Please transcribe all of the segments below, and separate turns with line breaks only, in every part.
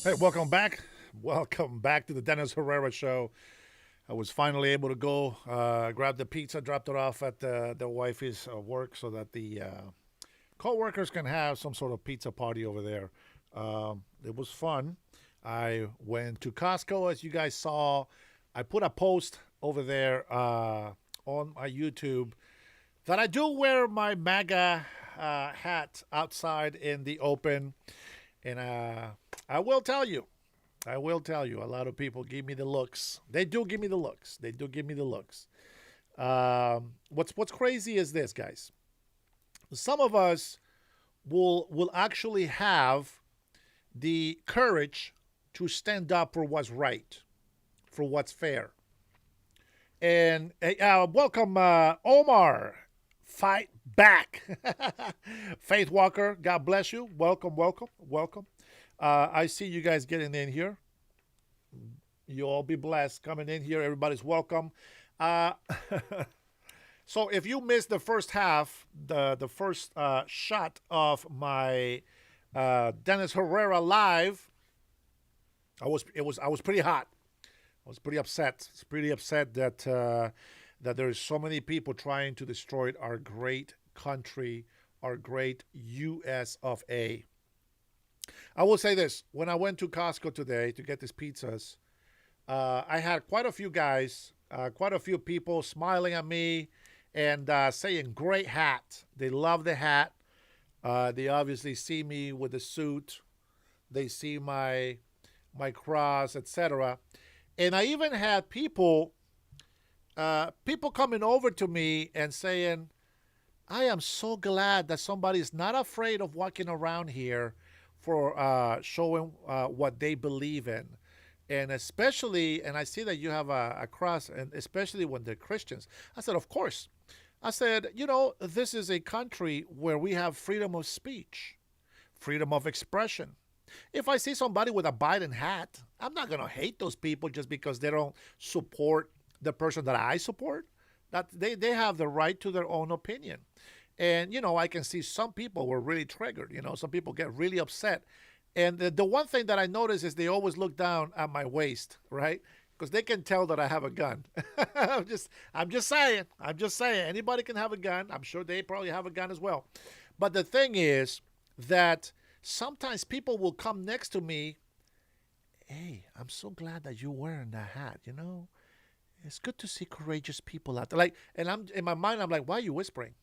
Hey, welcome back. Welcome back to the Dennis Herrera Show. I was finally able to go grab the pizza, dropped it off at the wifey's work so that the co-workers can have some sort of pizza party over there. It was fun. I went to Costco, as you guys saw. I put a post over there on my YouTube that I do wear my MAGA hat outside in the open. And I will tell you, a lot of people give me the looks. They do give me the looks. What's crazy is this, guys. Some of us will actually have the courage to stand up for what's right, for what's fair. And welcome, Omar. Fight back. Faith Walker, God bless you. Welcome. I see you guys getting in here. You all be blessed coming in here. Everybody's welcome. So if you missed the first half, the first shot of my Dennis Herrera live, I was pretty hot. I was pretty upset. It's pretty upset that there's so many people trying to destroy our great country, our great U.S. of A. I will say this. When I went to Costco today to get these pizzas, I had quite a few guys, quite a few people smiling at me and saying, great hat. They love the hat. They obviously see me with the suit. They see my cross, etc. And I even had people coming over to me and saying, I am so glad that somebody is not afraid of walking around here for showing what they believe in. And especially, and I see that you have a cross, and especially when they're Christians. I said, of course. I said, this is a country where we have freedom of speech, freedom of expression. If I see somebody with a Biden hat, I'm not going to hate those people just because they don't support the person that I support. That they have the right to their own opinion. And, I can see some people were really triggered. Some people get really upset. And the one thing that I notice is they always look down at my waist, right? Because they can tell that I have a gun. I'm just saying. Anybody can have a gun. I'm sure they probably have a gun as well. But the thing is that sometimes people will come next to me. Hey, I'm so glad that you're wearing that hat, It's good to see courageous people out there. And I'm in my mind, I'm like, why are you whispering?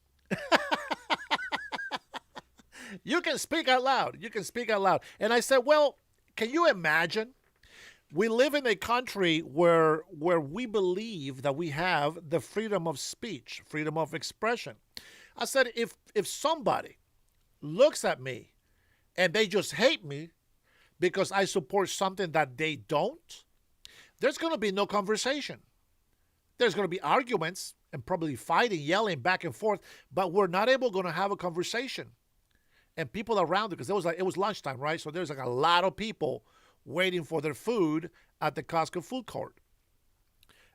You can speak out loud. And I said, well, can you imagine? We live in a country where we believe that we have the freedom of speech, freedom of expression. I said, if somebody looks at me and they just hate me because I support something that they don't, there's going to be no conversation. There's going to be arguments and probably fighting, yelling back and forth, but we're not going to have a conversation. And people around it, because it was lunchtime, right? So there's a lot of people waiting for their food at the Costco food court.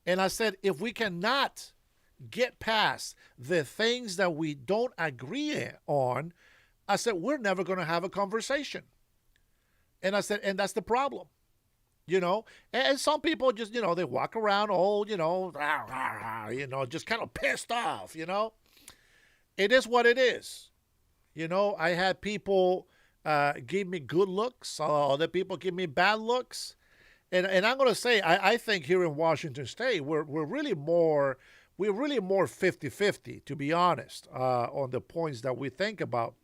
And I said, if we cannot get past the things that we don't agree on, I said, we're never going to have a conversation. And I said, and that's the problem. you know. And some people just, they walk around all, rah, rah, rah, just kind of pissed off, It is what it is. I had people give me good looks, other people give me bad looks. And I'm going to say, I think here in Washington State, we're really more 50-50, to be honest, on the points that we think about.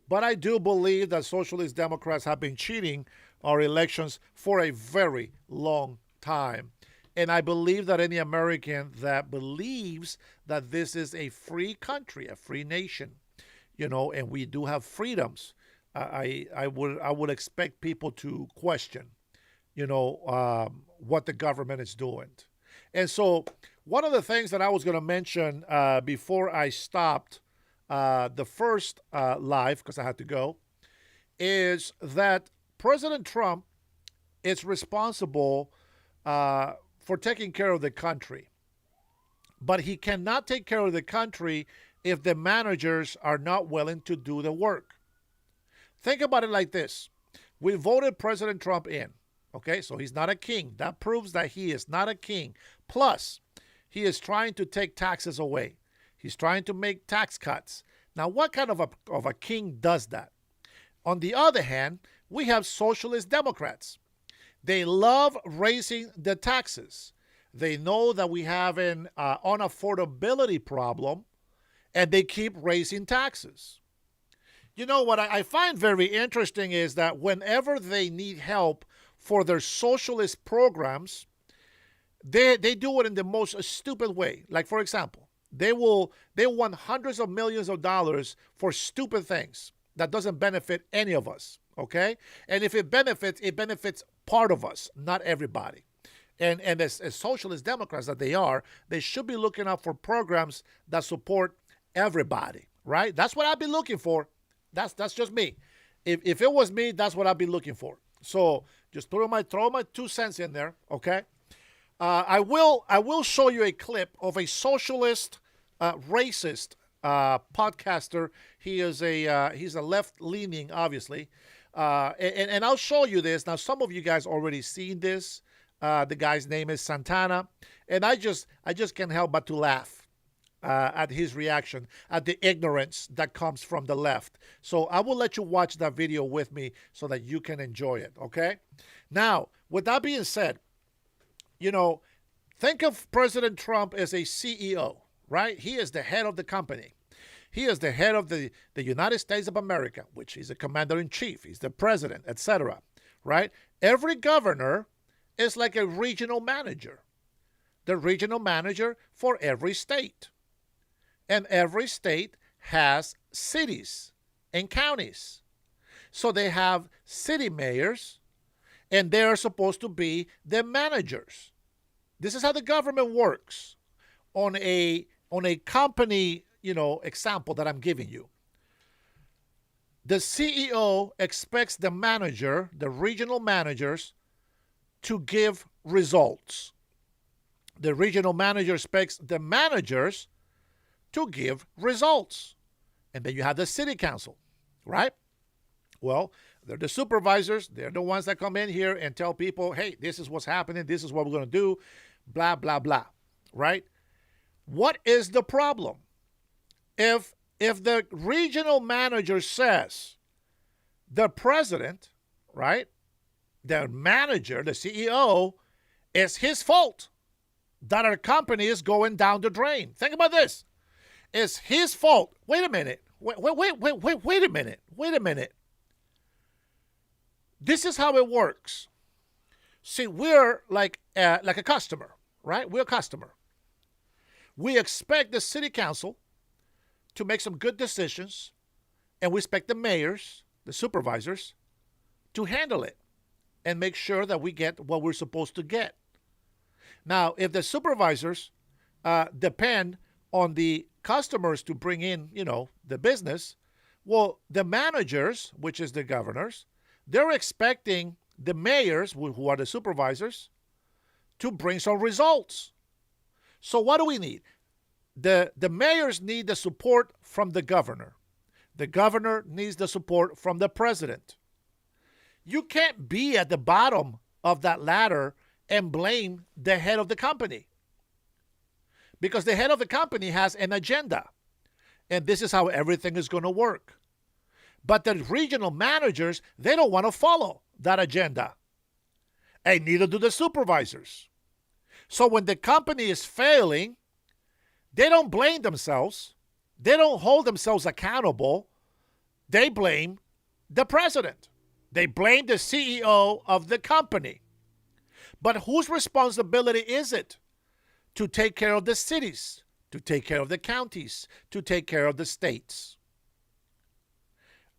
But I do believe that socialist Democrats have been cheating our elections for a very long time. And I believe that any American that believes that this is a free country, a free nation, and we do have freedoms, I would expect people to question, what the government is doing. And so one of the things that I was going to mention before I stopped the first live, because I had to go, is that President Trump is responsible for taking care of the country. But he cannot take care of the country if the managers are not willing to do the work. Think about it like this. We voted President Trump in. Okay, so he's not a king. That proves that he is not a king. Plus, he is trying to take taxes away. He's trying to make tax cuts. Now, what kind of a king does that? On the other hand, we have socialist Democrats. They love raising the taxes. They know that we have an unaffordability problem, and they keep raising taxes. What I find very interesting is that whenever they need help for their socialist programs, they do it in the most stupid way. Like, for example, they want hundreds of millions of dollars for stupid things that doesn't benefit any of us, okay? And if it benefits part of us, not everybody. And as socialist Democrats that they are, they should be looking out for programs that support everybody, right? That's what I'd be looking for. That's just me. If it was me, that's what I'd be looking for. So just throw my 2 cents in there, okay? I will show you a clip of a socialist, racist podcaster. He's a left-leaning, obviously, and I'll show you this. Now, some of you guys already seen this. The guy's name is Santana, and I just can't help but to laugh at his reaction, at the ignorance that comes from the left. So I will let you watch that video with me so that you can enjoy it, okay? Now, with that being said, think of President Trump as a CEO, right? He is the head of the company. He is the head of the United States of America, which he's a commander-in-chief. He's the president, etc., right? Every governor is like a regional manager, the regional manager for every state. And every state has cities and counties. So they have city mayors, and they are supposed to be the managers. This is how the government works on a company, example that I'm giving you. The CEO expects the manager, the regional managers, to give results. The regional manager expects the managers to give results. And then you have the city council, right? Well, they're the supervisors. They're the ones that come in here and tell people, hey, this is what's happening. This is what we're going to do, blah, blah, blah, right? What is the problem? If the regional manager says the president, right, the manager, the CEO, it's his fault that our company is going down the drain. Think about this. It's his fault. Wait a minute. Wait a minute. Wait a minute. This is how it works. See, we're like a customer, right? We're a customer. We expect the city council to make some good decisions, and we expect the mayors, the supervisors, to handle it and make sure that we get what we're supposed to get. Now, if the supervisors depend on the customers to bring in, the business, well, the managers, which is the governors, they're expecting the mayors, who are the supervisors, to bring some results. So what do we need? The mayors need the support from the governor. The governor needs the support from the president. You can't be at the bottom of that ladder and blame the head of the company. Because the head of the company has an agenda. And this is how everything is going to work. But the regional managers, they don't want to follow that agenda. And neither do the supervisors. So when the company is failing, they don't blame themselves. They don't hold themselves accountable. They blame the president. They blame the CEO of the company. But whose responsibility is it to take care of the cities, to take care of the counties, to take care of the states?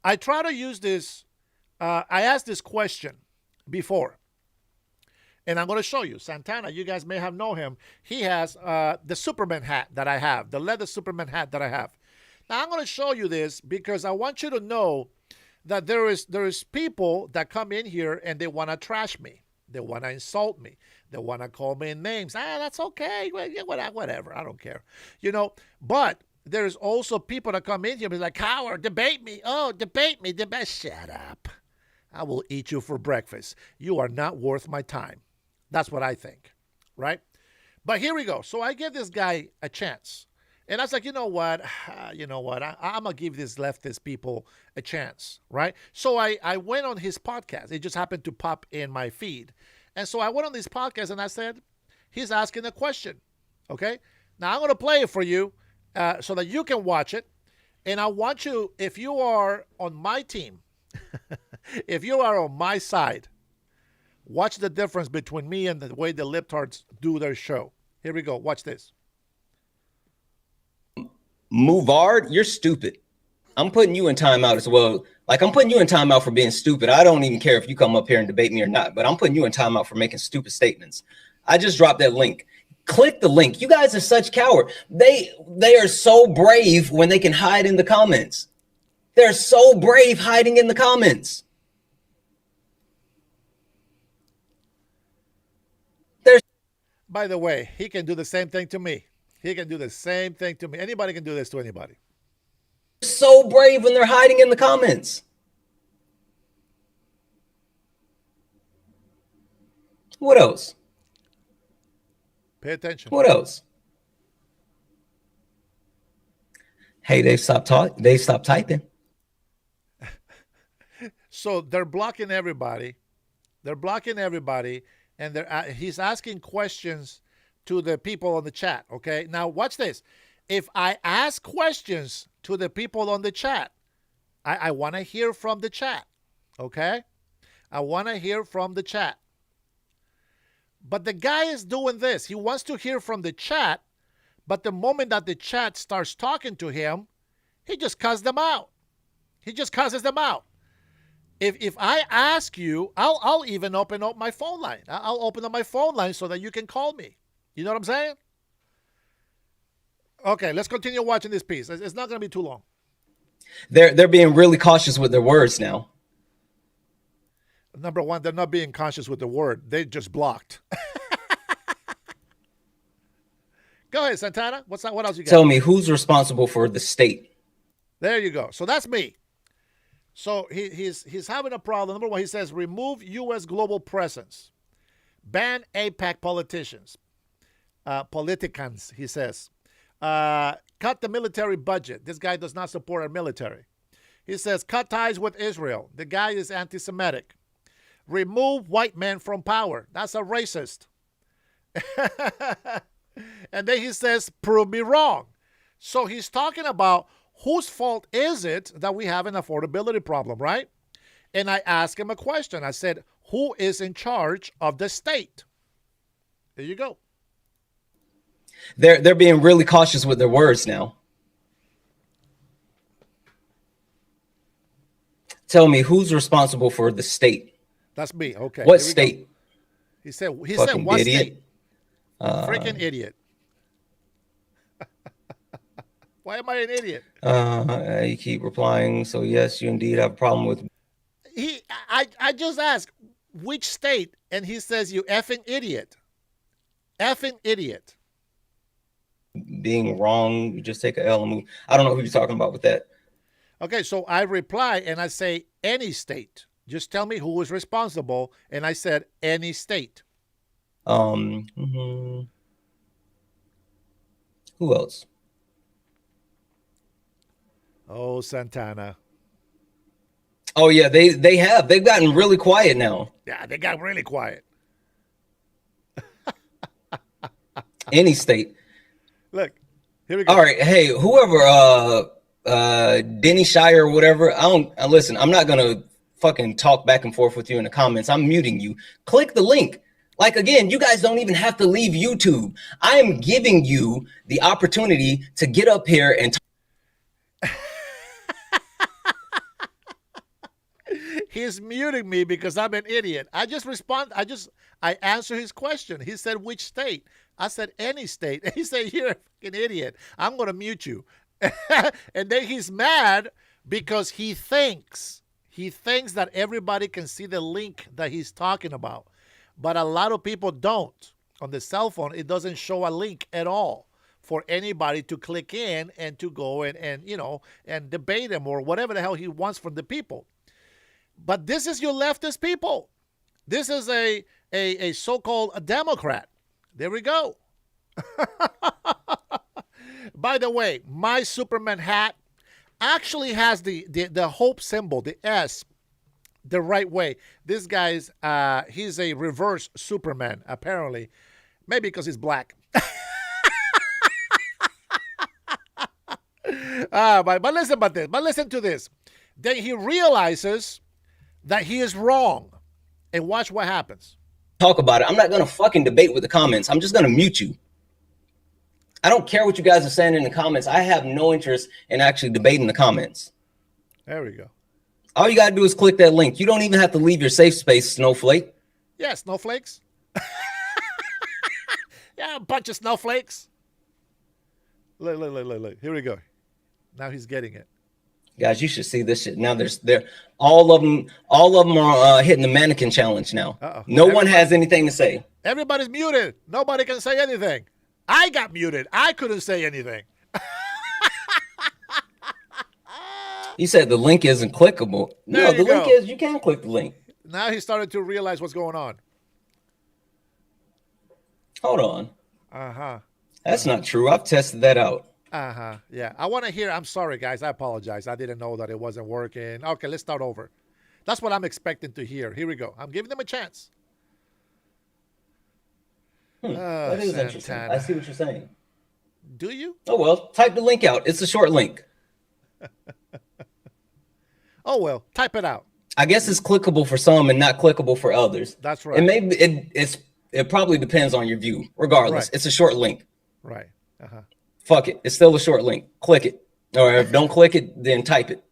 I try to use this. I asked this question before. And I'm going to show you. Santana, you guys may have known him. He has the Superman hat that I have, the leather Superman hat that I have. Now, I'm going to show you this because I want you to know that there is people that come in here and they want to trash me. They want to insult me. They want to call me names. That's okay. Whatever. I don't care. But there's also people that come in here and be like, Howard, debate me. Oh, debate me. Shut up. I will eat you for breakfast. You are not worth my time. That's what I think, right? But here we go. So I give this guy a chance. And I was like, you know what? I'm going to give these leftist people a chance, right? So I went on his podcast. It just happened to pop in my feed. And so I went on this podcast and I said, he's asking a question, okay? Now I'm going to play it for you so that you can watch it. And I want you, if you are on my team, if you are on my side, watch the difference between me and the way the libtards do their show. Here we go. Watch this.
Movard, you're stupid. I'm putting you in timeout as well. Like, I'm putting you in timeout for being stupid. I don't even care if you come up here and debate me or not, but I'm putting you in timeout for making stupid statements. I just dropped that link. Click the link. You guys are such cowards. They are so brave when they can hide in the comments. They're so brave hiding in the comments.
By the way, he can do the same thing to me. He can do the same thing to me. Anybody can do this to anybody.
So brave when they're hiding in the comments. What else?
Pay attention.
What else? Hey, they stopped typing.
So they're blocking everybody. They're blocking everybody. And he's asking questions to the people on the chat, okay? Now, watch this. If I ask questions to the people on the chat, I want to hear from the chat, okay? I want to hear from the chat. But the guy is doing this. He wants to hear from the chat, but the moment that the chat starts talking to him, he just cuts them out. He just cusses them out. If I ask you, I'll even open up my phone line. I'll open up my phone line so that you can call me. You know what I'm saying? Okay, let's continue watching this piece. It's not going to be too long.
They're being really cautious with their words now.
Number one, they're not being cautious with the word. They just blocked. Go ahead, Santana. What else you got?
Tell me, who's responsible for the state?
There you go. So that's me. So he's having a problem. Number one, he says, remove U.S. global presence. Ban APAC politicians. Politicans, he says. Cut the military budget. This guy does not support our military. He says, cut ties with Israel. The guy is anti-Semitic. Remove white men from power. That's a racist. And then he says, prove me wrong. So he's talking about whose fault is it that we have an affordability problem, right? And I asked him a question. I said, who is in charge of the state? There you go.
They're being really cautious with their words now. Tell me, who's responsible for the state?
That's me. Okay.
What state?
Go. He said what
idiot.
State? Freaking idiot. Why am I an idiot?
You keep replying. So yes, you indeed have a problem with.
I just asked which state, and he says you effing idiot. Effing idiot.
Being wrong, you just take a L and move. I don't know who you're talking about with that.
Okay, so I reply and I say any state. Just tell me who was responsible. And I said, any state.
Mhm. Who else?
Oh, Santana.
Oh yeah, they've gotten really quiet now.
Yeah, they got really quiet.
Any state.
Look, here we
All
go.
right, hey, whoever, Denny Shire or whatever. I don't listen. I'm not gonna fucking talk back and forth with you in the comments. I'm muting you. Click the link. Like again, you guys don't even have to leave YouTube. I am giving you the opportunity to get up here and
He's muting me because I'm an idiot. I answer his question. He said, which state? I said, any state. And he said, you're a fucking idiot. I'm going to mute you. And then he's mad because he thinks that everybody can see the link that he's talking about. But a lot of people don't. On the cell phone, it doesn't show a link at all for anybody to click in and to go and debate him or whatever the hell he wants from the people. But this is your leftist people. This is a so-called a Democrat. There we go. By the way, my Superman hat actually has the hope symbol, the S, the right way. This guy's he's a reverse Superman, apparently. Maybe because he's black. But listen about this. But listen to this. Then he realizes that he is wrong. And watch what happens.
talk about it. I'm not gonna fucking debate with the comments. I'm just gonna mute you. I don't care what you guys are saying in the comments. I have no interest in actually debating the comments.
There we go.
All you gotta do is click that link. You don't even have to leave your safe space, Snowflake.
Yeah, snowflakes. Yeah, a bunch of snowflakes. Look. Here we go. Now he's getting it.
Guys, you should see this shit. Now they're all of them are hitting the mannequin challenge now.
Uh-oh.
No one has anything to say.
Everybody's muted. Nobody can say anything. I got muted. I couldn't say anything.
You said the link isn't clickable. No, the link is you can click the link.
Now he started to realize what's going on.
Hold on.
Uh-huh.
That's not true. I've tested that out.
Uh-huh. Yeah. I want to hear. I'm sorry, guys. I apologize. I didn't know that it wasn't working. Okay, let's start over. That's what I'm expecting to hear. Here we go. I'm giving them a chance.
That is interesting. I see what you're saying.
Do you?
Oh, well, type the link out. It's a short link.
Oh, well, type it out.
I guess it's clickable for some and not clickable for others.
That's right.
And maybe it probably depends on your view. Regardless,
Right.
It's a short link.
Right. Uh-huh.
Fuck it. It's still a short link. Click it. Or if don't click it, then type it.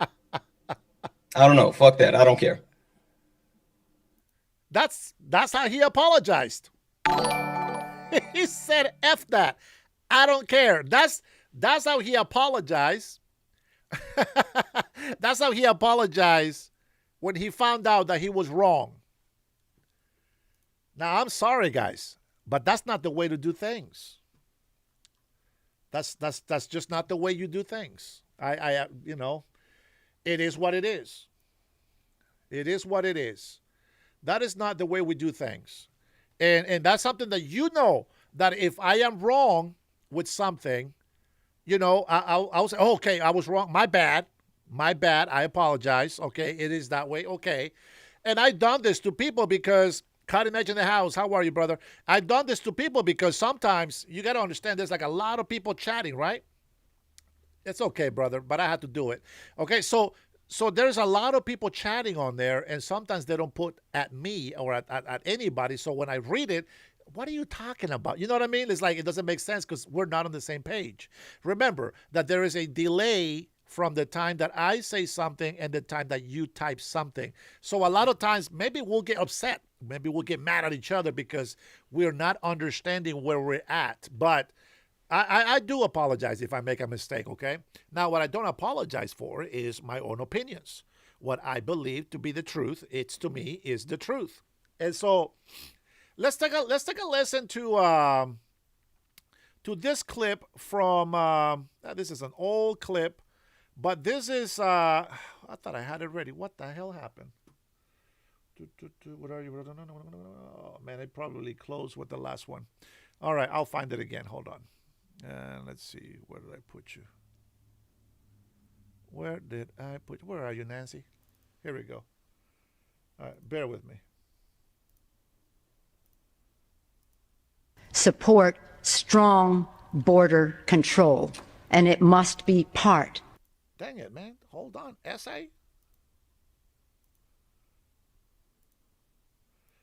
I don't know. Fuck that. I don't care.
That's how he apologized. He said, F that. I don't care. That's how he apologized. That's how he apologized when he found out that he was wrong. Now, I'm sorry, guys, but that's not the way to do things. That's just not the way you do things. It is what it is. It is what it is. That is not the way we do things. And that's something that that if I am wrong with something, I'll say, okay, I was wrong. My bad. I apologize. Okay, it is that way. Okay. And I've done this to people because, Cutting Edge in the house, how are you, brother? I've done this to people because sometimes you got to understand there's like a lot of people chatting, right? It's okay, brother, but I had to do it. Okay, so there's a lot of people chatting on there, and sometimes they don't put at me or at anybody. So when I read it, what are you talking about? You know what I mean? It's like it doesn't make sense because we're not on the same page. Remember that there is a delay from the time that I say something and the time that you type something. So a lot of times maybe we'll get upset. Maybe we'll get mad at each other because we're not understanding where we're at. But I do apologize if I make a mistake, okay? Now, what I don't apologize for is my own opinions. What I believe to be the truth, to me, is the truth. And so let's take a listen to this clip from, this is an old clip, But this is, I thought I had it ready. What the hell happened? What are you? Oh, man, it probably closed with the last one. All right, I'll find it again. Hold on. And let's see. Where did I put you? Where did I put you? Where are you, Nancy? Here we go. All right, bear with me.
Support strong border control, and it must be part.
Dang it, man. Hold on. Essay?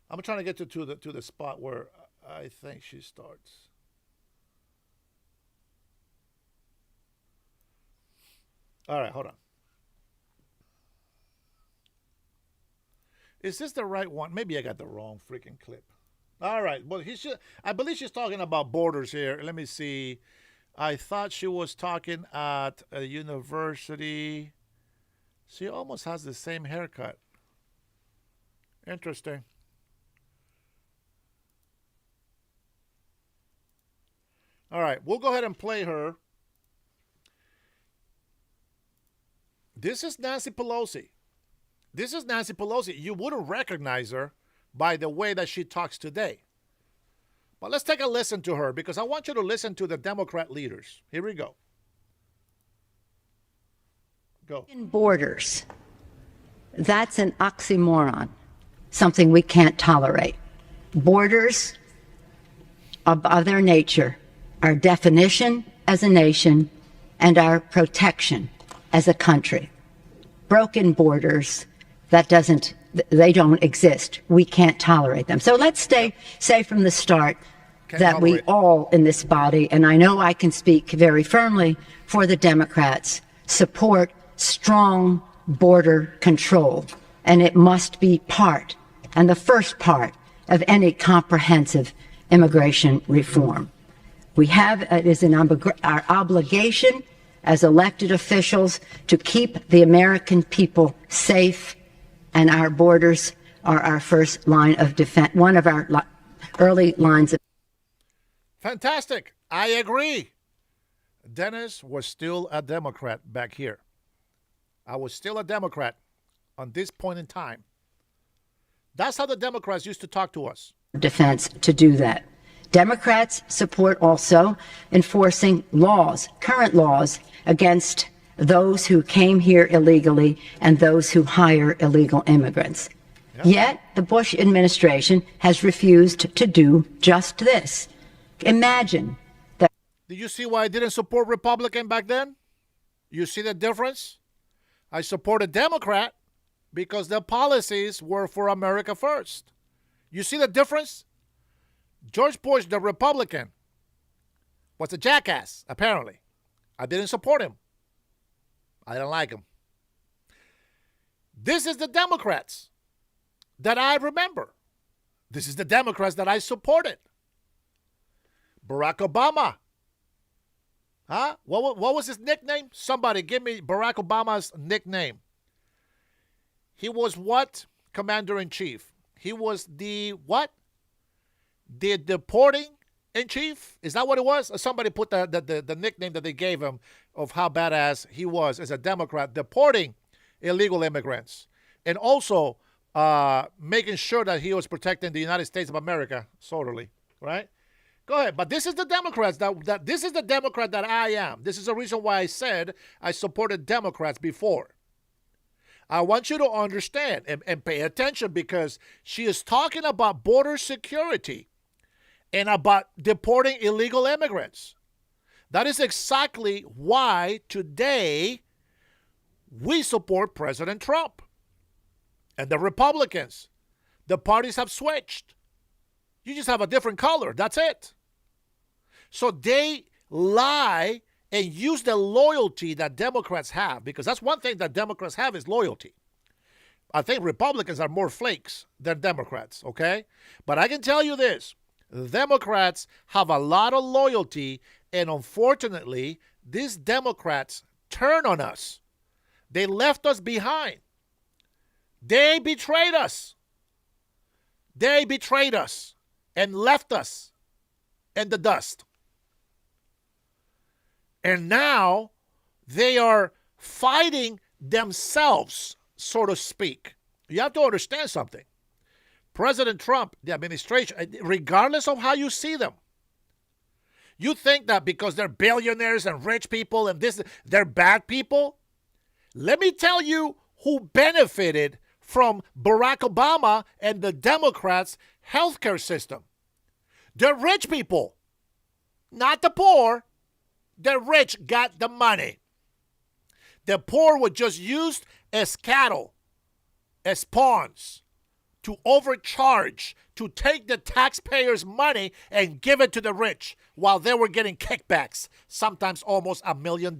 I'm trying to get to the spot where I think she starts. All right, hold on. Is this the right one? Maybe I got the wrong freaking clip. All right. Well, I believe she's talking about borders here. Let me see. I thought she was talking at a university. She almost has the same haircut. Interesting. All right, we'll go ahead and play her. This is Nancy Pelosi. This is Nancy Pelosi. You wouldn't recognize her by the way that she talks today. But let's take a listen to her because I want you to listen to the Democrat leaders. Here we go. Go.
Borders. That's an oxymoron, something we can't tolerate. Borders, of their nature, our definition as a nation and our protection as a country. Broken borders, they don't exist. We can't tolerate them. So let's say from the start that we all in this body, and I know I can speak very firmly for the Democrats, support strong border control, and it must be part, and the first part, of any comprehensive immigration reform. It is our obligation as elected officials to keep the American people safe, and our borders are our first line of defense, one of our early lines of.
Fantastic. I agree. Dennis was still a Democrat back here. I was still a Democrat on this point in time. That's how the Democrats used to talk to us.
Defense to do that. Democrats support also enforcing laws, current laws, against those who came here illegally and those who hire illegal immigrants. Yep. Yet the Bush administration has refused to do just this. Imagine that.
Did you see why I didn't support Republican back then? You see the difference? I supported Democrat because their policies were for America first. You see the difference? George Bush, the Republican, was a jackass, apparently. I didn't support him. I didn't like him. This is the Democrats that I remember. This is the Democrats that I supported. Barack Obama. Huh? What was his nickname? Somebody give me Barack Obama's nickname. He was what? Commander-in-Chief. He was the what? The deporting in chief? Is that what it was? Or somebody put the nickname that they gave him of how badass he was as a Democrat, deporting illegal immigrants. And also making sure that he was protecting the United States of America, totally, right? Go ahead. But this is the Democrats this is the Democrat that I am. This is the reason why I said I supported Democrats before. I want you to understand and pay attention because she is talking about border security and about deporting illegal immigrants. That is exactly why today we support President Trump and the Republicans. The parties have switched. You just have a different color. That's it. So they lie and use the loyalty that Democrats have, because that's one thing that Democrats have is loyalty. I think Republicans are more flakes than Democrats, okay? But I can tell you this. Democrats have a lot of loyalty, and unfortunately, these Democrats turn on us. They left us behind. They betrayed us. They betrayed us and left us in the dust. And now they are fighting themselves, so to speak. You have to understand something. President Trump, the administration, regardless of how you see them, you think that because they're billionaires and rich people and this, they're bad people? Let me tell you who benefited from Barack Obama and the Democrats' healthcare system. The rich people, not the poor. The rich got the money. The poor were just used as cattle, as pawns, to overcharge, to take the taxpayers' money and give it to the rich while they were getting kickbacks, sometimes almost $1 million.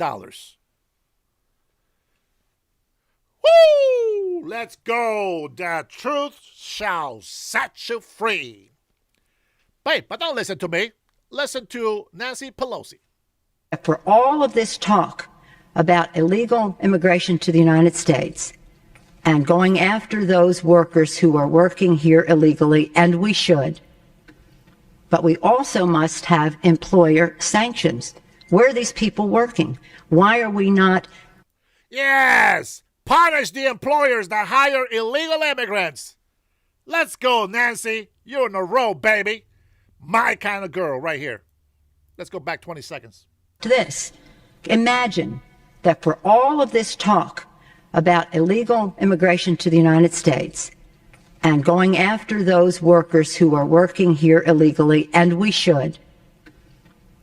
Woo! Let's go. The truth shall set you free. But don't listen to me. Listen to Nancy Pelosi.
For all of this talk about illegal immigration to the United States and going after those workers who are working here illegally, and we should, but we also must have employer sanctions. Where are these people working? Why are we not?
Yes, punish the employers that hire illegal immigrants. Let's go, Nancy. You're in a row, baby. My kind of girl right here. Let's go back 20 seconds.
To this, imagine that for all of this talk about illegal immigration to the United States and going after those workers who are working here illegally, and we should,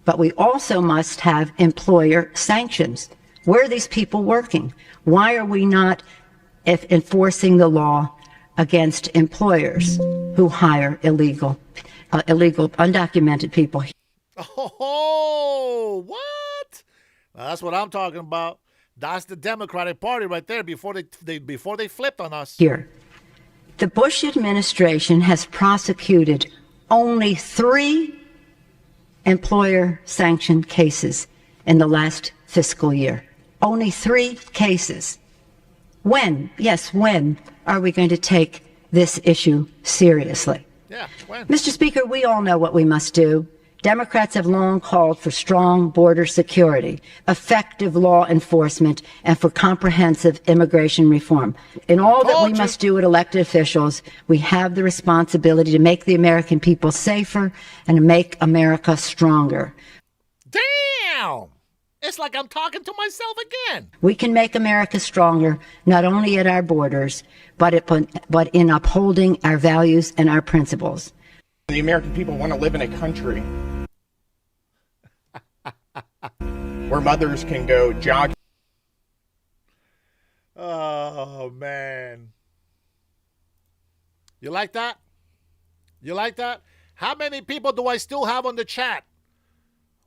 but we also must have employer sanctions. Where are these people working? Why are we not enforcing the law against employers who hire illegal, undocumented people?
Oh, what? Well, that's what I'm talking about. That's the Democratic Party right there before they flipped on us.
Here, the Bush administration has prosecuted only 3 employer-sanctioned cases in the last fiscal year. Only 3 cases. When are we going to take this issue seriously?
Yeah, when?
Mr. Speaker, we all know what we must do. Democrats have long called for strong border security, effective law enforcement, and for comprehensive immigration reform. In all that we must do as elected officials, we have the responsibility to make the American people safer and to make America stronger.
Damn! It's like I'm talking to myself again.
We can make America stronger, not only at our borders, but in upholding our values and our principles.
The American people want to live in a country where mothers can go jogging.
Oh, man. You like that? You like that? How many people do I still have on the chat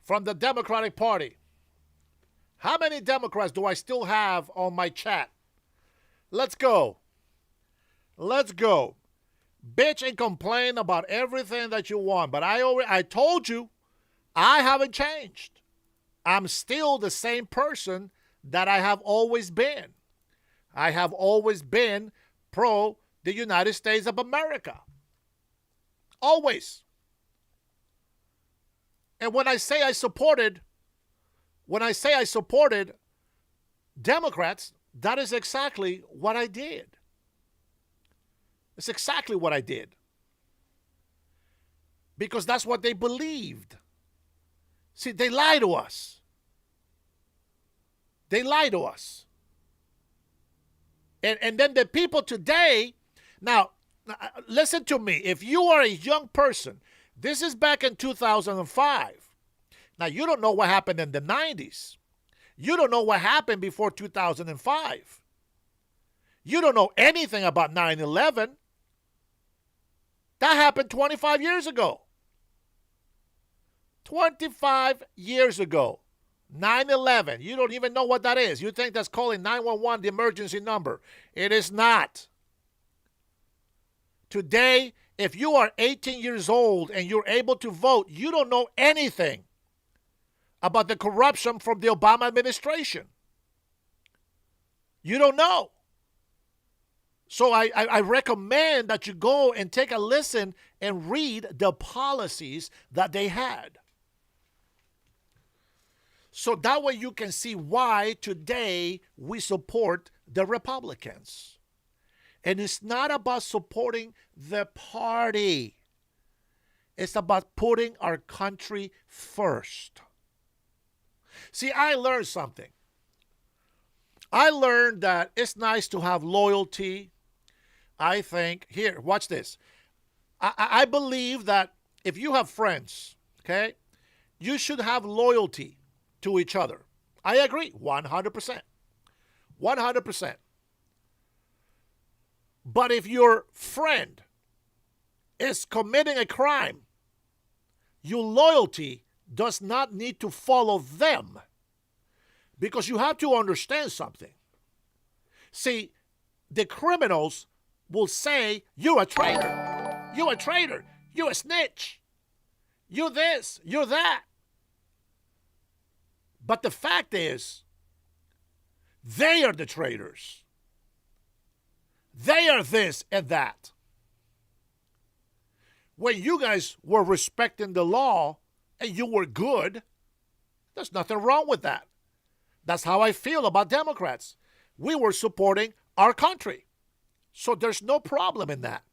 from the Democratic Party? How many Democrats do I still have on my chat? Let's go. Let's go. Bitch and complain about everything that you want. But I told you, I haven't changed. I'm still the same person that I have always been. I have always been pro the United States of America. Always. And when I say I supported Democrats, that is exactly what I did. It's exactly what I did. Because that's what they believed. See, they lie to us. They lie to us. And then the people today, now, listen to me. If you are a young person, this is back in 2005. Now, you don't know what happened in the 90s. You don't know what happened before 2005. You don't know anything about 9/11. That happened 25 years ago. 25 years ago. 9/11. You don't even know what that is. You think that's calling 911 the emergency number. It is not. Today, if you are 18 years old and you're able to vote, you don't know anything about the corruption from the Obama administration. You don't know. So I recommend that you go and take a listen and read the policies that they had. So that way you can see why today we support the Republicans. And it's not about supporting the party. It's about putting our country first. See, I learned something. I learned that it's nice to have loyalty. I think, here, watch this. I believe that if you have friends, okay, you should have loyalty to each other. I agree, 100%. 100%. But if your friend is committing a crime, your loyalty does not need to follow them, because you have to understand something. See, the criminals will say, you're a traitor, you're a traitor, you're a snitch, you're this, you're that. But the fact is, they are the traitors. They are this and that. When you guys were respecting the law and you were good, there's nothing wrong with that. That's how I feel about Democrats. We were supporting our country. So there's no problem in that.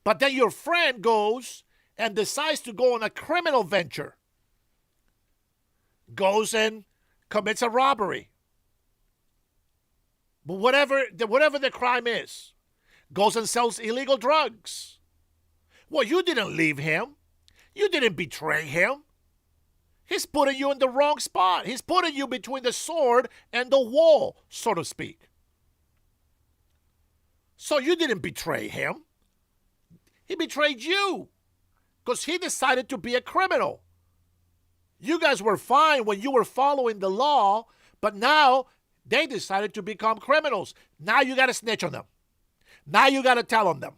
But then your friend goes and decides to go on a criminal venture. Goes and commits a robbery. But whatever the crime is, goes and sells illegal drugs. Well, you didn't leave him. You didn't betray him. He's putting you in the wrong spot. He's putting you between the sword and the wall, so to speak. So you didn't betray him. He betrayed you because he decided to be a criminal. You guys were fine when you were following the law, but now they decided to become criminals. Now you got to snitch on them. Now you got to tell on them.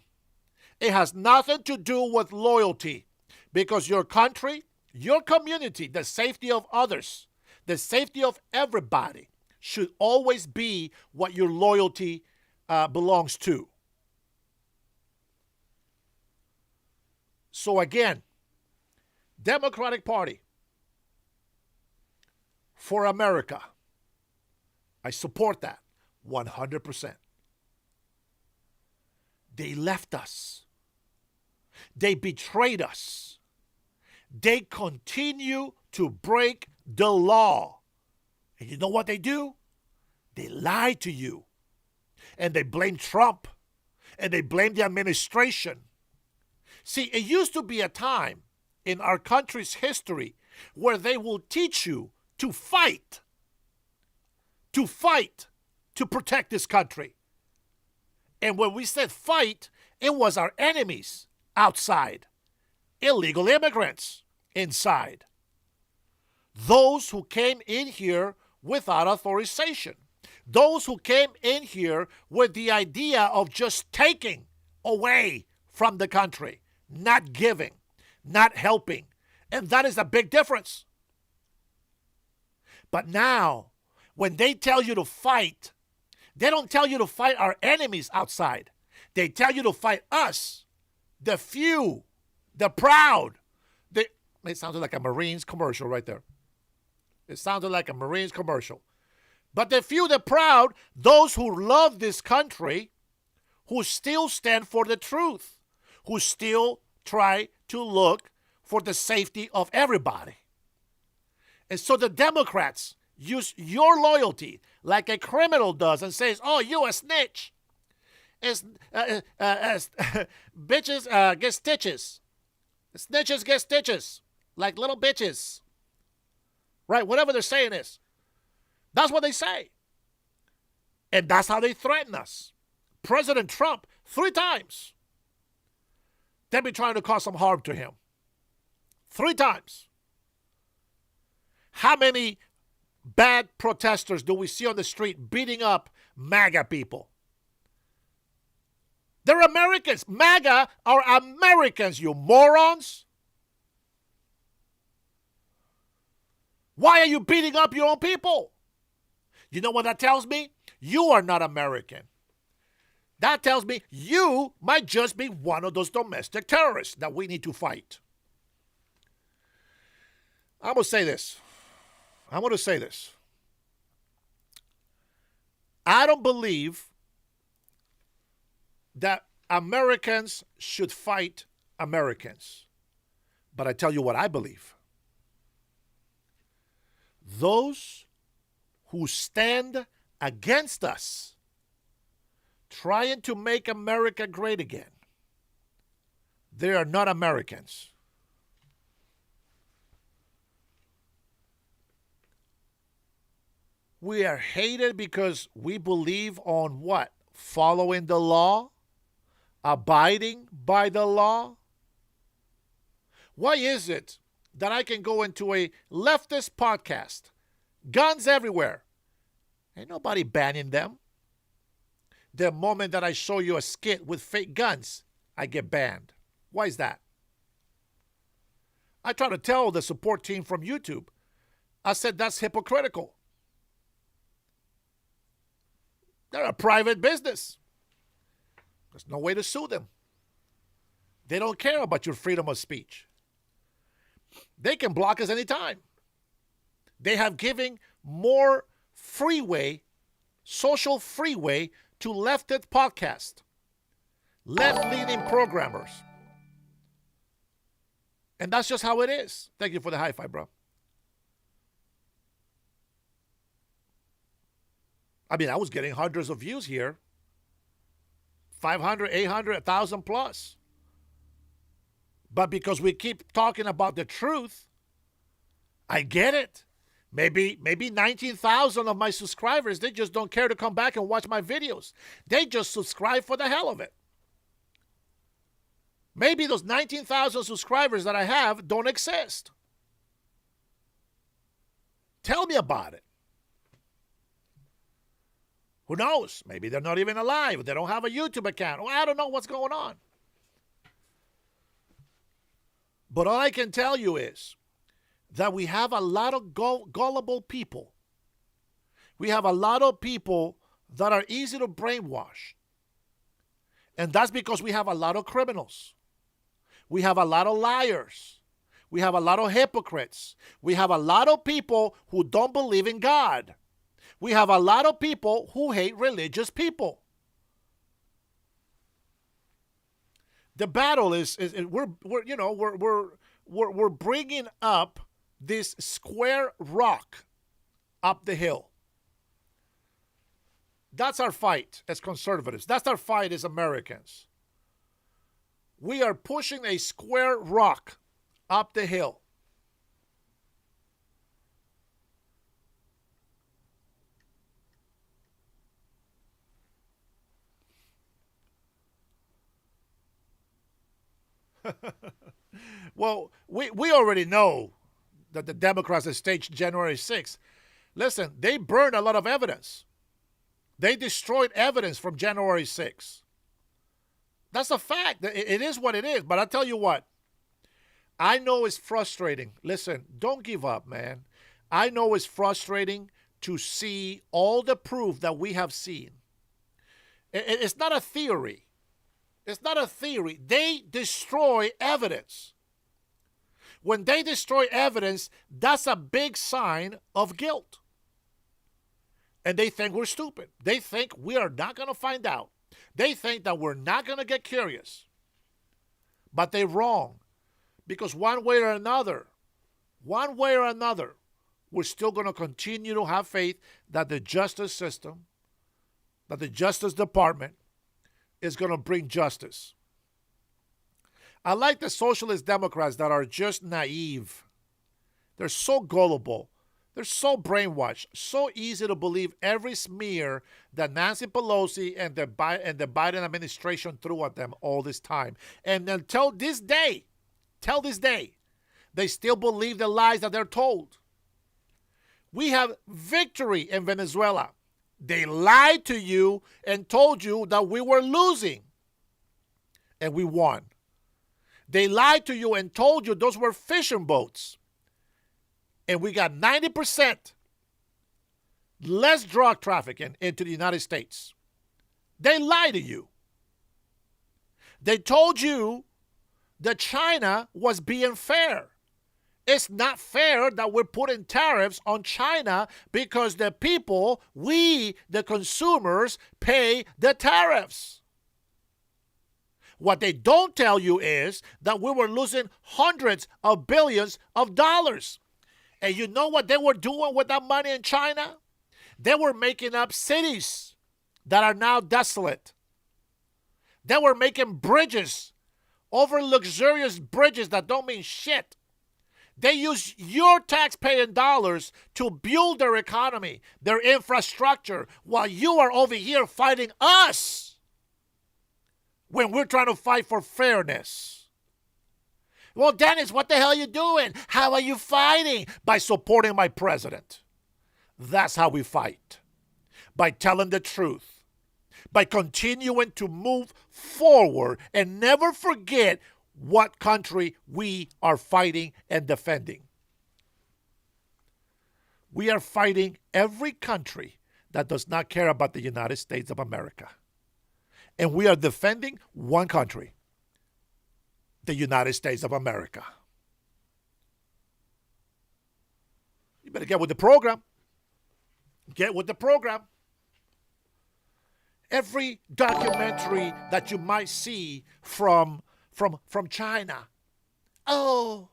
It has nothing to do with loyalty, because your country, your community, the safety of others, the safety of everybody should always be what your loyalty belongs to. So again, Democratic Party for America. I support that 100%. They left us. They betrayed us. They continue to break the law. And you know what they do? They lie to you. And they blame Trump. And they blame the administration. See, it used to be a time in our country's history where they will teach you to fight. To fight to protect this country. And when we said fight, it was our enemies outside. Illegal immigrants inside. Those who came in here without authorization. Those who came in here with the idea of just taking away from the country, not giving, not helping. And that is a big difference. But now, when they tell you to fight, they don't tell you to fight our enemies outside. They tell you to fight us, the few, the proud. It sounded like a Marines commercial right there. It sounded like a Marines commercial. But the few, the proud, those who love this country, who still stand for the truth, who still try to look for the safety of everybody. And so the Democrats use your loyalty like a criminal does and says, oh, you a snitch. Bitches get stitches. Snitches get stitches. Like little bitches. Right? Whatever they're saying is. That's what they say. And that's how they threaten us. President Trump, 3 times. They've been trying to cause some harm to him. 3 times. How many bad protesters do we see on the street beating up MAGA people? They're Americans. MAGA are Americans, you morons. Why are you beating up your own people? You know what that tells me? You are not American. That tells me you might just be one of those domestic terrorists that we need to fight. I'm going to say this. I'm going to say this. I don't believe that Americans should fight Americans. But I tell you what I believe. Those who stand against us, trying to make America great again, they are not Americans. We are hated because we believe on what? Following the law? Abiding by the law? Why is it that I can go into a leftist podcast, guns everywhere, ain't nobody banning them? The moment that I show you a skit with fake guns, I get banned. Why is that? I try to tell the support team from YouTube, I said that's hypocritical. They're a private business. There's no way to sue them. They don't care about your freedom of speech. They can block us anytime. They have given more freeway, social freeway to leftist podcasts, left-leaning programmers. And that's just how it is. Thank you for the high five, bro. I mean, I was getting hundreds of views here. 500, 800, 1,000 plus. But because we keep talking about the truth, I get it. Maybe 19,000 of my subscribers, they just don't care to come back and watch my videos. They just subscribe for the hell of it. Maybe those 19,000 subscribers that I have don't exist. Tell me about it. Who knows? Maybe they're not even alive. They don't have a YouTube account. Well, I don't know what's going on. But all I can tell you is that we have a lot of gullible people. We have a lot of people that are easy to brainwash. And that's because we have a lot of criminals. We have a lot of liars. We have a lot of hypocrites. We have a lot of people who don't believe in God. We have a lot of people who hate religious people. The battle is we're bringing up this square rock up the hill. That's our fight as conservatives. That's our fight as Americans. We are pushing a square rock up the hill. Well, we already know that the Democrats have staged January 6th. Listen, they burned a lot of evidence. They destroyed evidence from January 6th. That's a fact. It is what it is. But I tell you what, I know it's frustrating. Listen, don't give up, man. I know it's frustrating to see all the proof that we have seen. It's not a theory. It's not a theory. They destroy evidence. When they destroy evidence, that's a big sign of guilt. And they think we're stupid. They think we are not going to find out. They think that we're not going to get curious. But they're wrong. Because one way or another, we're still going to continue to have faith that the justice system, that the Justice Department is going to bring justice. I like the socialist Democrats that are just naive. They're so gullible. They're so brainwashed, so easy to believe every smear that Nancy Pelosi and the Biden administration threw at them all this time. And until this day, they still believe the lies that they're told. We have victory in Venezuela. They lied to you and told you that we were losing, and we won. They lied to you and told you those were fishing boats, and we got 90% less drug trafficking into the United States. They lied to you. They told you that China was being fair, It's not fair that we're putting tariffs on China because the people, we, the consumers, pay the tariffs. What they don't tell you is that we were losing hundreds of billions of dollars. And you know what they were doing with that money in China? They were making up cities that are now desolate. They were making bridges, over luxurious bridges that don't mean shit. They use your taxpaying dollars to build their economy, their infrastructure, while you are over here fighting us when we're trying to fight for fairness. Well, Dennis, what the hell are you doing? How are you fighting? By supporting my president. That's how we fight. By telling the truth. By continuing to move forward and never forget what country we are fighting and defending. We are fighting every country that does not care about the United States of America. And we are defending one country, the United States of America. You better get with the program. Get with the program. Every documentary that you might see from China. Oh,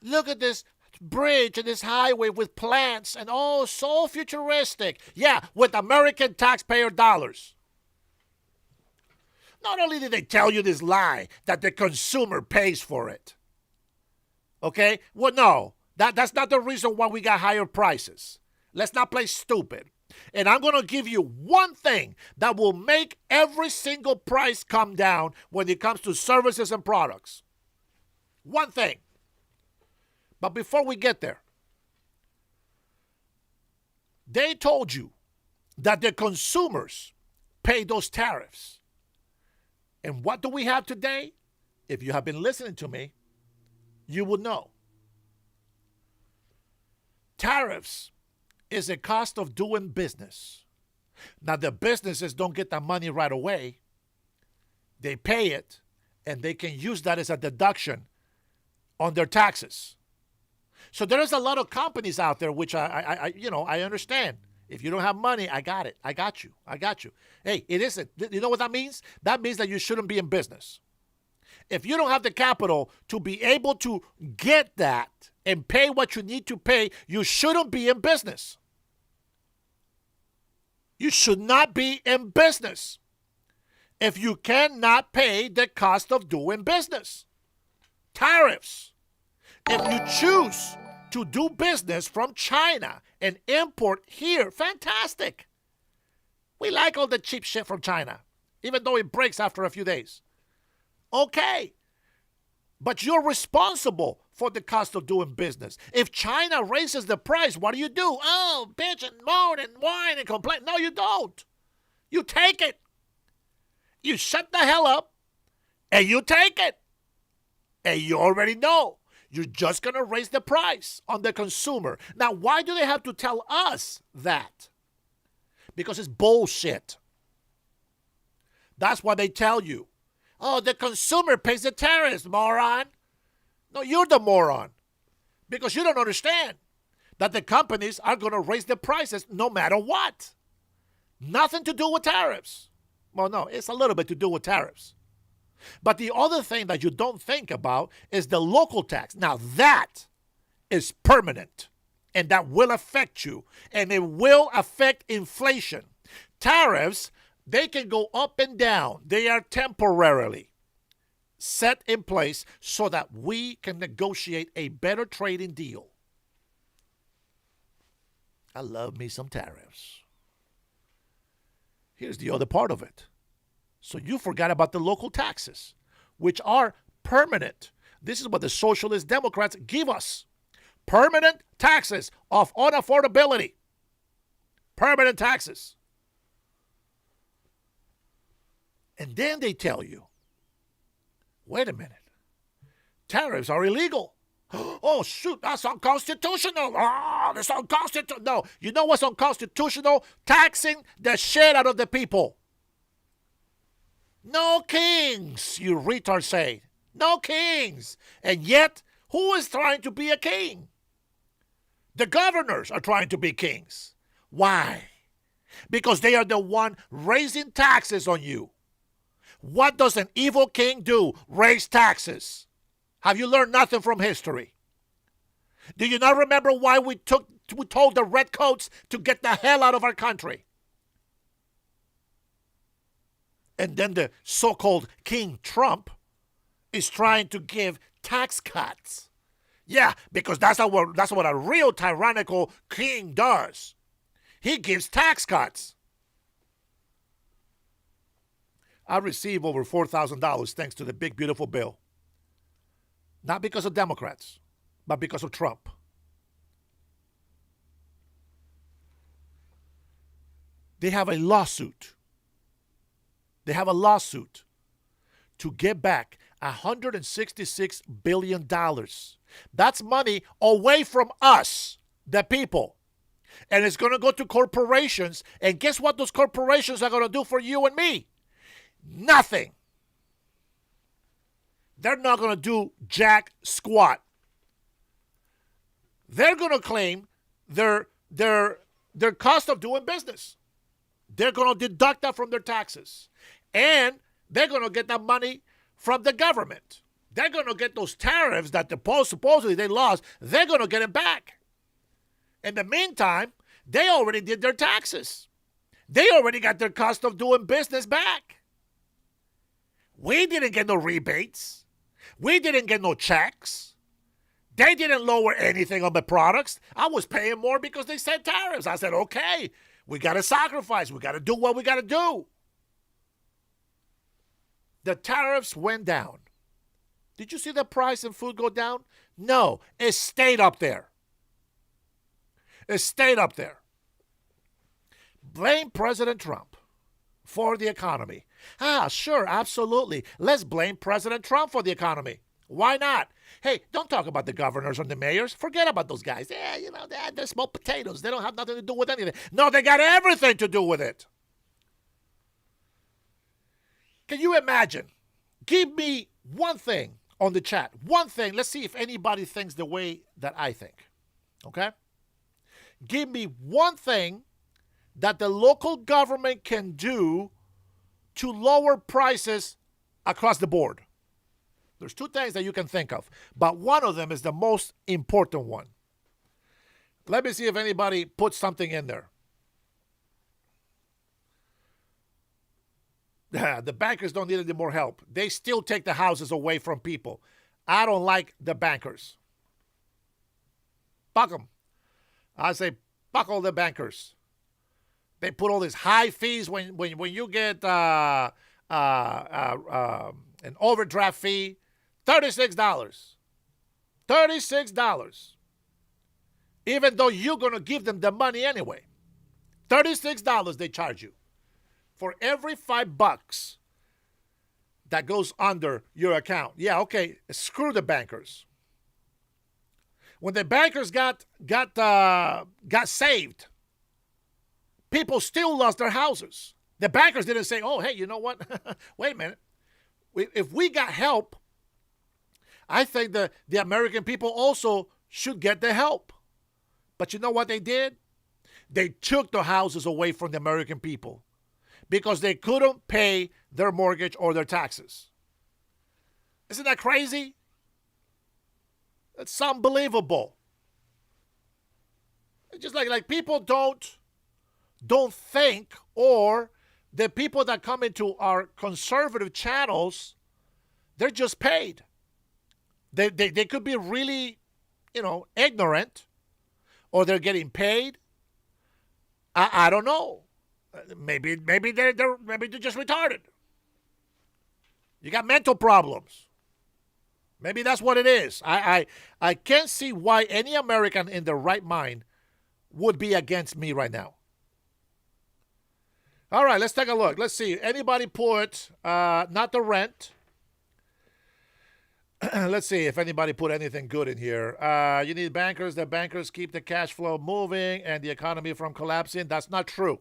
look at this bridge and this highway with plants and oh, so futuristic. Yeah, with American taxpayer dollars. Not only did they tell you this lie that the consumer pays for it. Okay? Well, no. That's not the reason why we got higher prices. Let's not play stupid. And I'm going to give you one thing that will make every single price come down when it comes to services and products. One thing. But before we get there, they told you that the consumers pay those tariffs. And what do we have today? If you have been listening to me, you would know. Tariffs is a cost of doing business. Now, the businesses don't get that money right away. They pay it, and they can use that as a deduction on their taxes. So there is a lot of companies out there, which I understand. If you don't have money, I got it. I got you. Hey, it isn't. You know what that means? That means that you shouldn't be in business. If you don't have the capital to be able to get that and pay what you need to pay, you shouldn't be in business. You should not be in business if you cannot pay the cost of doing business. Tariffs. If you choose to do business from China and import here, fantastic. We like all the cheap shit from China, even though it breaks after a few days. Okay. But you're responsible for the cost of doing business. If China raises the price, what do? Oh, bitch and moan and whine and complain. No, you don't. You take it. You shut the hell up and you take it. And you already know. You're just going to raise the price on the consumer. Now, why do they have to tell us that? Because it's bullshit. That's why they tell you. Oh, the consumer pays the tariffs, moron. No, you're the moron. Because you don't understand that the companies are going to raise the prices no matter what. Nothing to do with tariffs. Well, no, it's a little bit to do with tariffs. But the other thing that you don't think about is the local tax. Now, that is permanent, and that will affect you, and it will affect inflation. Tariffs, they can go up and down. They are temporarily set in place so that we can negotiate a better trading deal. I love me some tariffs. Here's the other part of it. So you forgot about the local taxes, which are permanent. This is what the socialist Democrats give us. Permanent taxes of unaffordability. Permanent taxes. And then they tell you, wait a minute, tariffs are illegal. Oh, shoot, that's unconstitutional. Oh, that's unconstitutional. No, you know what's unconstitutional? Taxing the shit out of the people. No kings, you retards say. No kings. And yet, Who is trying to be a king? The governors are trying to be kings. Why? Because they are the one raising taxes on you. What does an evil king do? Raise taxes. Have you learned nothing from history? Do you not remember why we told the redcoats to get the hell out of our country? And then the so-called King Trump is trying to give tax cuts. Yeah, because that's what a real tyrannical king does. He gives tax cuts. I received over $4,000 thanks to the big, beautiful bill. Not because of Democrats, but because of Trump. They have a lawsuit. They have a lawsuit to get back $166 billion. That's money away from us, the people. And it's going to go to corporations. And guess what those corporations are going to do for you and me? Nothing. They're not going to do jack squat. They're going to claim their cost of doing business. They're going to deduct that from their taxes. And they're going to get that money from the government. They're going to get those tariffs that supposedly they lost. They're going to get it back. In the meantime, they already did their taxes. They already got their cost of doing business back. We didn't get no rebates. We didn't get no checks. They didn't lower anything on the products. I was paying more because they said tariffs. I said, okay, we got to sacrifice. We got to do what we got to do. The tariffs went down. Did you see the price of food go down? No, it stayed up there. It stayed up there. Blame President Trump for the economy. Sure, absolutely. Let's blame President Trump for the economy. Why not? Hey, don't talk about the governors and the mayors. Forget about those guys. Yeah, they're small potatoes. They don't have nothing to do with anything. No, they got everything to do with it. Can you imagine? Give me one thing on the chat. One thing. Let's see if anybody thinks the way that I think. Okay? Give me one thing that the local government can do to lower prices across the board. There's two things that you can think of, but one of them is the most important one. Let me see if anybody puts something in there. The bankers don't need any more help. They still take the houses away from people. I don't like the bankers. Fuck them. I say, fuck all the bankers. They put all these high fees when you get an overdraft fee, $36. $36. Even though you're going to give them the money anyway. $36 they charge you for every $5 that goes under your account. Yeah, okay, screw the bankers. When the bankers got saved, people still lost their houses. The bankers didn't say, oh, hey, you know what? Wait a minute. If we got help, I think the American people also should get the help. But you know what they did? They took the houses away from the American people because they couldn't pay their mortgage or their taxes. Isn't that crazy? It's unbelievable. It's just like people don't think, or the people that come into our conservative channels, they're just paid. They could be really, ignorant, or they're getting paid. I don't know. Maybe they're just retarded. You got mental problems. Maybe that's what it is. I can't see why any American in their right mind would be against me right now. All right, let's take a look. Let's see. Anybody put not the rent? Let's see if anybody put anything good in here. You need bankers. The bankers keep the cash flow moving and the economy from collapsing. That's not true.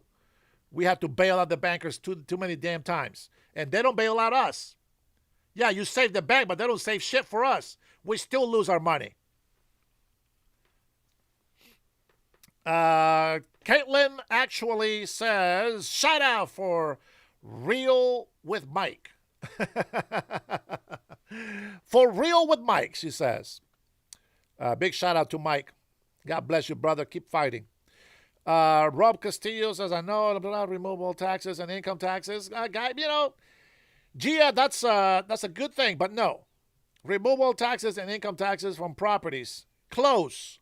We have to bail out the bankers too many damn times. And they don't bail out us. Yeah, you save the bank, but they don't save shit for us. we still lose our money. Caitlin actually says, shout out for Real with Mike. For Real with Mike, she says. Big shout out to Mike. God bless you, brother. Keep fighting. Rob Castillo says, I know about removable taxes and income taxes. Guy, Gia, that's a good thing, but no. Removable taxes and income taxes from properties. Close.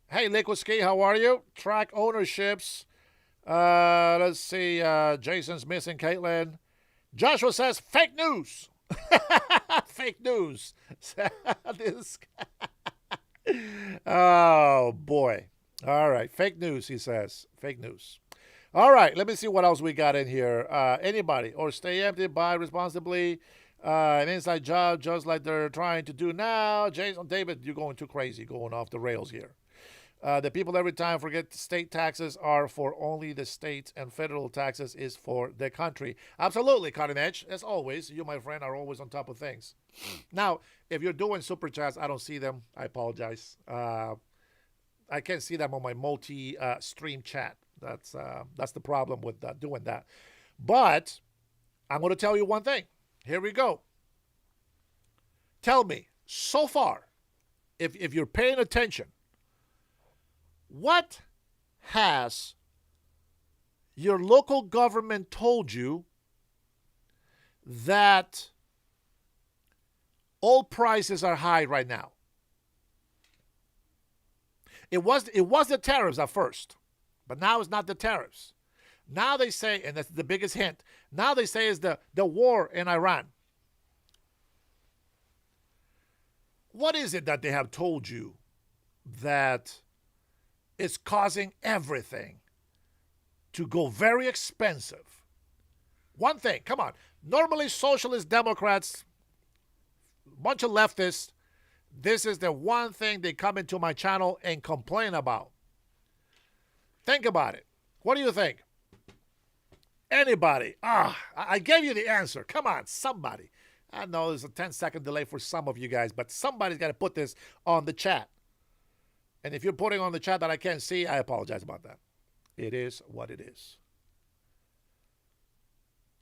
Hey, Liquid Ski, how are you? Track ownerships. Let's see. Jason's missing Caitlin. Joshua says, fake news. Fake news. This oh, boy. All right. Fake news, he says. Fake news. All right. Let me see what else we got in here. Anybody? Or stay empty, buy responsibly. An inside job just like they're trying to do now. Jason, David, you're going too crazy, going off the rails here. The people every time forget state taxes are for only the states and federal taxes is for the country. Absolutely, Cutting Edge. As always, you, my friend, are always on top of things. Now, if you're doing super chats, I don't see them. I apologize. I can't see them on my multi-stream chat. That's the problem with doing that. But I'm going to tell you one thing. Here we go. Tell me, so far, if you're paying attention, what has your local government told you that all prices are high right now? It was the tariffs at first, but now it's not the tariffs. Now they say, and that's the biggest hint, now they say it's the war in Iran. What is it that they have told you that is causing everything to go very expensive? One thing, come on. Normally socialist Democrats, bunch of leftists, this is the one thing they come into my channel and complain about. Think about it. What do you think? Anybody? I gave you the answer. Come on, somebody. I know there's a 10-second delay for some of you guys, but somebody's got to put this on the chat. And if you're putting on the chat that I can't see, I apologize about that. It is what it is.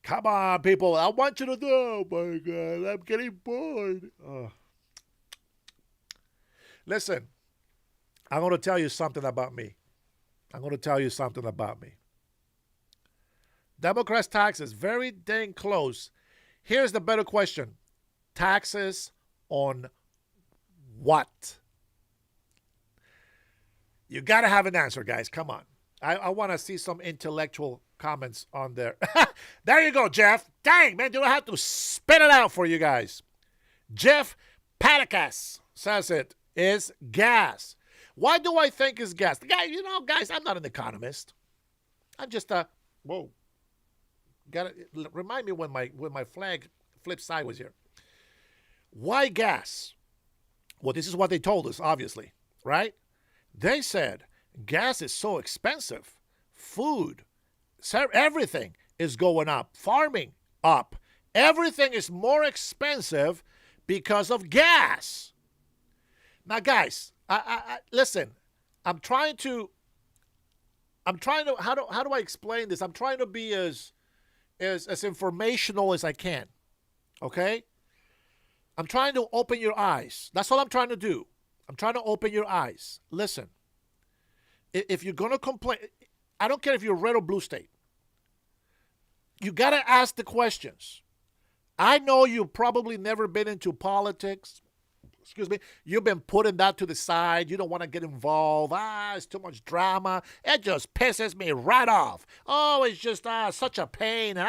Come on, people. I want you to know. Oh, my God. I'm getting bored. Listen, I'm going to tell you something about me. Democrats' taxes, very dang close. Here's the better question. Taxes on what? You got to have an answer, guys. Come on. I want to see some intellectual comments on there. There you go, Jeff. Dang, man, do I have to spit it out for you guys? Jeff Patakas says it is gas. Why do I think it's gas? Guys, guys, I'm not an economist. I'm just whoa. Got to remind me when my flag flips sideways here. Why gas? Well, this is what they told us, obviously, right? They said gas is so expensive. Food, everything is going up. Farming up. Everything is more expensive because of gas. Now, guys, I listen. I'm trying to. How do I explain this? I'm trying to be as informational as I can. Okay? I'm trying to open your eyes. That's all I'm trying to do. I'm trying to open your eyes. Listen. If you're going to complain, I don't care if you're red or blue state. You got to ask the questions. I know you've probably never been into politics. Excuse me. You've been putting that to the side. You don't want to get involved. It's too much drama. It just pisses me right off. Oh, it's just such a pain. And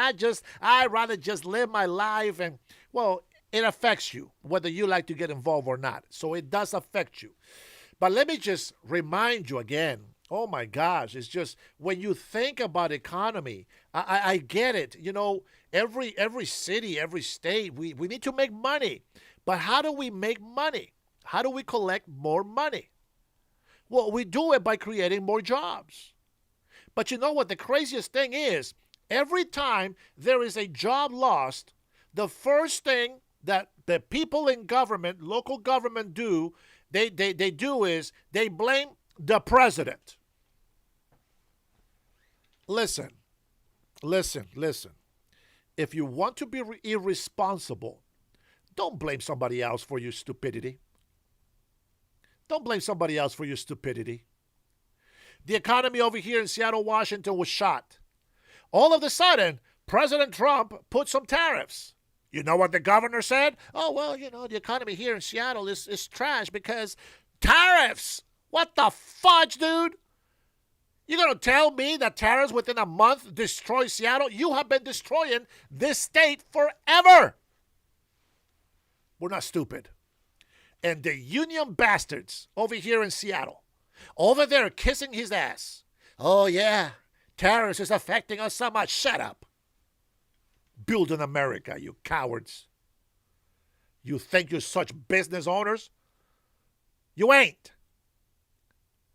I'd rather just live my life. And, well, it affects you, whether you like to get involved or not. So it does affect you. But let me just remind you again. Oh, my gosh. It's just when you think about economy, I get it. Every city, every state, we need to make money. But how do we make money? How do we collect more money? Well, we do it by creating more jobs. But you know what? The craziest thing is, every time there is a job lost, the first thing that the people in government, local government do, they do is they blame the president. Listen, listen. If you want to be irresponsible, don't blame somebody else for your stupidity. Don't blame somebody else for your stupidity. The economy over here in Seattle, Washington was shot. All of a sudden, President Trump put some tariffs. You know what the governor said? Oh, well, the economy here in Seattle is trash because tariffs. What the fudge, dude? You're going to tell me that tariffs within a month destroy Seattle? You have been destroying this state forever. We're not stupid. And the union bastards over here in Seattle, over there kissing his ass. Oh, yeah, tariffs is affecting us so much. Shut up. Build in America, you cowards. You think you're such business owners? You ain't.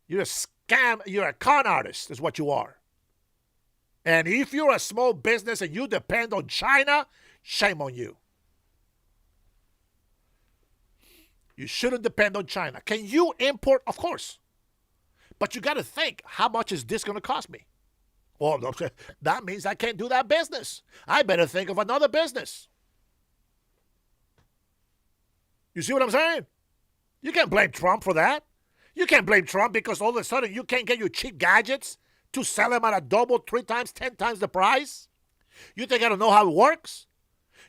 You're a scam. You're a con artist is what you are. And if you're a small business and you depend on China, shame on you. You shouldn't depend on China. Can you import? Of course. But you got to think, how much is this going to cost me? Well, that means I can't do that business. I better think of another business. You see what I'm saying? You can't blame Trump for that. You can't blame Trump because all of a sudden you can't get your cheap gadgets to sell them at a double, 3 times, 10 times the price. You think I don't know how it works?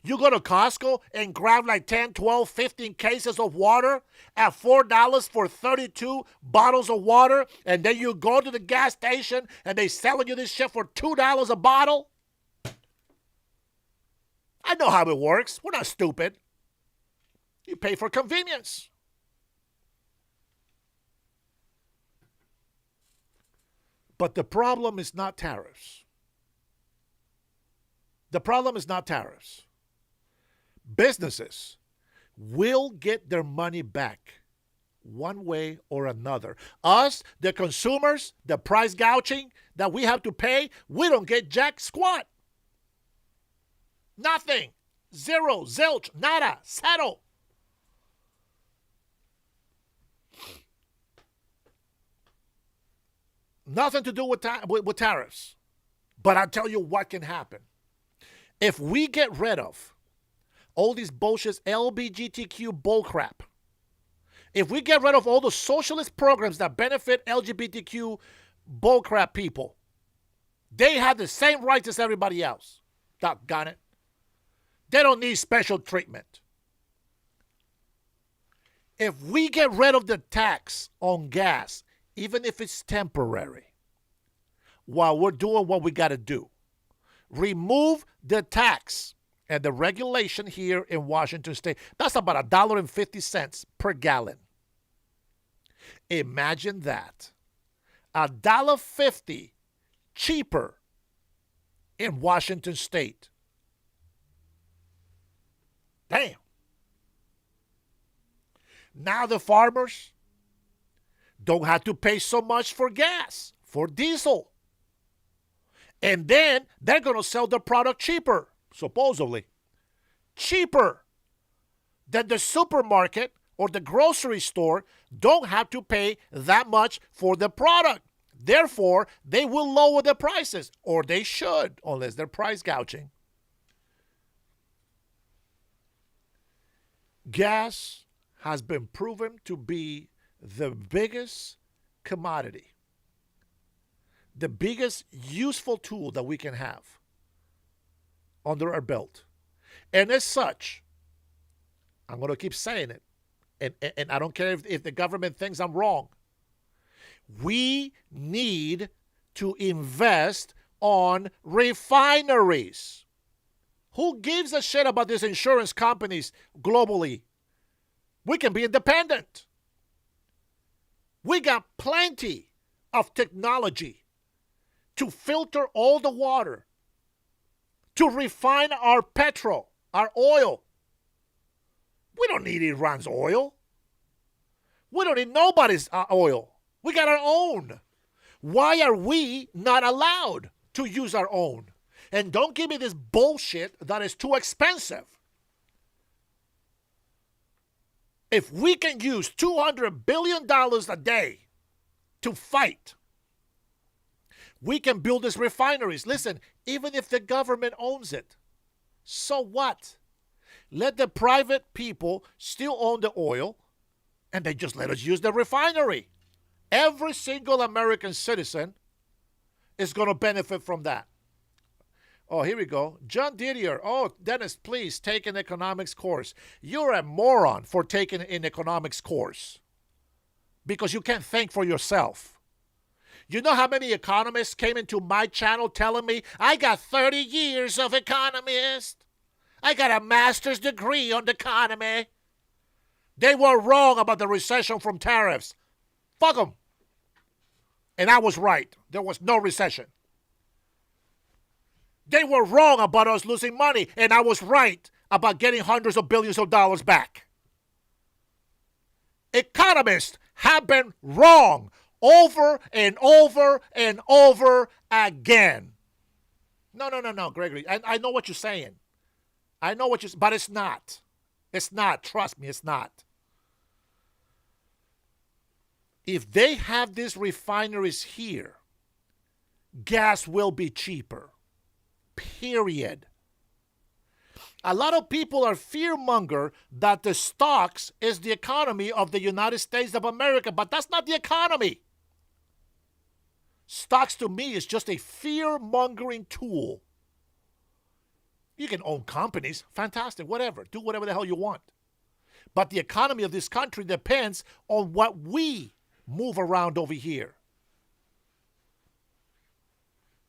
You go to Costco and grab like 10, 12, 15 cases of water at $4 for 32 bottles of water, and then you go to the gas station and they selling you this shit for $2 a bottle? I know how it works. We're not stupid. You pay for convenience. But the problem is not tariffs. The problem is not tariffs. Businesses will get their money back one way or another. Us, the consumers, the price gouging that we have to pay, we don't get jack squat. Nothing. Zero, zilch, nada, settle. Nothing to do with tariffs. But I'll tell you what can happen. If we get rid of all these bullshit LGBTQ bullcrap, if we get rid of all the socialist programs that benefit LGBTQ bullcrap people, they have the same rights as everybody else. Doggone it. They don't need special treatment. If we get rid of the tax on gas, even if it's temporary, while we're doing what we got to do, remove the tax and the regulation here in Washington State. That's about $1.50 per gallon. Imagine that. $1.50 cheaper in Washington State. Damn. Now the farmers don't have to pay so much for gas, for diesel. And then they're going to sell the product cheaper, supposedly. Cheaper than the supermarket or the grocery store don't have to pay that much for the product. Therefore, they will lower the prices, or they should, unless they're price gouging. Gas has been proven to be the biggest commodity, the biggest useful tool that we can have under our belt. And as such, I'm going to keep saying it, and I don't care if the government thinks I'm wrong. We need to invest on refineries. Who gives a shit about these insurance companies globally? We can be independent. We got plenty of technology to filter all the water, to refine our petrol, our oil. We don't need Iran's oil. We don't need nobody's oil. We got our own. Why are we not allowed to use our own? And don't give me this bullshit that is too expensive. If we can use $200 billion a day to fight, we can build these refineries. Listen, even if the government owns it, so what? Let the private people still own the oil, and they just let us use the refinery. Every single American citizen is going to benefit from that. Oh, here we go. John Didier. Oh, Dennis, please take an economics course. You're a moron for taking an economics course because you can't think for yourself. You know how many economists came into my channel telling me, I got 30 years of economist. I got a master's degree on the economy. They were wrong about the recession from tariffs. Fuck them. And I was right. There was no recession. They were wrong about us losing money, and I was right about getting hundreds of billions of dollars back. Economists have been wrong over and over and over again. No, Gregory. I know what you're saying. I know what you're saying, but it's not. It's not. Trust me, it's not. If they have these refineries here, gas will be cheaper. Period. A lot of people are fearmonger that the stocks is the economy of the United States of America, but that's not the economy. Stocks to me is just a fear-mongering tool. You can own companies, fantastic, whatever. Do whatever the hell you want. But the economy of this country depends on what we move around over here.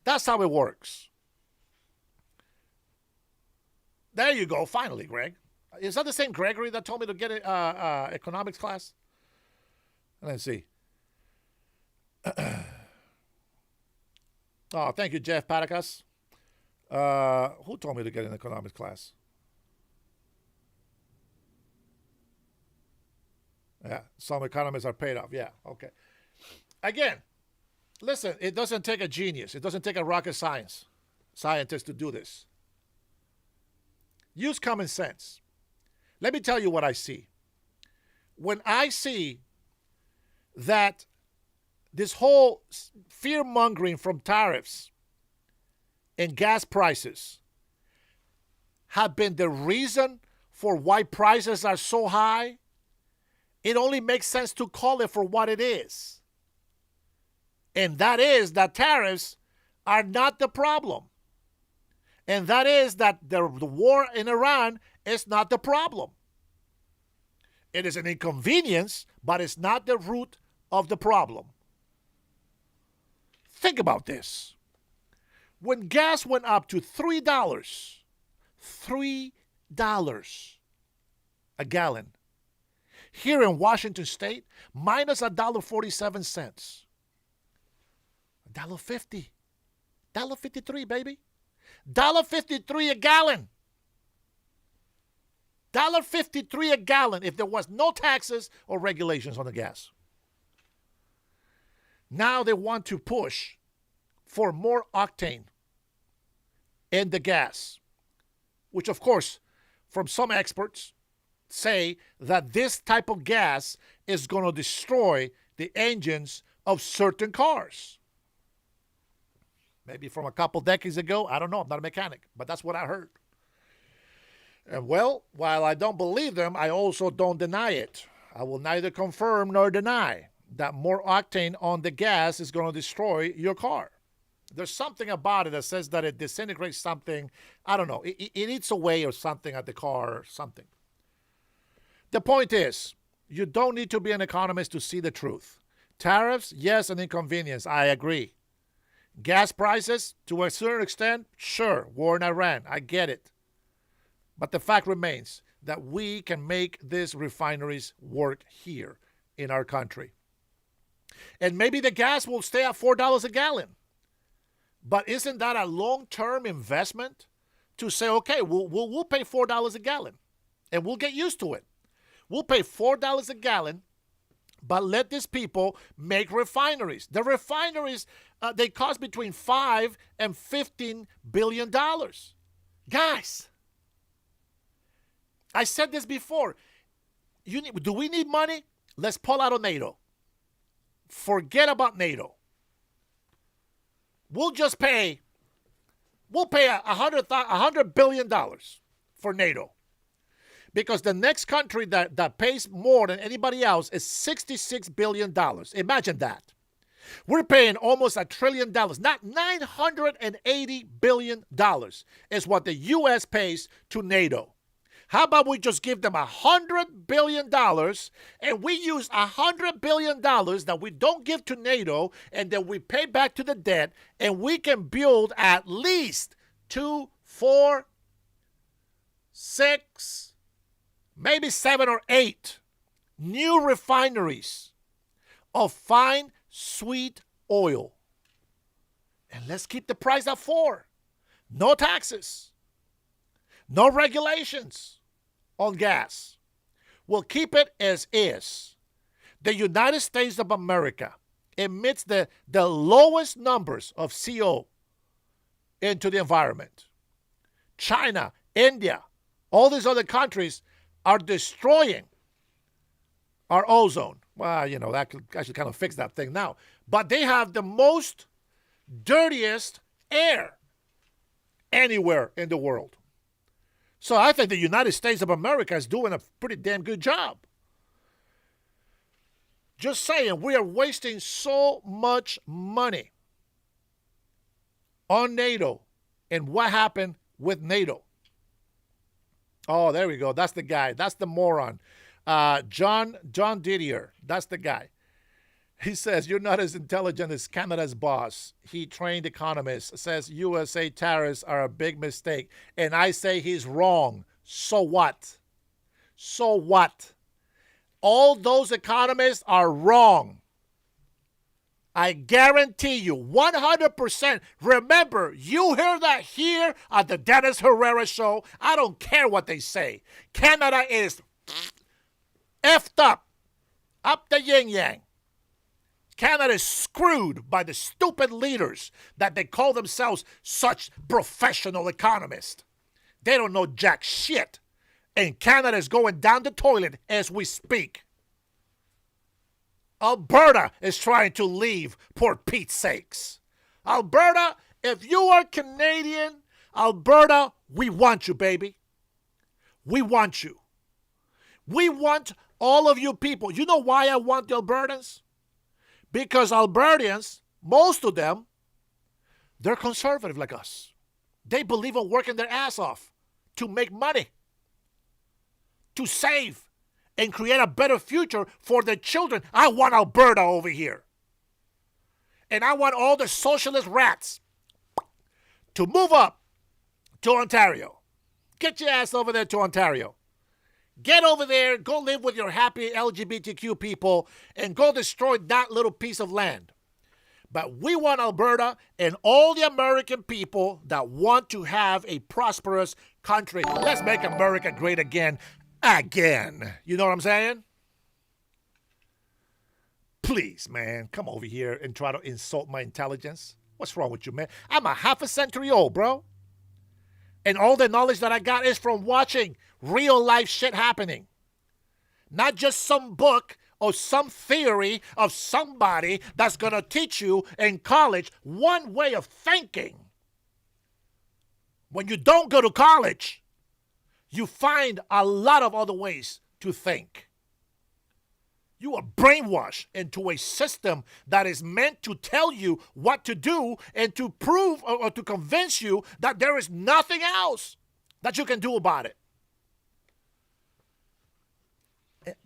That's how it works. There you go, finally, Greg. Is that the same Gregory that told me to get an economics class? Let's see. Oh, thank you, Jeff Patacas. Who told me to get an economics class? Yeah, some economists are paid off. Yeah, okay. Again, listen, it doesn't take a genius. It doesn't take a rocket scientist to do this. Use common sense. Let me tell you what I see. When I see that this whole fear-mongering from tariffs and gas prices have been the reason for why prices are so high, it only makes sense to call it for what it is. And that is that tariffs are not the problem. And that is that the war in Iran is not the problem. It is an inconvenience, but it's not the root of the problem. Think about this. When gas went up to $3 a gallon, here in Washington State, minus $1.47. $1.50. $1.53, baby. $1.53 a gallon. $1.53 a gallon if there was no taxes or regulations on the gas. Now they want to push for more octane in the gas, which of course, from some experts, say that this type of gas is going to destroy the engines of certain cars. Maybe from a couple decades ago. I don't know. I'm not a mechanic, but that's what I heard. And well, while I don't believe them, I also don't deny it. I will neither confirm nor deny that more octane on the gas is going to destroy your car. There's something about it that says that it disintegrates something. I don't know. It eats away or something at the car or something. The point is, you don't need to be an economist to see the truth. Tariffs, yes, an inconvenience. I agree. Gas prices, to a certain extent, sure, war in Iran, I get it. But the fact remains that we can make these refineries work here in our country. And maybe the gas will stay at $4 a gallon. But isn't that a long-term investment to say, okay, we'll pay $4 a gallon and we'll get used to it. We'll pay $4 a gallon, but let these people make refineries. The refineries, they cost between $5 and $15 billion. Guys, I said this before. Do we need money? Let's pull out of NATO. Forget about NATO. We'll pay $100 billion for NATO. Because the next country that pays more than anybody else is $66 billion. Imagine that. We're paying almost $1 trillion. Not $980 billion is what the U.S. pays to NATO. How about we just give them $100 billion and we use $100 billion that we don't give to NATO and then we pay back to the debt and we can build at least 2, 4, 6, maybe 7 or 8 new refineries of fine, sweet oil. And let's keep the price at 4. No taxes. No regulations on gas. We'll keep it as is. The United States of America emits the lowest numbers of CO into the environment. China, India, all these other countries are destroying our ozone. Well, I should kind of fix that thing now. But they have the most dirtiest air anywhere in the world. So I think the United States of America is doing a pretty damn good job. Just saying, we are wasting so much money on NATO. And what happened with NATO? Oh, there we go. That's the guy. That's the moron. John Didier. That's the guy. He says, you're not as intelligent as Canada's boss. He trained economists. Says USA tariffs are a big mistake. And I say he's wrong. So what? So what? All those economists are wrong. I guarantee you, 100%. Remember, you hear that here at the Dennis Herrera show. I don't care what they say. Canada is effed up the yin-yang. Canada is screwed by the stupid leaders that they call themselves such professional economists. They don't know jack shit. And Canada is going down the toilet as we speak. Alberta is trying to leave, for Pete's sakes. Alberta, if you are Canadian, Alberta, we want you, baby. We want you. We want all of you people. You know why I want the Albertans? Because Albertans, most of them, they're conservative like us. They believe in working their ass off to make money, to save, and create a better future for their children. I want Alberta over here. And I want all the socialist rats to move up to Ontario. Get your ass over there to Ontario. Get over there, go live with your happy LGBTQ people, and go destroy that little piece of land. But we want Alberta and all the American people that want to have a prosperous country. Let's make America great again. Again. You know what I'm saying? Please, man, come over here and try to insult my intelligence. What's wrong with you, man? I'm a half a century old, bro. And all the knowledge that I got is from watching real life shit happening. Not just some book or some theory of somebody that's going to teach you in college one way of thinking. When you don't go to college, you find a lot of other ways to think. You are brainwashed into a system that is meant to tell you what to do and to prove or to convince you that there is nothing else that you can do about it.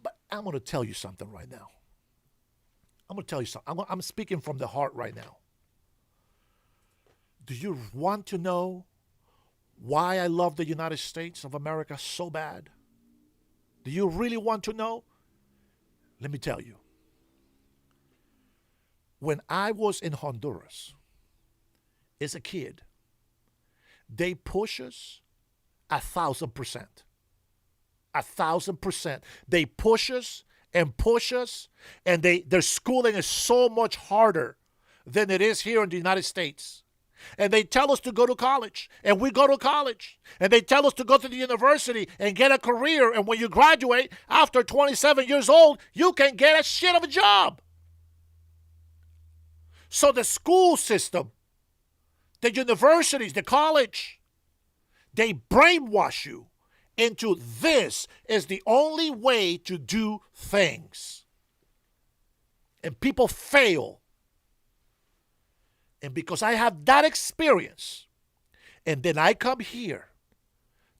But I'm going to tell you something right now. I'm going to tell you something. I'm speaking from the heart right now. Do you want to know why I love the United States of America so bad? Do you really want to know? Let me tell you. When I was in Honduras as a kid, they push us 1,000%. 1,000%. They push us, and their schooling is so much harder than it is here in the United States. And they tell us to go to college, and we go to college. And they tell us to go to the university and get a career. And when you graduate, after 27 years old, you can get a shit of a job. So the school system, the universities, the college, they brainwash you into this is the only way to do things. And people fail. And because I have that experience, and then I come here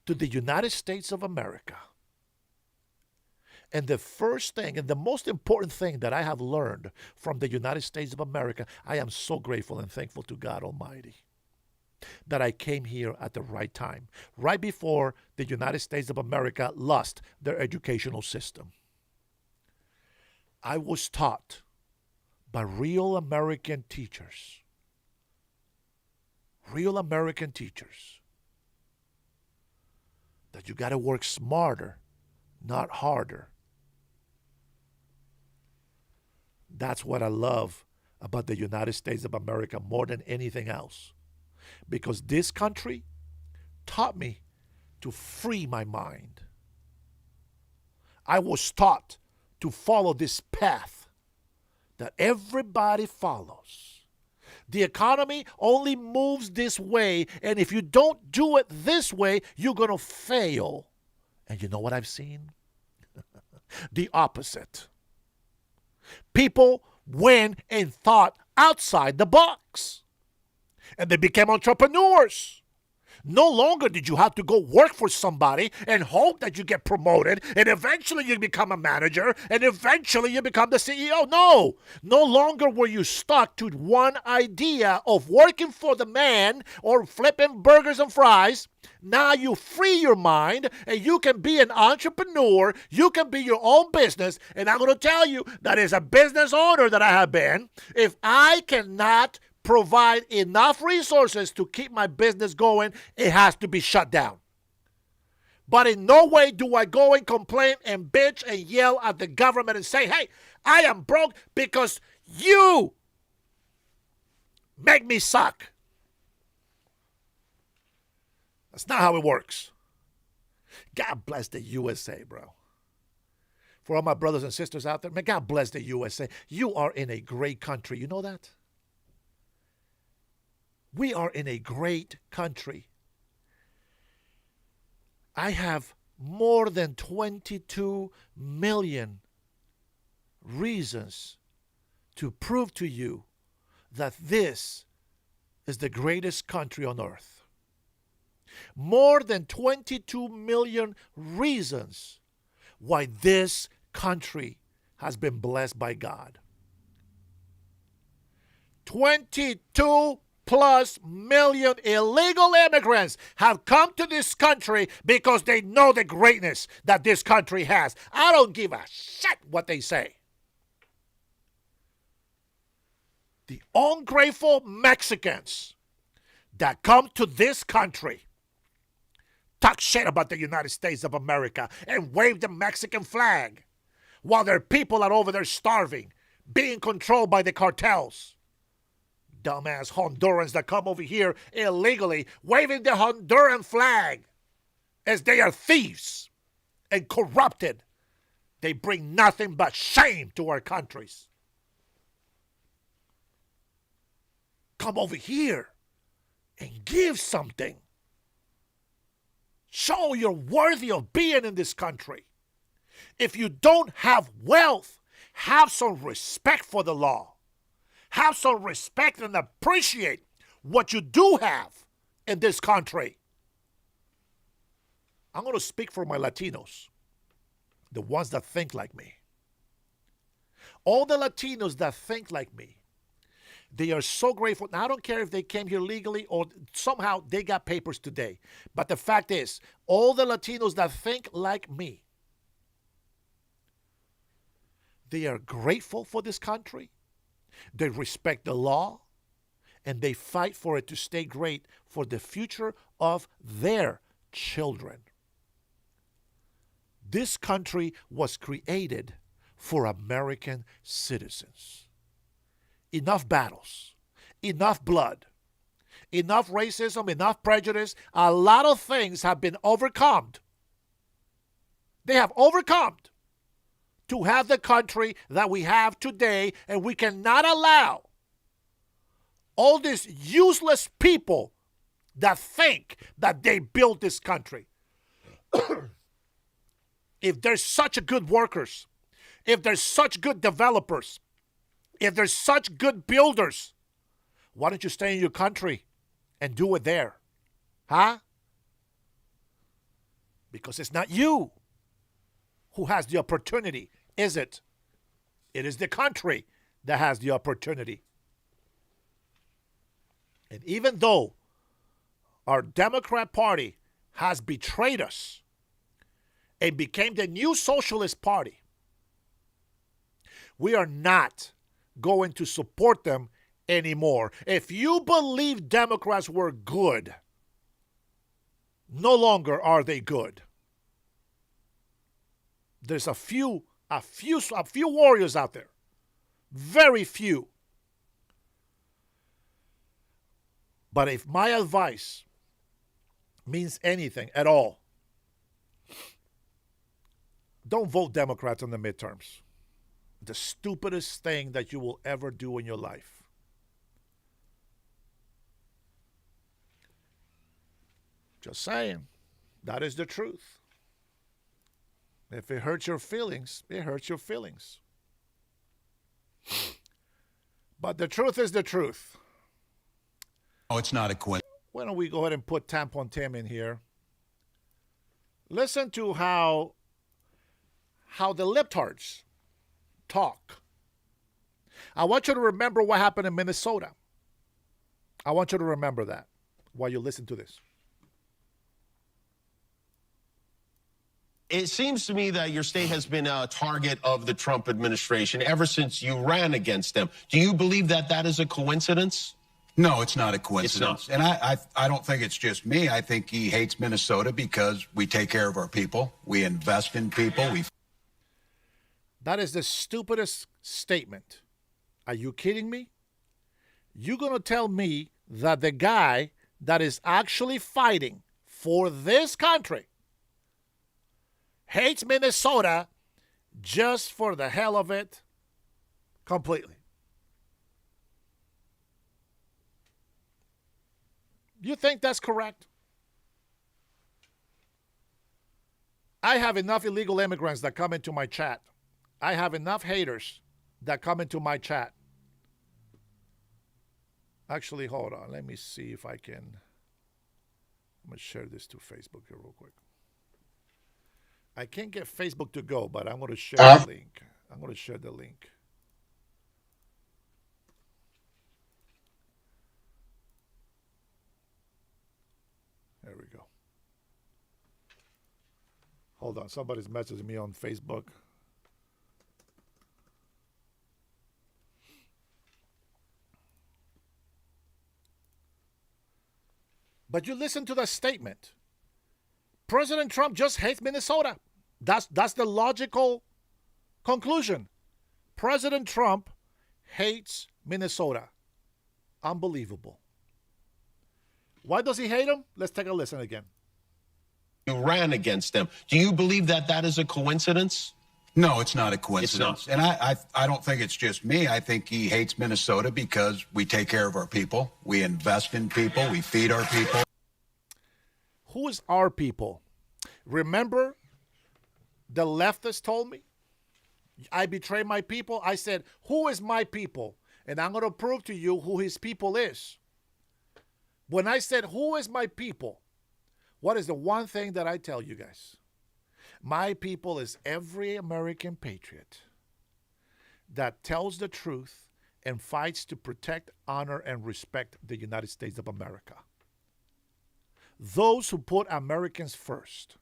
to the United States of America, and the first thing and the most important thing that I have learned from the United States of America, I am so grateful and thankful to God Almighty that I came here at the right time, right before the United States of America lost their educational system. I was taught by real American teachers, that you got to work smarter, not harder. That's what I love about the United States of America more than anything else. Because this country taught me to free my mind. I was taught to follow this path that everybody follows. The economy only moves this way, and if you don't do it this way, you're going to fail. And you know what I've seen? The opposite. People went and thought outside the box, and they became entrepreneurs. No longer did you have to go work for somebody and hope that you get promoted and eventually you become a manager and eventually you become the CEO. No longer were you stuck to one idea of working for the man or flipping burgers and fries. Now you free your mind and you can be an entrepreneur. You can be your own business. And I'm going to tell you that as a business owner that I have been, if I cannot provide enough resources to keep my business going, it has to be shut down. But in no way do I go and complain and bitch and yell at the government and say, hey, I am broke because you make me suck. That's not how it works. God bless the USA, bro. For all my brothers and sisters out there, man, God bless the USA. You are in a great country. You know that? We are in a great country. I have more than 22 million reasons to prove to you that this is the greatest country on earth. More than 22 million reasons why this country has been blessed by God. 22 plus million illegal immigrants have come to this country because they know the greatness that this country has. I don't give a shit what they say. The ungrateful Mexicans that come to this country talk shit about the United States of America and wave the Mexican flag while their people are over there starving, being controlled by the cartels. Dumbass Hondurans that come over here illegally, waving the Honduran flag as they are thieves and corrupted. They bring nothing but shame to our countries. Come over here and give something. Show you're worthy of being in this country. If you don't have wealth, have some respect for the law. Have some respect and appreciate what you do have in this country. I'm going to speak for my Latinos, the ones that think like me. All the Latinos that think like me, they are so grateful. Now, I don't care if they came here legally or somehow they got papers today. But the fact is, all the Latinos that think like me, they are grateful for this country. They respect the law, and they fight for it to stay great for the future of their children. This country was created for American citizens. Enough battles, enough blood, enough racism, enough prejudice. A lot of things have been overcome. They have overcome to have the country that we have today, and we cannot allow all these useless people that think that they built this country. If there's such good workers, if there's such good developers, if there's such good builders, why don't you stay in your country and do it there? Huh? Because it's not you who has the opportunity, is it? It is the country that has the opportunity. And even though our Democrat Party has betrayed us and became the new socialist party, we are not going to support them anymore. If you believe Democrats were good, no longer are they good. There's a few warriors out there. Very few. But if my advice means anything at all, don't vote Democrats in the midterms. The stupidest thing that you will ever do in your life. Just saying. That is the truth. If it hurts your feelings, it hurts your feelings. But the truth is the truth.
Oh, it's not a coincidence.
Why don't we go ahead and put Tampon Tim in here? Listen to how the libtards talk. I want you to remember what happened in Minnesota. I want you to remember that while you listen to this.
It seems to me that your state has been a target of the Trump administration ever since you ran against them. Do you believe that that is a coincidence?
No, it's not a coincidence.
It's not.
And I don't think it's just me. I think he hates Minnesota because we take care of our people. We invest in people.
That is the stupidest statement. Are you kidding me? You're going to tell me that the guy that is actually fighting for this country hates Minnesota just for the hell of it completely? You think that's correct? I have enough illegal immigrants that come into my chat. I have enough haters that come into my chat. Actually, hold on. Let me see if I can. I'm going to share this to Facebook here real quick. I can't get Facebook to go, but I'm going to share the link. I'm going to share the link. There we go. Hold on. Somebody's messaging me on Facebook. But you listen to the statement. President Trump just hates Minnesota. That's the logical conclusion. President Trump hates Minnesota. Unbelievable. Why does he hate them? Let's take a listen again.
You ran against them. Do you believe that that is a coincidence?
No, it's not a coincidence.
It's not.
And I don't think it's just me. I think he hates Minnesota because we take care of our people. We invest in people. We feed our people.
Who is our people? Remember, the leftists told me, I betrayed my people. I said, who is my people? And I'm going to prove to you who his people is. When I said, who is my people? What is the one thing that I tell you guys? My people is every American patriot that tells the truth and fights to protect, honor, and respect the United States of America. Those who put Americans first,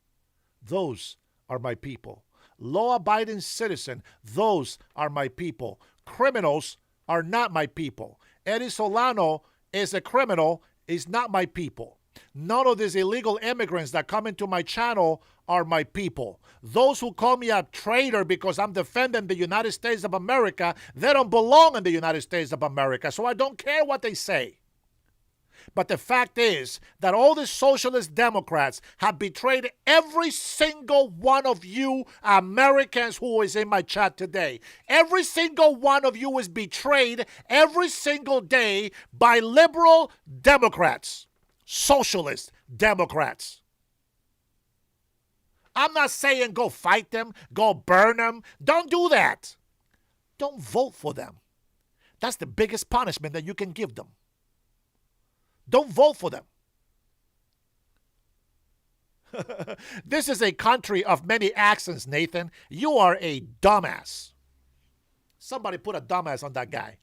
those are my people. Law-abiding citizen, those are my people. Criminals are not my people. Eddie Solano is a criminal, is not my people. None of these illegal immigrants that come into my channel are my people. Those who call me a traitor because I'm defending the United States of America, they don't belong in the United States of America, so I don't care what they say. But the fact is that all the socialist Democrats have betrayed every single one of you Americans who is in my chat today. Every single one of you is betrayed every single day by liberal Democrats, socialist Democrats. I'm not saying go fight them, go burn them. Don't do that. Don't vote for them. That's the biggest punishment that you can give them. Don't vote for them. This is a country of many accents, Nathan. You are a dumbass. Somebody put a dumbass on that guy.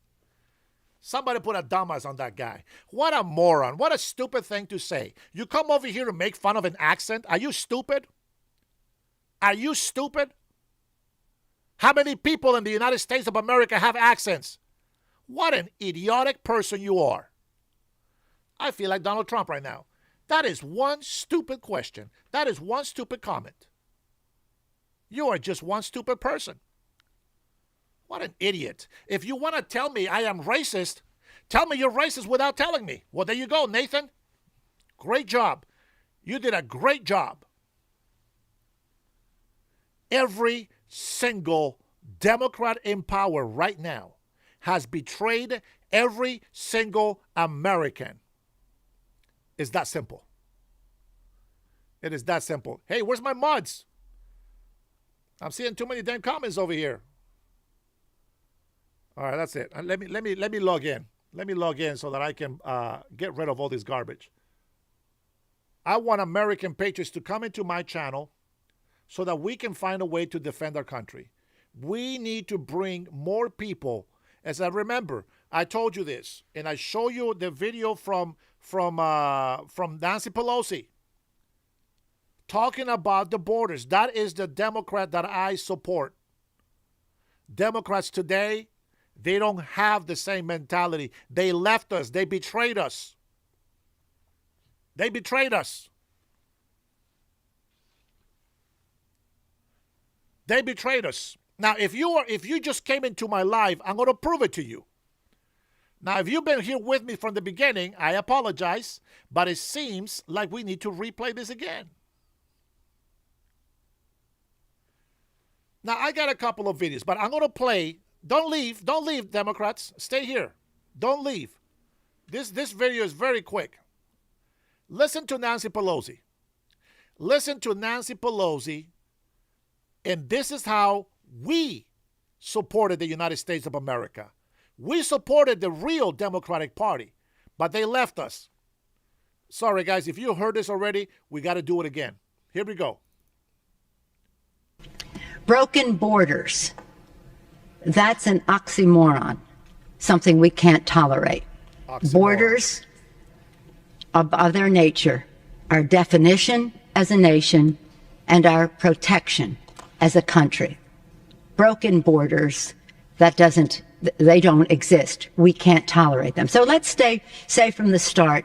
Somebody put a dumbass on that guy. What a moron. What a stupid thing to say. You come over here to make fun of an accent? Are you stupid? Are you stupid? How many people in the United States of America have accents? What an idiotic person you are. I feel like Donald Trump right now. That is one stupid question. That is one stupid comment. You are just one stupid person. What an idiot. If you want to tell me I am racist, tell me you're racist without telling me. Well, there you go, Nathan. Great job. You did a great job. Every single Democrat in power right now has betrayed every single American. It's that simple. It is that simple. Hey, where's my mods? I'm seeing too many damn comments over here. All right, that's it. Let me log in. Let me log in so that I can get rid of all this garbage. I want American patriots to come into my channel so that we can find a way to defend our country. We need to bring more people. As I remember, I told you this, and I show you the video from Nancy Pelosi talking about the borders. That is the Democrat that I support. Democrats today, they don't have the same mentality. They left us. They betrayed us. They betrayed us. They betrayed us. Now, if you just came into my live, I'm going to prove it to you. Now, if you've been here with me from the beginning, I apologize, but it seems like we need to replay this again. Now, I got a couple of videos, but I'm going to play. Don't leave, Democrats. Stay here. Don't leave. This video is very quick. Listen to Nancy Pelosi. Listen to Nancy Pelosi, and this is how we supported the United States of America. We supported the real Democratic Party, but they left us. Sorry, guys, if you heard this already, we got to do it again. Here we go.
Broken borders. That's an oxymoron, something we can't tolerate.
Oxymoron.
Borders, of their nature, our definition as a nation and our protection as a country. Broken borders, they don't exist. We can't tolerate them. So let's say from the start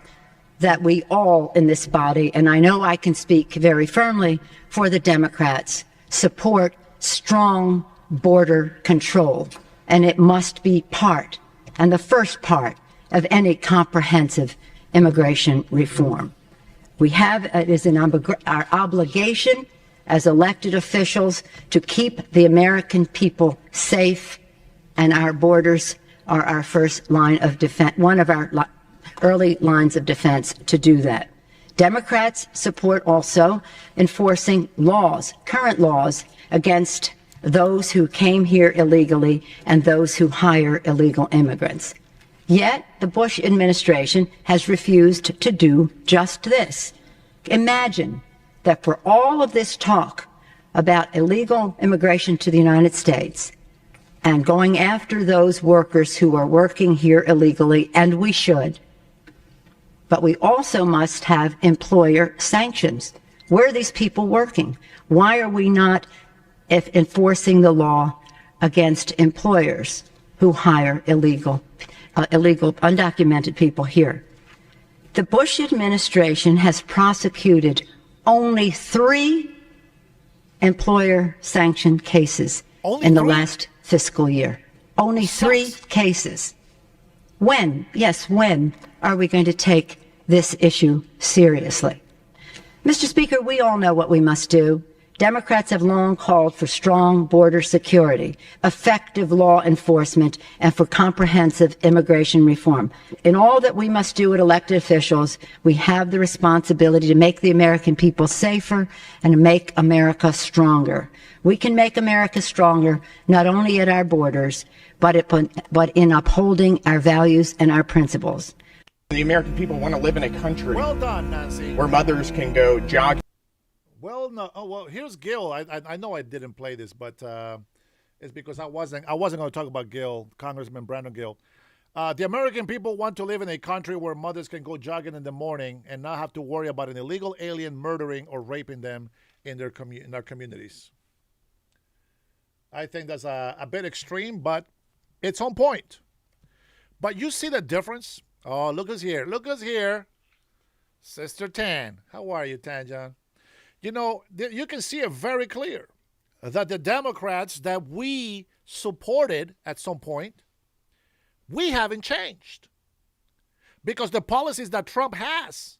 that we all in this body, and I know I can speak very firmly for the Democrats, support strong border control. And it must be part, and the first part, of any comprehensive immigration reform. It is our obligation as elected officials to keep the American people safe, and our borders are our first line of defense, one of our early lines of defense to do that. Democrats support also enforcing laws, current laws, against those who came here illegally and those who hire illegal immigrants. Yet the Bush administration has refused to do just this. Imagine that for all of this talk about illegal immigration to the United States and going after those workers who are working here illegally, and we should, but we also must have employer sanctions. Where are these people working? Why are we not enforcing the law against employers who hire illegal, undocumented people here? The Bush administration has prosecuted only 3 employer-sanctioned cases in the last fiscal year. Only 3 cases. When are we going to take this issue seriously. Mr. Speaker, we all know what we must do. Democrats have long called for strong border security, effective law enforcement, and for comprehensive immigration reform. In all that we must do as elected officials, we have the responsibility to make the American people safer and to make America stronger. We can make America stronger not only at our borders, but in upholding our values and our principles.
The American people want to live in a country
Well done, Nancy.
where mothers can go jogging.
Well, no. Oh, well, here's Gil. I know I didn't play this, but it's because I wasn't going to talk about Gil, Congressman Brandon Gil. The American people want to live in a country where mothers can go jogging in the morning and not have to worry about an illegal alien murdering or raping them in their communities. I think that's a bit extreme, but it's on point. But you see the difference? Oh, look us here. Look us here. Sister Tan. How are you, Tan John? You know, you can see it very clear that the Democrats that we supported at some point, we haven't changed. Because the policies that Trump has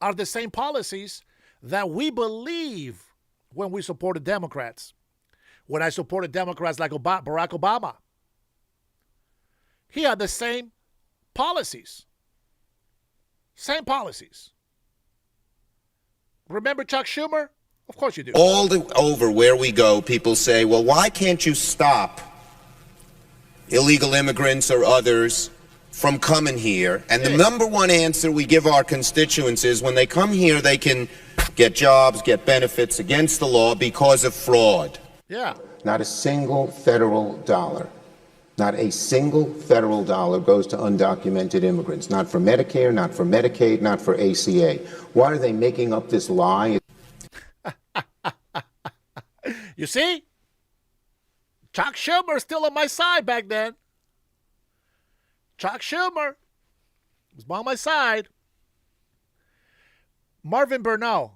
are the same policies that we believe when we supported Democrats. When I supported Democrats like Barack Obama, he had the same policies. Same policies. Remember Chuck Schumer? Of course you do.
Over where we go, people say, well, why can't you stop illegal immigrants or others from coming here? And the number one answer we give our constituents is when they come here, they can get jobs, get benefits against the law because of fraud.
Yeah.
Not a single federal dollar. Not a single federal dollar goes to undocumented immigrants. Not for Medicare, not for Medicaid, not for ACA. Why are they making up this lie?
You see? Chuck Schumer still on my side back then. Chuck Schumer was on my side. Marvin Bernal.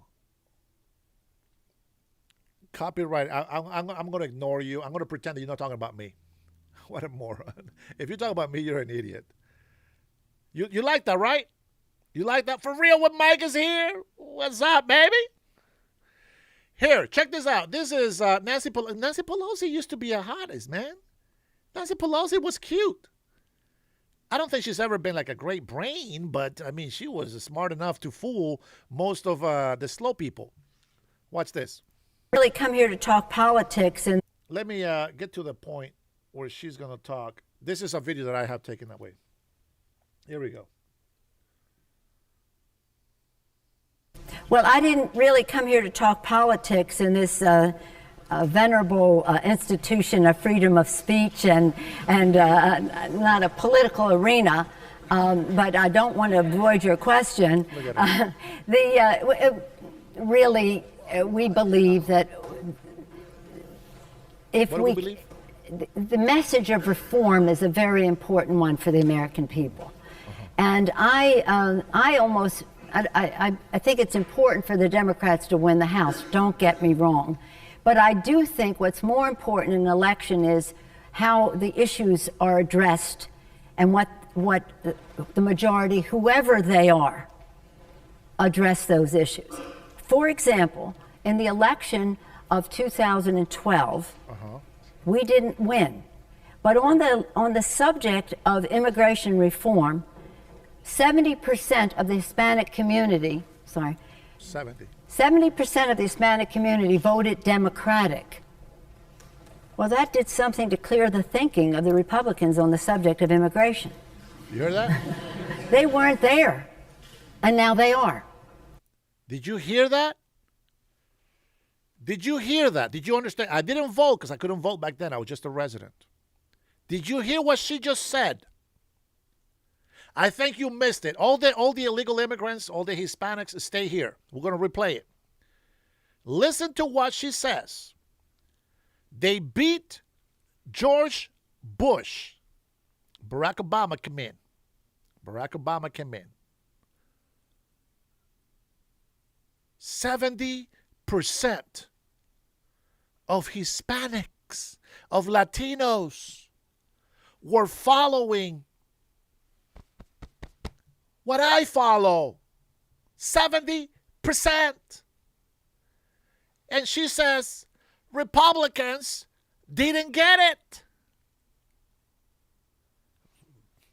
Copyright. I'm going to ignore you. I'm going to pretend that you're not talking about me. What a moron. If you talk about me, you're an idiot. You like that, right? You like that? For real when Mike is here? What's up, baby? Here, check this out. This is Nancy Pelosi. Nancy Pelosi used to be a hottest, man. Nancy Pelosi was cute. I don't think she's ever been like a great brain, but, I mean, she was smart enough to fool most of the slow people. Watch this.
Really come here to talk politics and
Let me get to the point where she's going to talk. This is a video that I have taken that way. Here we go.
well, I didn't really come here to talk politics in this venerable institution of freedom of speech and not a political arena. But I don't want to avoid your question. Really, we believe that if
What do we believe?
The message of reform is a very important one for the American people. And I think it's important for the Democrats to win the House, don't get me wrong. But I do think what's more important in an election is how the issues are addressed and what the majority, whoever they are, address those issues. For example, in the election of 2012, we didn't win. But on the subject of immigration reform, 70% of the Hispanic community, 70% of the Hispanic community voted Democratic. Well, that did something to clear the thinking of the Republicans on the subject of immigration.
You heard that?
They weren't there, and now they are.
Did you hear that? Did you hear that? Did you understand? I didn't vote because I couldn't vote back then. I was just a resident. Did you hear what she just said? I think you missed it. All the illegal immigrants, all the Hispanics, stay here. We're going to replay it. Listen to what she says. They beat George Bush. Barack Obama came in. Barack Obama came in. 70% of Hispanics, of Latinos, were following what I follow. 70%. And she says Republicans didn't get it.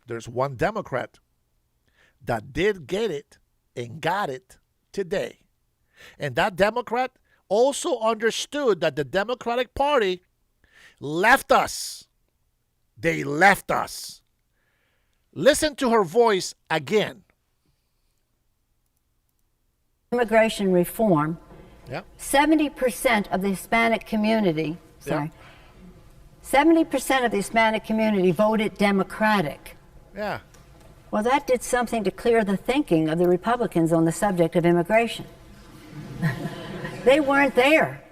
There's one Democrat that did get it and got it today. And that Democrat also understood that the Democratic Party left us. They left us. Listen to her voice again.
Immigration reform,
Yeah.
70% of the Hispanic community, 70% of the Hispanic community voted Democratic.
Yeah.
Well, that did something to clear the thinking of the Republicans on the subject of immigration. They weren't there,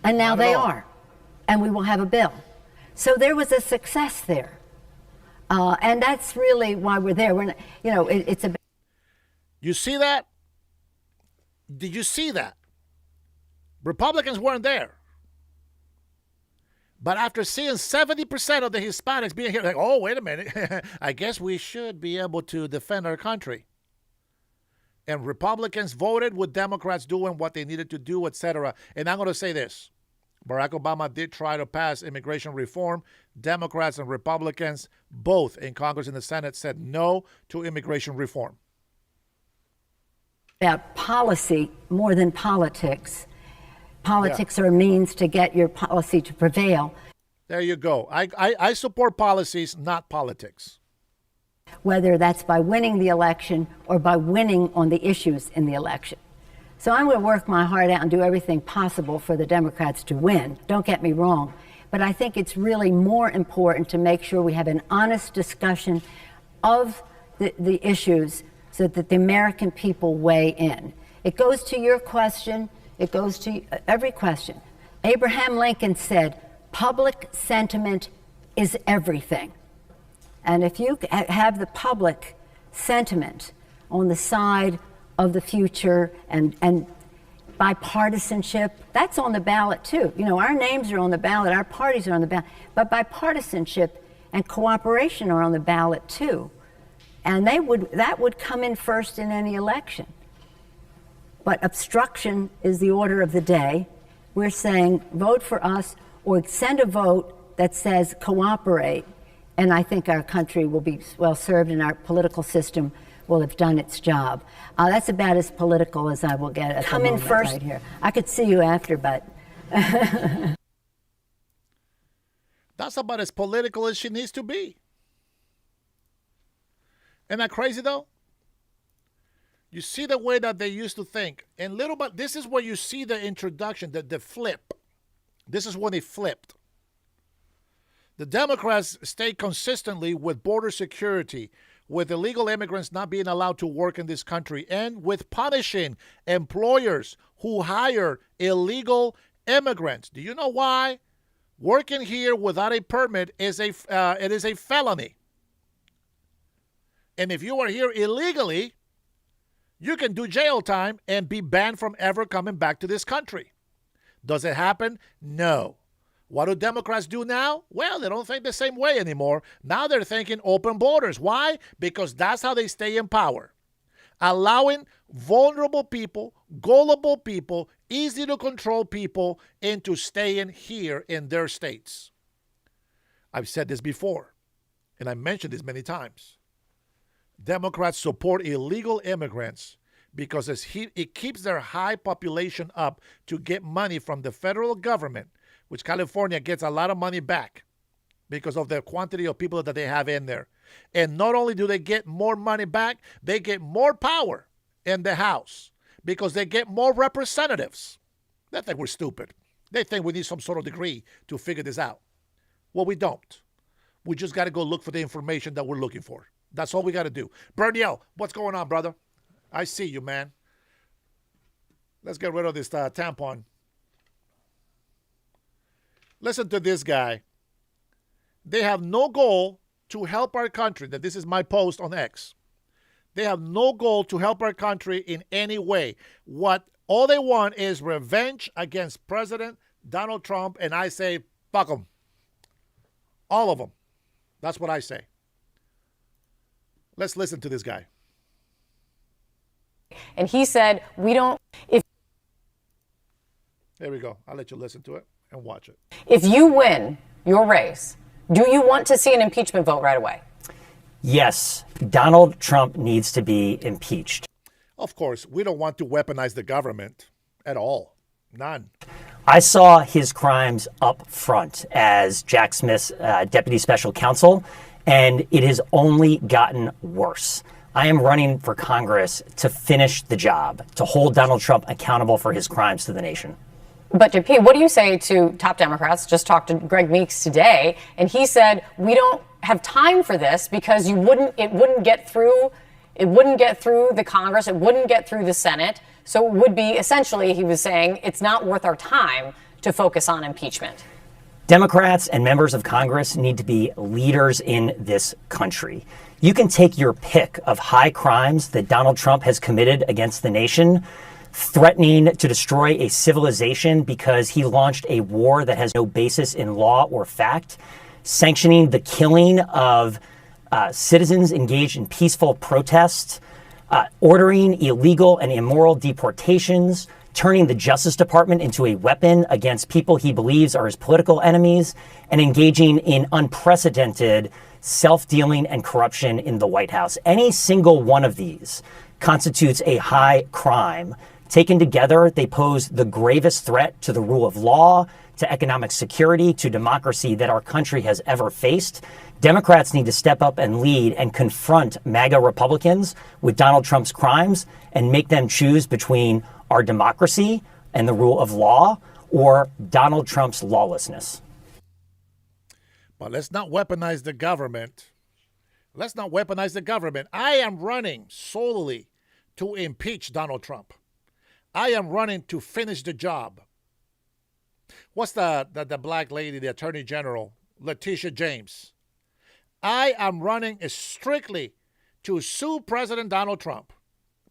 and now they are, and we will have a bill. So there was a success there, and that's really why we're there. We're not, it's a.
You see that? Did you see that? Republicans weren't there. But after seeing 70% of the Hispanics being here, like, oh, wait a minute, I guess we should be able to defend our country. And Republicans voted with Democrats doing what they needed to do, etc. And I'm going to say this. Barack Obama did try to pass immigration reform. Democrats and Republicans, both in Congress and the Senate, said no to immigration reform.
About policy more than politics. Politics are a means to get your policy to prevail.
There you go. I support policies, not politics.
Whether that's by winning the election or by winning on the issues in the election. So I'm going to work my heart out and do everything possible for the Democrats to win. Don't get me wrong. But I think it's really more important to make sure we have an honest discussion of the issues so that the American people weigh in. It goes to your question. It goes to every question. Abraham Lincoln said, public sentiment is everything. And if you have the public sentiment on the side of the future and bipartisanship, that's on the ballot too. Our names are on the ballot, our parties are on the ballot, but bipartisanship and cooperation are on the ballot too. And that would come in first in any election. But obstruction is the order of the day. We're saying vote for us or send a vote that says cooperate. And I think our country will be well served and our political system will have done its job. That's about as political as I will get at the moment first. Right here. I could see you after, but.
That's about as political as she needs to be. Isn't that crazy, though? You see the way that they used to think. And little bit, this is where you see the introduction, the flip. This is when they flipped. The Democrats stayed consistently with border security, with illegal immigrants not being allowed to work in this country, and with punishing employers who hire illegal immigrants. Do you know why? Working here without a permit is it is a felony. And if you are here illegally, you can do jail time and be banned from ever coming back to this country. Does it happen? No. What do Democrats do now? Well, they don't think the same way anymore. Now they're thinking open borders. Why? Because that's how they stay in power. Allowing vulnerable people, gullible people, easy to control people into staying here in their states. I've said this before, and I mentioned this many times. Democrats support illegal immigrants because it keeps their high population up to get money from the federal government, which California gets a lot of money back because of the quantity of people that they have in there. And not only do they get more money back, they get more power in the House because they get more representatives. They think we're stupid. They think we need some sort of degree to figure this out. Well, we don't. We just got to go look for the information that we're looking for. That's all we got to do. Berniel, what's going on, brother? I see you, man. Let's get rid of this tampon. Listen to this guy. They have no goal to help our country. That this is my post on X. They have no goal to help our country in any way. All they want is revenge against President Donald Trump, and I say, fuck them. All of them. That's what I say. Let's listen to this guy.
And he said, we don't, if
There we go. I'll let you listen to it and watch it.
if you win your race, do you want to see an impeachment vote right away?
Yes, Donald Trump needs to be impeached.
Of course, we don't want to weaponize the government at all. None.
I saw his crimes up front as Jack Smith's deputy special counsel, and it has only gotten worse. I am running for Congress to finish the job, to hold Donald Trump accountable for his crimes to the nation.
But JP, what do you say to top Democrats? Just talked to Greg Meeks today, and he said we don't have time for this because it wouldn't get through the Congress, it wouldn't get through the Senate. So it would be essentially, he was saying, it's not worth our time to focus on impeachment.
Democrats and members of Congress need to be leaders in this country. You can take your pick of high crimes that Donald Trump has committed against the nation, threatening to destroy a civilization because he launched a war that has no basis in law or fact, sanctioning the killing of citizens engaged in peaceful protests, ordering illegal and immoral deportations, turning the Justice Department into a weapon against people he believes are his political enemies, and engaging in unprecedented self-dealing and corruption in the White House. Any single one of these constitutes a high crime. Taken together, they pose the gravest threat to the rule of law, to economic security, to democracy that our country has ever faced. Democrats need to step up and lead and confront MAGA Republicans with Donald Trump's crimes and make them choose between our democracy and the rule of law or Donald Trump's lawlessness.
But let's not weaponize the government. Let's not weaponize the government. I am running solely to impeach Donald Trump. I am running to finish the job. What's the black lady, the Attorney General, Letitia James? I am running strictly to sue President Donald Trump.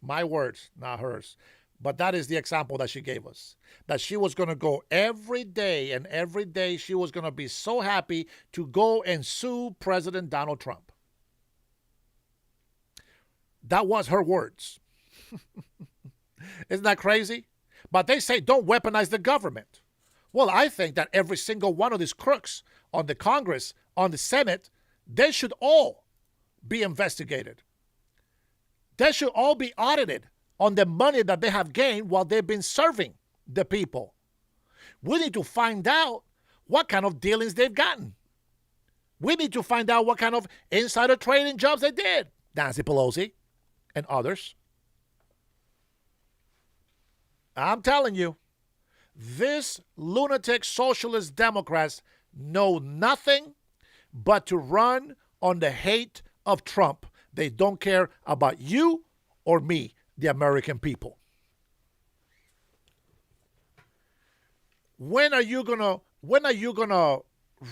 My words, not hers. But that is the example that she gave us. That she was going to go every day, and every day she was going to be so happy to go and sue President Donald Trump. That was her words. Isn't that crazy? But they say don't weaponize the government. Well, I think that every single one of these crooks on the Congress, on the Senate, they should all be investigated. They should all be audited on the money that they have gained while they've been serving the people. We need to find out what kind of dealings they've gotten. We need to find out what kind of insider trading jobs they did. Nancy Pelosi and others. I'm telling you, this lunatic socialist Democrats know nothing but to run on the hate of Trump. They don't care about you or me, the American people. When are you gonna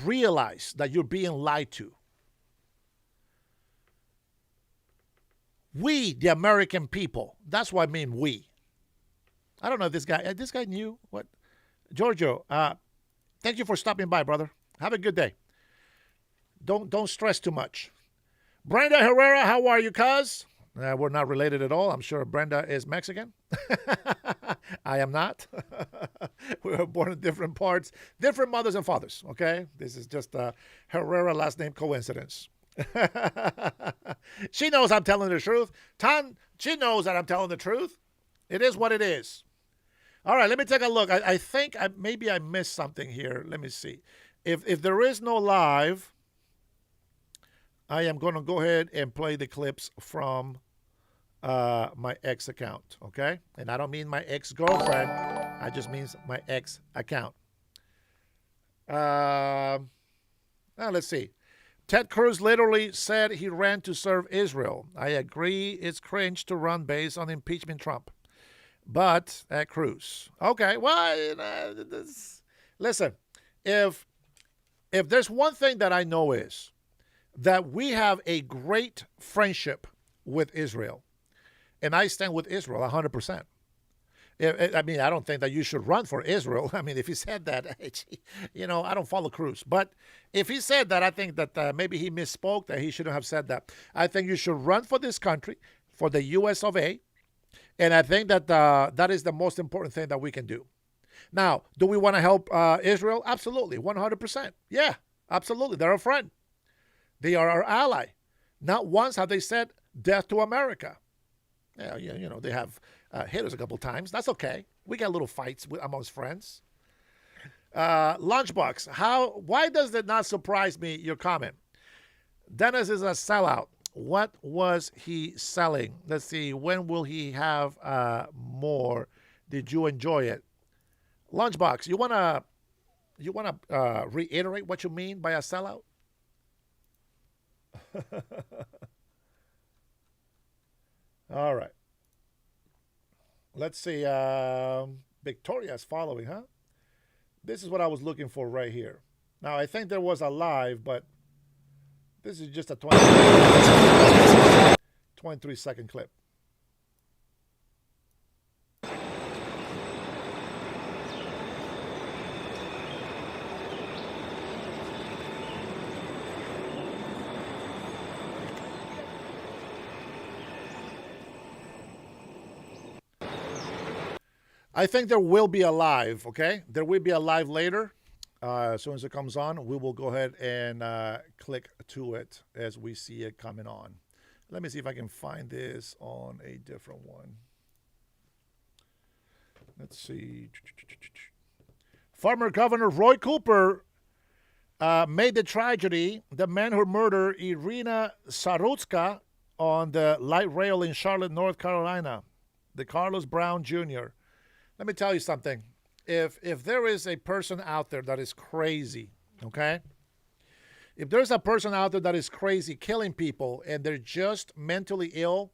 realize that you're being lied to? We, the American people. That's what I mean, we. I don't know if this guy knew what. Giorgio, thank you for stopping by, brother. Have a good day. Don't stress too much. Brenda Herrera, how are you, cuz? We're not related at all. I'm sure Brenda is Mexican. I am not. We were born in different parts, different mothers and fathers, okay? This is just a Herrera last name coincidence. She knows I'm telling the truth. She knows that I'm telling the truth. It is what it is. All right, let me take a look. I think maybe I missed something here. Let me see. If there is no live, I am going to go ahead and play the clips from my ex account, okay? And I don't mean my ex-girlfriend. I just mean my ex account. Now let's see. Ted Cruz literally said he ran to serve Israel. I agree it's cringe to run based on impeachment Trump. But at Cruz. Okay, well, listen, if there's one thing that I know is that we have a great friendship with Israel, and I stand with Israel 100%. I mean, I don't think that you should run for Israel. I mean, if he said that, I don't follow Cruz. But if he said that, I think that maybe he misspoke, that he shouldn't have said that. I think you should run for this country, for the U.S. of A., And I think that that is the most important thing that we can do. Now, do we want to help Israel? Absolutely, 100%. Yeah, absolutely. They're a friend. They are our ally. Not once have they said death to America. Yeah, you know, they have hit us a couple times. That's okay. We got little fights amongst friends. Lunchbox, why does it not surprise me, your comment? Dennis is a sellout. What was he selling? Let's see. When will he have more? Did you enjoy it? Lunchbox, you wanna reiterate what you mean by a sellout? All right. Let's see. Victoria's following, huh? This is what I was looking for right here. Now, I think there was a live, but this is just a 23-second clip. I think there will be a live, okay? There will be a live later. As soon as it comes on, we will go ahead and click to it as we see it coming on. Let me see if I can find this on a different one. Let's see. Former Governor Roy Cooper made the tragedy, the man who murdered Irina Sarutska on the light rail in Charlotte, North Carolina, the Carlos Brown Jr. Let me tell you something. If there is a person out there that is crazy, okay? If there's a person out there that is crazy, killing people, and they're just mentally ill,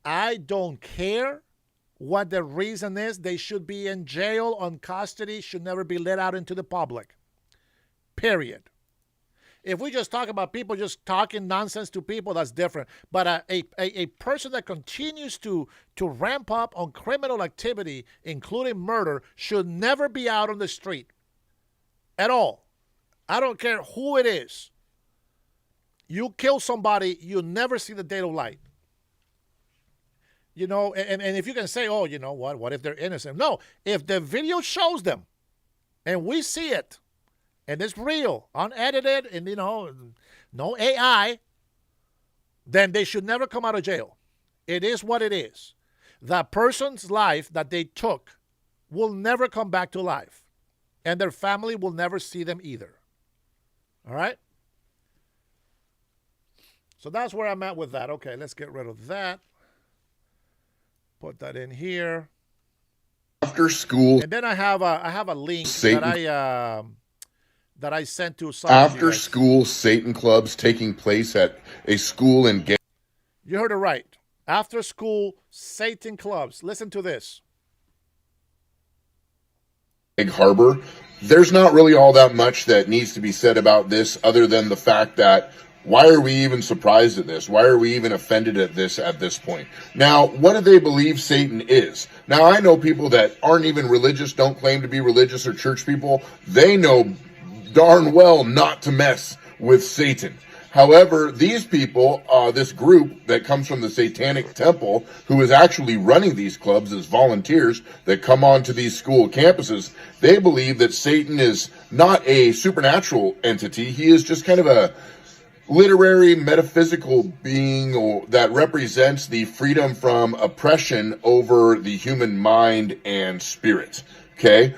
I don't care what the reason is. They should be in jail, on custody, should never be let out into the public. Period. If we just talk about people just talking nonsense to people, that's different. But a person that continues to ramp up on criminal activity, including murder, should never be out on the street at all. I don't care who it is. You kill somebody, you never see the day of light. You know, and if you can say, oh, you know what if they're innocent? No, if the video shows them and we see it, and it's real, unedited, and, you know, no AI, then they should never come out of jail. It is what it is. That person's life that they took will never come back to life, and their family will never see them either. All right? So that's where I'm at with that. Okay, let's get rid of that. Put that in here.
After school.
And then I have a link that I sent to some
after school Satan clubs taking place at a school in
You heard it right. After school Satan clubs. Listen to this.
Egg Harbor. There's not really all that much that needs to be said about this other than the fact that why are we even surprised at this? Why are we even offended at this point? Now, what do they believe Satan is? Now, I know people that aren't even religious, don't claim to be religious or church people. They know darn well not to mess with Satan. However, these people, this group that comes from the Satanic Temple, who is actually running these clubs as volunteers that come onto these school campuses, they believe that Satan is not a supernatural entity. He is just kind of a literary, metaphysical being that represents the freedom from oppression over the human mind and spirit. Okay?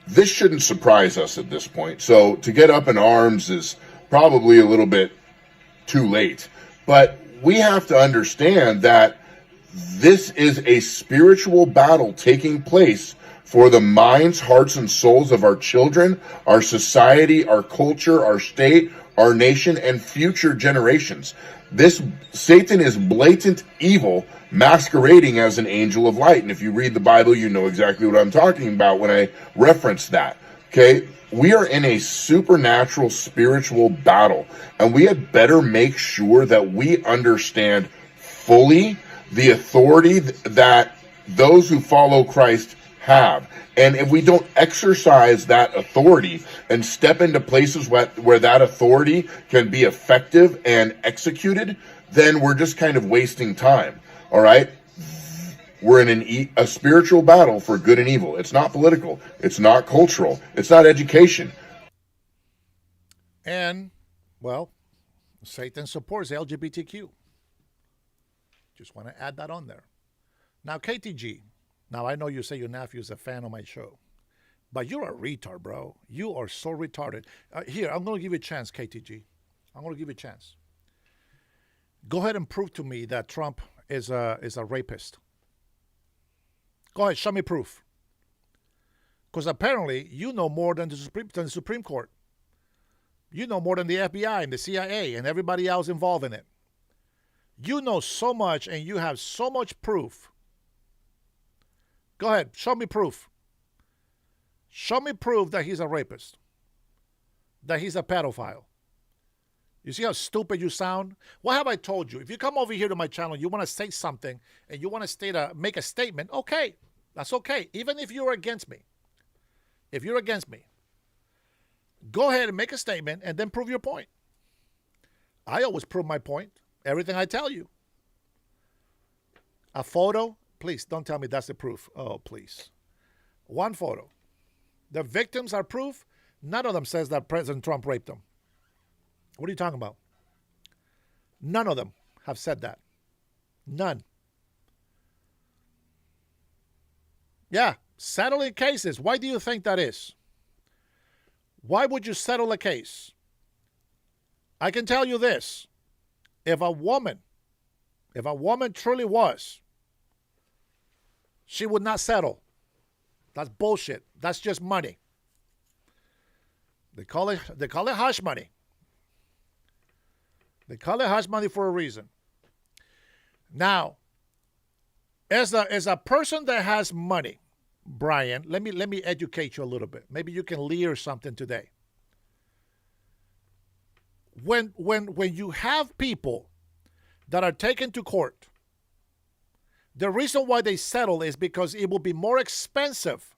This shouldn't surprise us at this point. So to get up in arms is probably a little bit too late. But we have to understand that this is a spiritual battle taking place for the minds, hearts, and souls of our children, our society, our culture, our state, our nation, and future generations. This Satan is blatant evil masquerading as an angel of light. And if you read the Bible, you know exactly what I'm talking about when I reference that. Okay? We are in a supernatural spiritual battle, and we had better make sure that we understand fully the authority that those who follow Christ have. And if we don't exercise that authority and step into places where that authority can be effective and executed, then we're just kind of wasting time. All right? We're in a spiritual battle for good and evil. It's not political. It's not cultural. It's not education.
And, well, Satan supports LGBTQ. Just want to add that on there. Now, KTG. Now, I know you say your nephew is a fan of my show. But you're a retard, bro. You are so retarded. Here, I'm going to give you a chance, KTG. I'm going to give you a chance. Go ahead and prove to me that Trump is a rapist. Go ahead, show me proof. Because apparently you know more than the Supreme Court. You know more than the FBI and the CIA and everybody else involved in it. You know so much and you have so much proof. Go ahead, show me proof. Show me proof that he's a rapist, that he's a pedophile. You see how stupid you sound? What have I told you? If you come over here to my channel, you want to say something and you want to make a statement, okay, that's okay. Even if you're against me. If you're against me, go ahead and make a statement and then prove your point. I always prove my point, everything I tell you. A photo, please don't tell me that's the proof. Oh, please. One photo. The victims are proof. None of them says that President Trump raped them. What are you talking about? None of them have said that. None. Yeah, settling cases. Why do you think that is? Why would you settle a case? I can tell you this. If a woman truly was, she would not settle. That's bullshit. That's just money. They call it hush money. They call it hush money for a reason. Now, as a person that has money, Brian, let me educate you a little bit. Maybe you can learn something today. When you have people that are taken to court, the reason why they settle is because it will be more expensive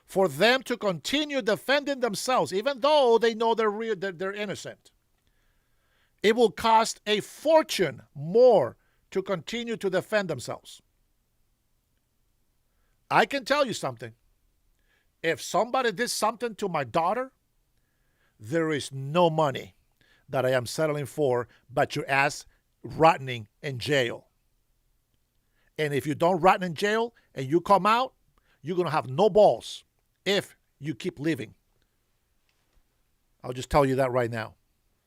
for them to continue defending themselves, even though they know they're innocent. It will cost a fortune more to continue to defend themselves. I can tell you something. If somebody did something to my daughter, there is no money that I am settling for but your ass rotting in jail. And if you don't rot in jail and you come out, you're going to have no balls if you keep living. I'll just tell you that right now.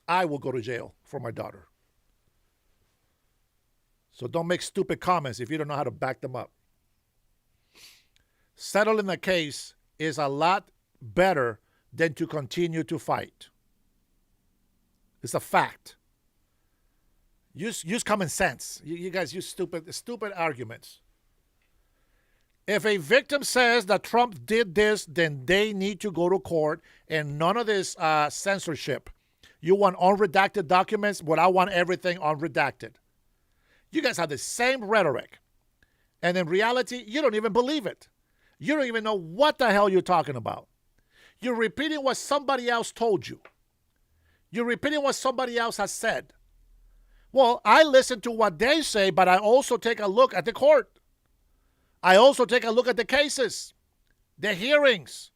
I will go to jail for my daughter. So don't make stupid comments if you don't know how to back them up. Settling a case is a lot better than to continue to fight. It's a fact. Use common sense. You guys use stupid arguments. If a victim says that Trump did this, then they need to go to court and none of this censorship. You want unredacted documents, but I want everything unredacted. You guys have the same rhetoric. And in reality, you don't even believe it. You don't even know what the hell you're talking about. You're repeating what somebody else told you. You're repeating what somebody else has said. Well, I listen to what they say, but I also take a look at the court. I also take a look at the cases, the hearings.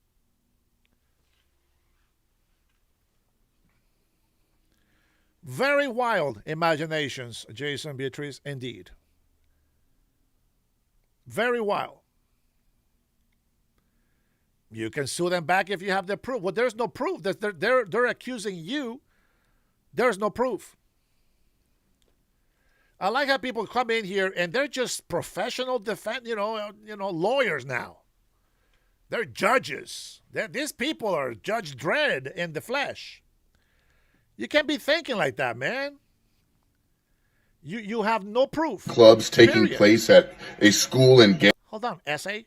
Very wild imaginations, Jason, Beatrice, indeed. Very wild. You can sue them back if you have the proof. Well, there's no proof. They're accusing you. There's no proof. I like how people come in here and they're just professional defense, lawyers now. They're judges. These people are Judge Dredd in the flesh. You can't be thinking like that, man. You have no proof.
Clubs taking place at a school in
Hold on, essay.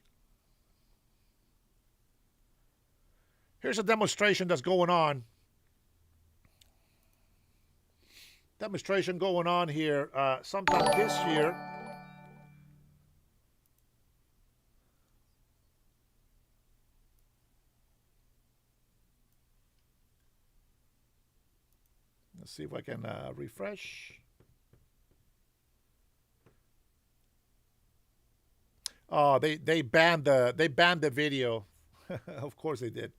Here's a demonstration that's going on. Demonstration going on here sometime this year. Let's see if I can refresh. Oh, they banned the video. Of course they did.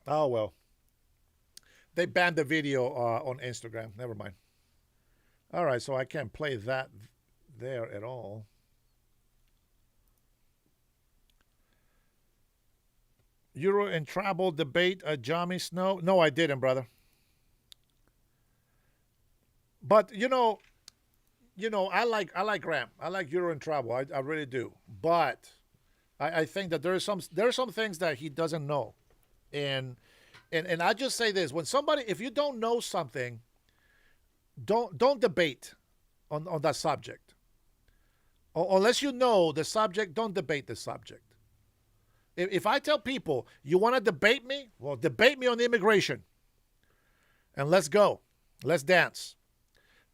Oh well. They banned the video on Instagram. Never mind. All right, so I can't play that there at all. Euro and travel debate, Johnny Snow. No, I didn't, brother. But I like Graham. I like Euro and travel. I really do. But I think that there are some things that he doesn't know, and I just say this: when somebody, if you don't know something, don't debate on that subject. Unless you know the subject, don't debate the subject. If I tell people, you want to debate me? Well, debate me on immigration. And let's go. Let's dance.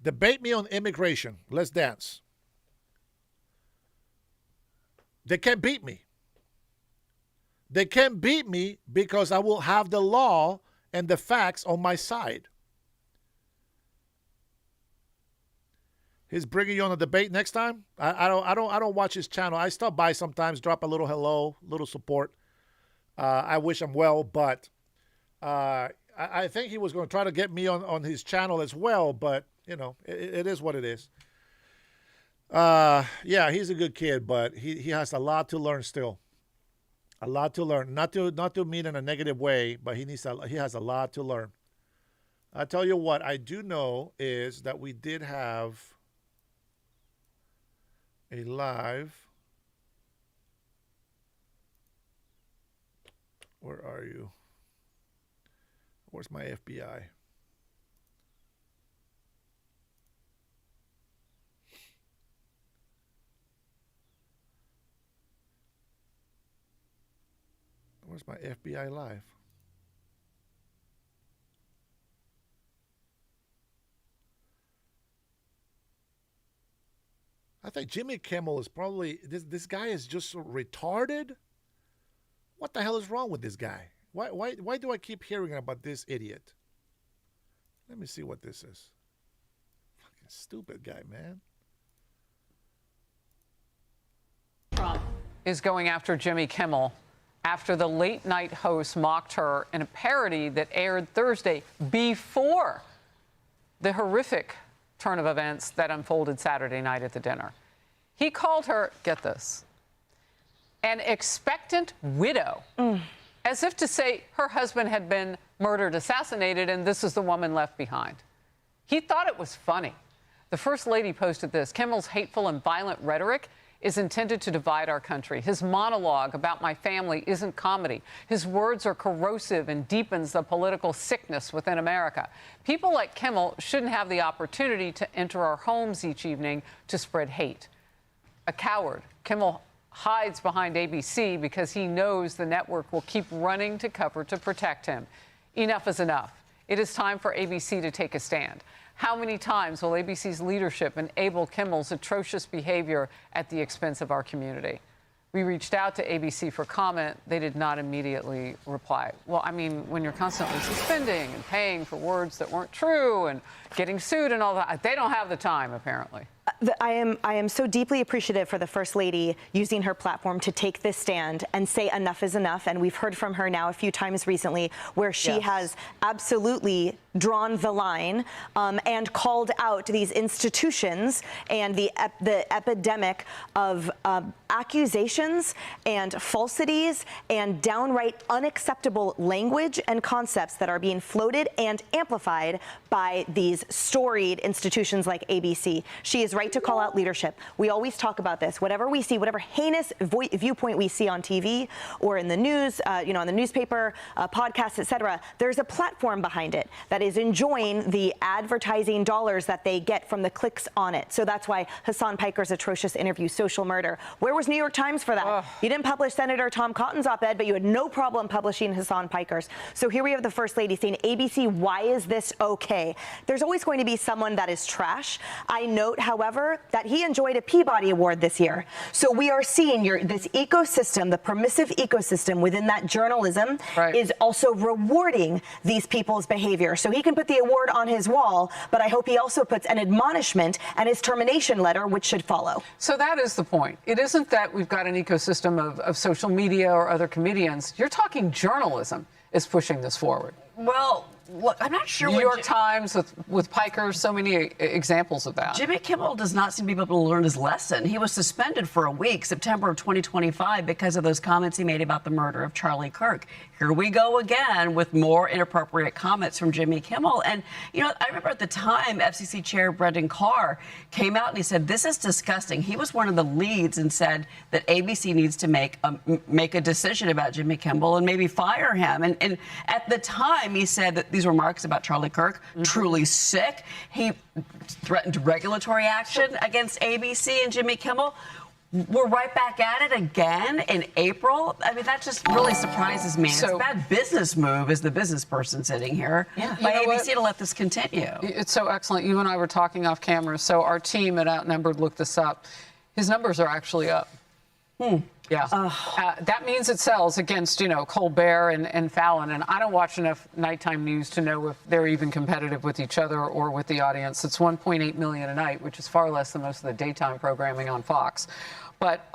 Debate me on immigration. Let's dance. They can't beat me. They can't beat me because I will have the law and the facts on my side. He's bringing you on a debate next time. I don't watch his channel. I stop by sometimes, drop a little hello, little support. I wish him well, but I think he was going to try to get me on his channel as well. But it is what it is. Yeah, he's a good kid, but he has a lot to learn still. A lot to learn. Not to mean in a negative way, but he has a lot to learn. I tell you what, I do know is that we did have a live. Where are you? Where's my FBI? Where's my FBI live? I think Jimmy Kimmel is probably this guy is just so retarded. What the hell is wrong with this guy? Why do I keep hearing about this idiot? Let me see what this is. Fucking stupid guy, man.
Trump is going after Jimmy Kimmel after the late night host mocked her in a parody that aired Thursday before the horrific turn of events that unfolded Saturday night at the dinner. He called her, get this, an expectant widow, as if to say her husband had been murdered, assassinated, and this is the woman left behind. He thought it was funny. The First Lady posted this: Kimmel's hateful and violent rhetoric is intended to divide our country. His monologue about my family isn't comedy. His words are corrosive and deepens the political sickness within America. People like Kimmel shouldn't have the opportunity to enter our homes each evening to spread hate. A coward, Kimmel hides behind ABC because he knows the network will keep running to cover to protect him. Enough is enough. It is time for ABC to take a stand. How many times will ABC's leadership enable Kimmel's atrocious behavior at the expense of our community? We reached out to ABC for comment. They did not immediately reply. Well, I mean, when you're constantly suspending and paying for words that weren't true and getting sued and all that, they don't have the time, apparently.
I am so deeply appreciative for the First Lady using her platform to take this stand and say enough is enough. And we've heard from her now a few times recently where she has absolutely drawn the line and called out these institutions and the epidemic of accusations and falsities and downright unacceptable language and concepts that are being floated and amplified by these storied institutions like ABC. She is right to call out leadership. We always talk about this. Whatever we see, whatever heinous viewpoint we see on TV or in the news, on the newspaper, podcasts, etc., there's a platform behind it that is enjoying the advertising dollars that they get from the clicks on it. So that's why Hassan Piker's atrocious interview, Social Murder. Where was New York Times for that? You didn't publish Senator Tom Cotton's op-ed, but you had no problem publishing Hassan Piker's. So here we have the First Lady saying, ABC, why is this okay? There's always going to be someone that is trash. I note, however, however, that he enjoyed a Peabody Award this year. So we are seeing this ecosystem, the permissive ecosystem within that journalism is also rewarding these people's behavior. So he can put the award on his wall, but I hope he also puts an admonishment and his termination letter, which should follow.
So that is the point. It isn't that we've got an ecosystem of social media or other comedians. You're talking journalism is pushing this forward.
Well, look, I'm not sure.
New York Times with Piker, so many examples of that.
Jimmy Kimmel does not seem to be able to learn his lesson. He was suspended for a week, September of 2025, because of those comments he made about the murder of Charlie Kirk. Here we go again with more inappropriate comments from Jimmy Kimmel. And, you know, I remember at the time, FCC Chair Brendan Carr came out and he said, this is disgusting. He was one of the leads and said that ABC needs to make a decision about Jimmy Kimmel and maybe fire him. And at the time, he said that these remarks about Charlie Kirk, truly sick. He threatened regulatory action against ABC and Jimmy Kimmel. We're right back at it again in April. I mean, that just really surprises me. It's a bad business move as the business person sitting here by ABC to let this continue.
It's so excellent. You and I were talking off camera. So our team at Outnumbered looked this up. His numbers are actually up. Yeah. That means it sells against, you know, Colbert and Fallon. And I don't watch enough nighttime news to know if they're even competitive with each other or with the audience. It's 1.8 million a night, which is far less than most of the daytime programming on Fox. But,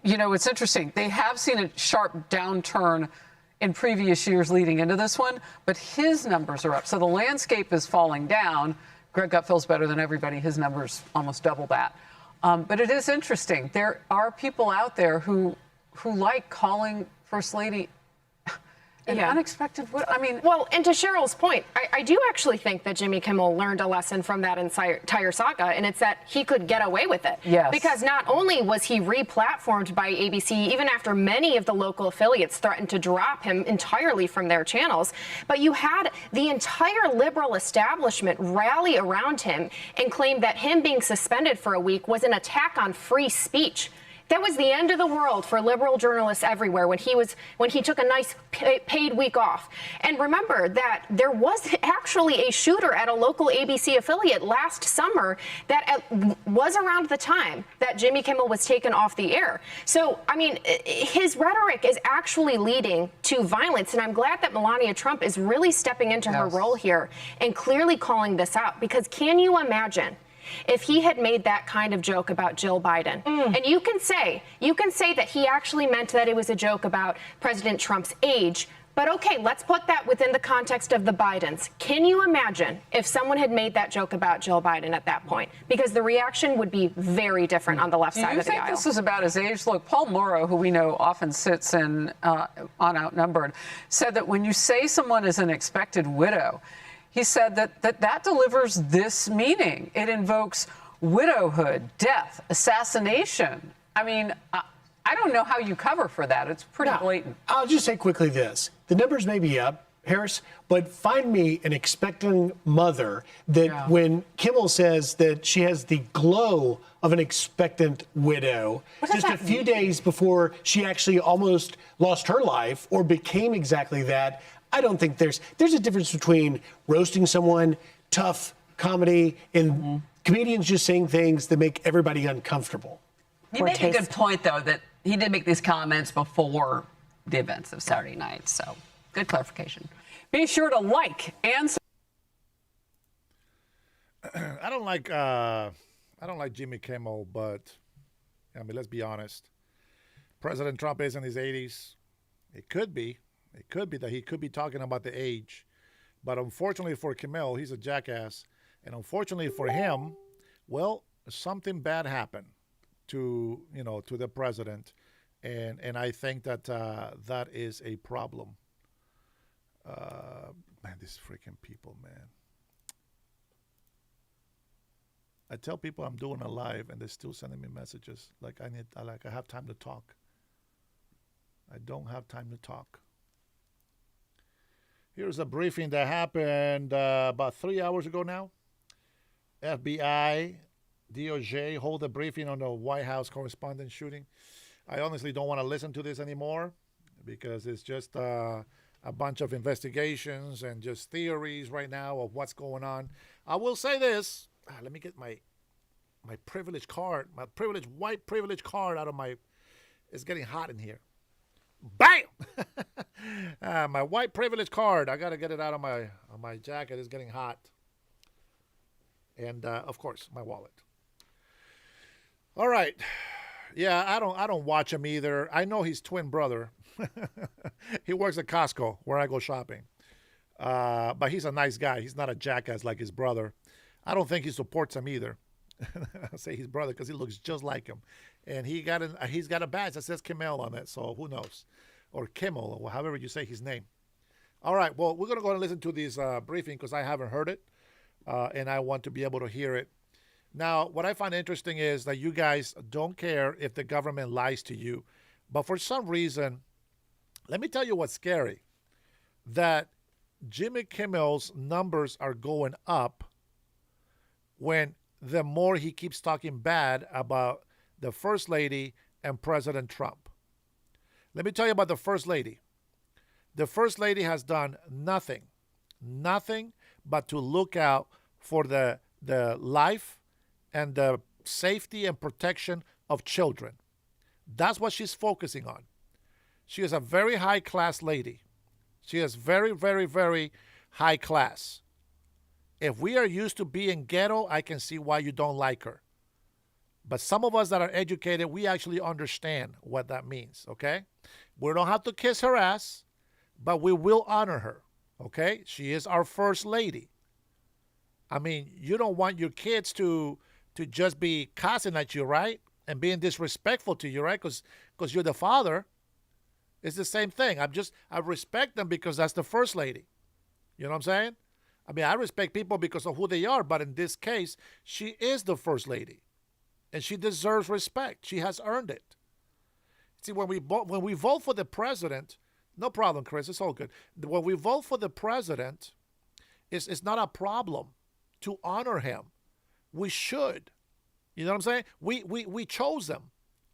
you know, it's interesting. They have seen a sharp downturn in previous years leading into this one, but his numbers are up. So the landscape is falling down. Greg Gutfeld's better than everybody. His numbers almost double that. But it is interesting. There are people out there who like calling First Lady an unexpected. I mean,
well, and to Cheryl's point, I do actually think that Jimmy Kimmel learned a lesson from that entire saga, and it's that he could get away with it.
Yes.
Because not only was he re-platformed by ABC, even after many of the local affiliates threatened to drop him entirely from their channels, but you had the entire liberal establishment rally around him and claim that him being suspended for a week was an attack on free speech. That was the end of the world for liberal journalists everywhere when he took a nice paid week off. And remember that there was actually a shooter at a local ABC affiliate last summer that was around the time that Jimmy Kimmel was taken off the air. So, I mean, his rhetoric is actually leading to violence. And I'm glad that Melania Trump is really stepping into her role here and clearly calling this out. Because can you imagine if he had made that kind of joke about Jill Biden? And you can say that he actually meant that it was a joke about President Trump's age. But okay, let's put that within the context of the Bidens. Can you imagine if someone had made that joke about Jill Biden at that point? Because the reaction would be very different on the left side of the aisle.
Do you think this is about his age? Look, Paul Morrow, who we know often sits in on Outnumbered, said that when you say someone is an expected widow, he said that delivers this meaning. It invokes widowhood, death, assassination. I mean, I don't know how you cover for that. It's pretty blatant.
I'll just say quickly this. The numbers may be up, Harris, but find me an expectant mother that when Kimmel says that she has the glow of an expectant widow just a few days before she actually almost lost her life or became exactly that, I don't think there's a difference between roasting someone, tough comedy, and comedians just saying things that make everybody uncomfortable.
You make a good point, though, that he did make these comments before the events of Saturday night. So good clarification.
Be sure to like and
I don't like Jimmy Kimmel, but I mean, let's be honest. President Trump is in his 80s. It could be that he could be talking about the age. But unfortunately for Kimmel, he's a jackass. And unfortunately for him, well, something bad happened to the president. And I think that that is a problem. Man, these freaking people, man. I tell people I'm doing a live and they're still sending me messages like I have time to talk. I don't have time to talk. Here's a briefing that happened about 3 hours ago now. FBI, DOJ hold a briefing on the White House correspondent shooting. I honestly don't want to listen to this anymore because it's just a bunch of investigations and just theories right now of what's going on. I will say this. Let me get my my privilege card, my white privilege card out of my. It's getting hot in here. Bam! My white privilege card. I gotta get it out of my jacket. It's getting hot. And of course, my wallet. All right. Yeah, I don't watch him either. I know his twin brother. He works at Costco where I go shopping. But he's a nice guy. He's not a jackass like his brother. I don't think he supports him either. I say his brother because he looks just like him, and he's got a badge that says Kimmel on it. So who knows, or Kimmel, or however you say his name. All right. Well, we're gonna go and listen to this briefing because I haven't heard it, and I want to be able to hear it. Now, what I find interesting is that you guys don't care if the government lies to you, but for some reason, let me tell you what's scary. That Jimmy Kimmel's numbers are going up when the more he keeps talking bad about the First Lady and President Trump. Let me tell you about the First Lady. The First Lady has done nothing but to look out for the life and the safety and protection of children. That's what she's focusing on. She is a very high-class lady. She is very, very, very high class. If we are used to being ghetto, I can see why you don't like her. But some of us that are educated, we actually understand what that means, okay? We don't have to kiss her ass, but we will honor her, okay? She is our First Lady. I mean, you don't want your kids to just be cussing at you, right? And being disrespectful to you, right? Because you're the father. It's the same thing. I respect them because that's the First Lady. You know what I'm saying? I mean, I respect people because of who they are, but in this case, she is the First Lady, and she deserves respect. She has earned it. See, when we vote for the president, no problem, Chris. It's all good. When we vote for the president, it's not a problem to honor him. We should. You know what I'm saying? We chose him.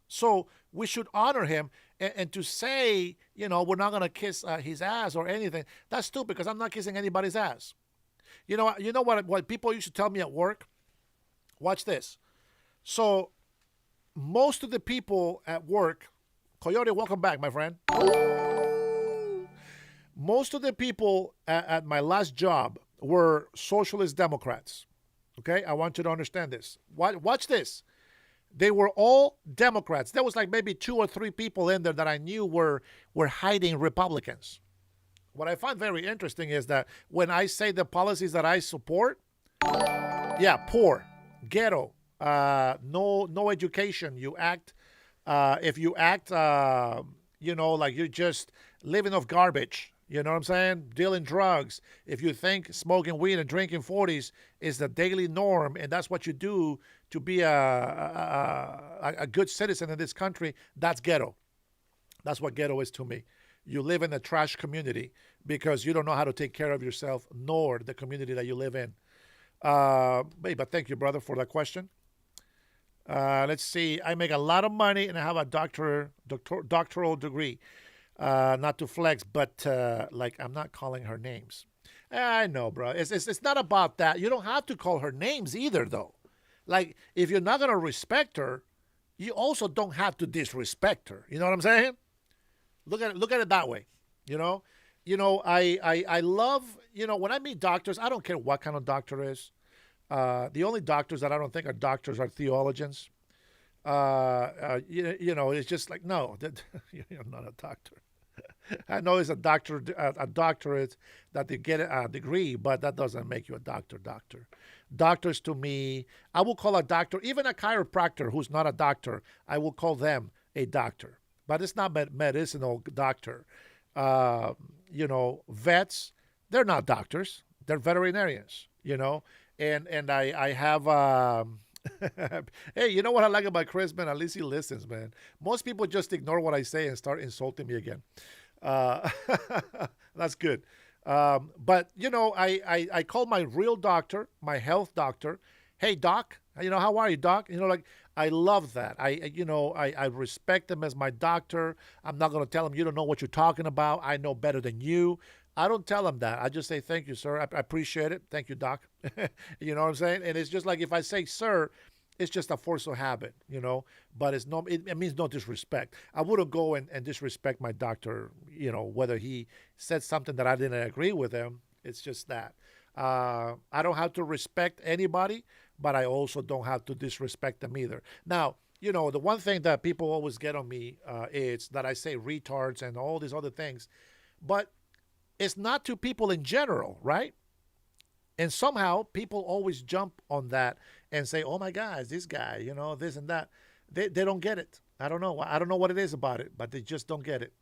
So we should honor him, and to say, we're not going to kiss his ass or anything, that's stupid because I'm not kissing anybody's ass. You know what people used to tell me at work? Watch this. So most of the people at work, Coyote, welcome back, my friend. Most of the people at my last job were socialist Democrats. Okay, I want you to understand this. Watch this. They were all Democrats. There was like maybe 2 or 3 people in there that I knew were hiding Republicans. What I find very interesting is that when I say the policies that I support, poor, ghetto, no education. You act, if you act, like you're just living off garbage. You know what I'm saying? Dealing drugs. If you think smoking weed and drinking 40s is the daily norm, and that's what you do to be a good citizen in this country, that's ghetto. That's what ghetto is to me. You live in a trash community because you don't know how to take care of yourself nor the community that you live in. But thank you, brother, for that question. Let's see. I make a lot of money and I have a doctoral degree. Not to flex, but I'm not calling her names. I know, bro. It's not about that. You don't have to call her names either, though. Like, if you're not going to respect her, you also don't have to disrespect her. You know what I'm saying? Look at it that way. I love, when I meet doctors, I don't care what kind of doctor is. The only doctors that I don't think are doctors are theologians. It's just like, no, you're not a doctor. I know it's a doctorate that they get a degree, but that doesn't make you a doctor. Doctors, to me, I will call a doctor, even a chiropractor who's not a doctor, I will call them a doctor. But it's not medicinal doctor. Vets, they're not doctors. They're veterinarians, And I have... Hey, you know what I like about Chris, man? At least he listens, man. Most people just ignore what I say and start insulting me again. That's good. But, I call my real doctor, my health doctor, hey, doc, how are you, doc? I love that. I respect him as my doctor. I'm not going to tell him, you don't know what you're talking about. I know better than you. I don't tell him that. I just say, thank you, sir. I appreciate it. Thank you, doc. You know what I'm saying? And it's just like if I say, sir, it's just a force of habit, you know, but it means no disrespect. I wouldn't go and disrespect my doctor, you know, whether he said something that I didn't agree with him. It's just that. I don't have to respect anybody, but I also don't have to disrespect them either. Now, you know, the one thing that people always get on me is that I say retards and all these other things, but it's not to people in general, right? And somehow people always jump on that and say, oh my God, this guy, you know, this and that. They don't get it. I don't know. I don't know what it is about it, but they just don't get it.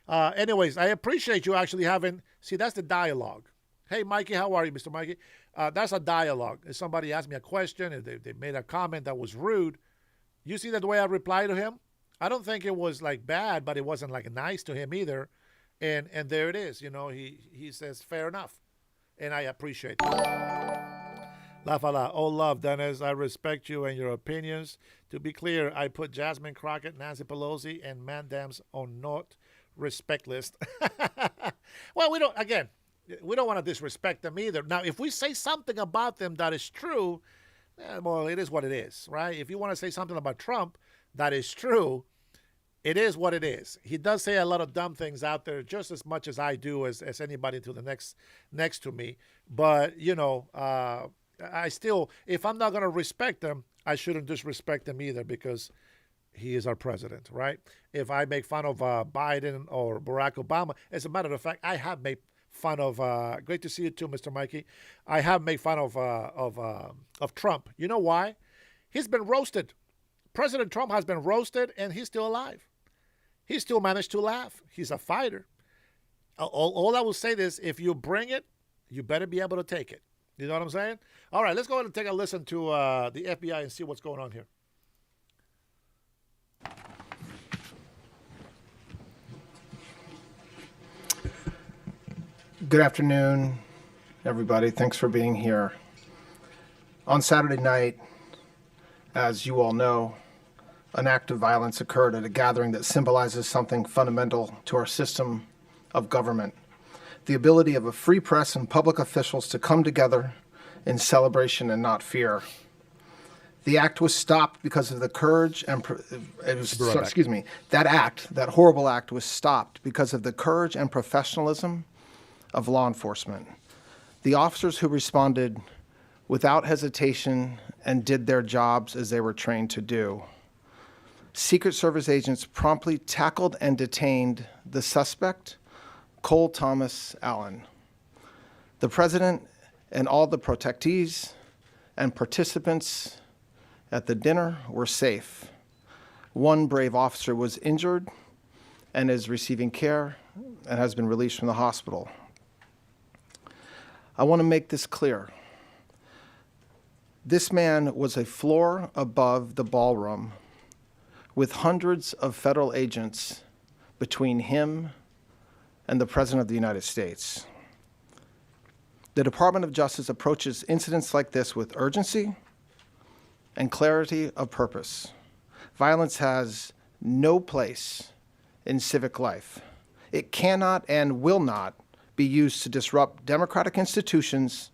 Anyways, I appreciate you actually having, see, that's the dialogue. Hey, Mikey, how are you, Mr. Mikey? That's a dialogue. If somebody asked me a question and they made a comment that was rude, you see that the way I replied to him? I don't think it was like bad, but it wasn't like nice to him either. And there it is. You know, he says, fair enough. And I appreciate that. Laugh a lot. Oh, love, Dennis. I respect you and your opinions. To be clear, I put Jasmine Crockett, Nancy Pelosi, and Mandams on not respect list. Well, we don't want to disrespect them either. Now, if we say something about them that is true, well, it is what it is, right? If you want to say something about Trump that is true, it is what it is. He does say a lot of dumb things out there, just as much as I do as anybody to the next to me. But, you know, I still, if I'm not going to respect him, I shouldn't disrespect him either because he is our president, right? If I make fun of Biden or Barack Obama, as a matter of fact, I have made fun of, great to see you too, Mr. Mikey. I have made fun of Trump. You know why? He's been roasted. President Trump has been roasted and he's still alive. He still managed to laugh. He's a fighter. All I will say is if you bring it, you better be able to take it. You know what I'm saying? All right, let's go ahead and take a listen to the FBI and see what's going on here.
Good afternoon, everybody. Thanks for being here. On Saturday night, as you all know, an act of violence occurred at a gathering that symbolizes something fundamental to our system of government. The ability of a free press and public officials to come together in celebration and not fear. The act was stopped because of the courage and that horrible act was stopped because of the courage and professionalism of law enforcement. The officers who responded without hesitation and did their jobs as they were trained to do. Secret Service agents promptly tackled and detained the suspect, Cole Thomas Allen. The president and all the protectees and participants at the dinner were safe. One brave officer was injured and is receiving care and has been released from the hospital. I want to make this clear. This man was a floor above the ballroom with hundreds of federal agents between him and the President of the United States. The Department of Justice approaches incidents like this with urgency and clarity of purpose. Violence has no place in civic life. It cannot and will not be used to disrupt democratic institutions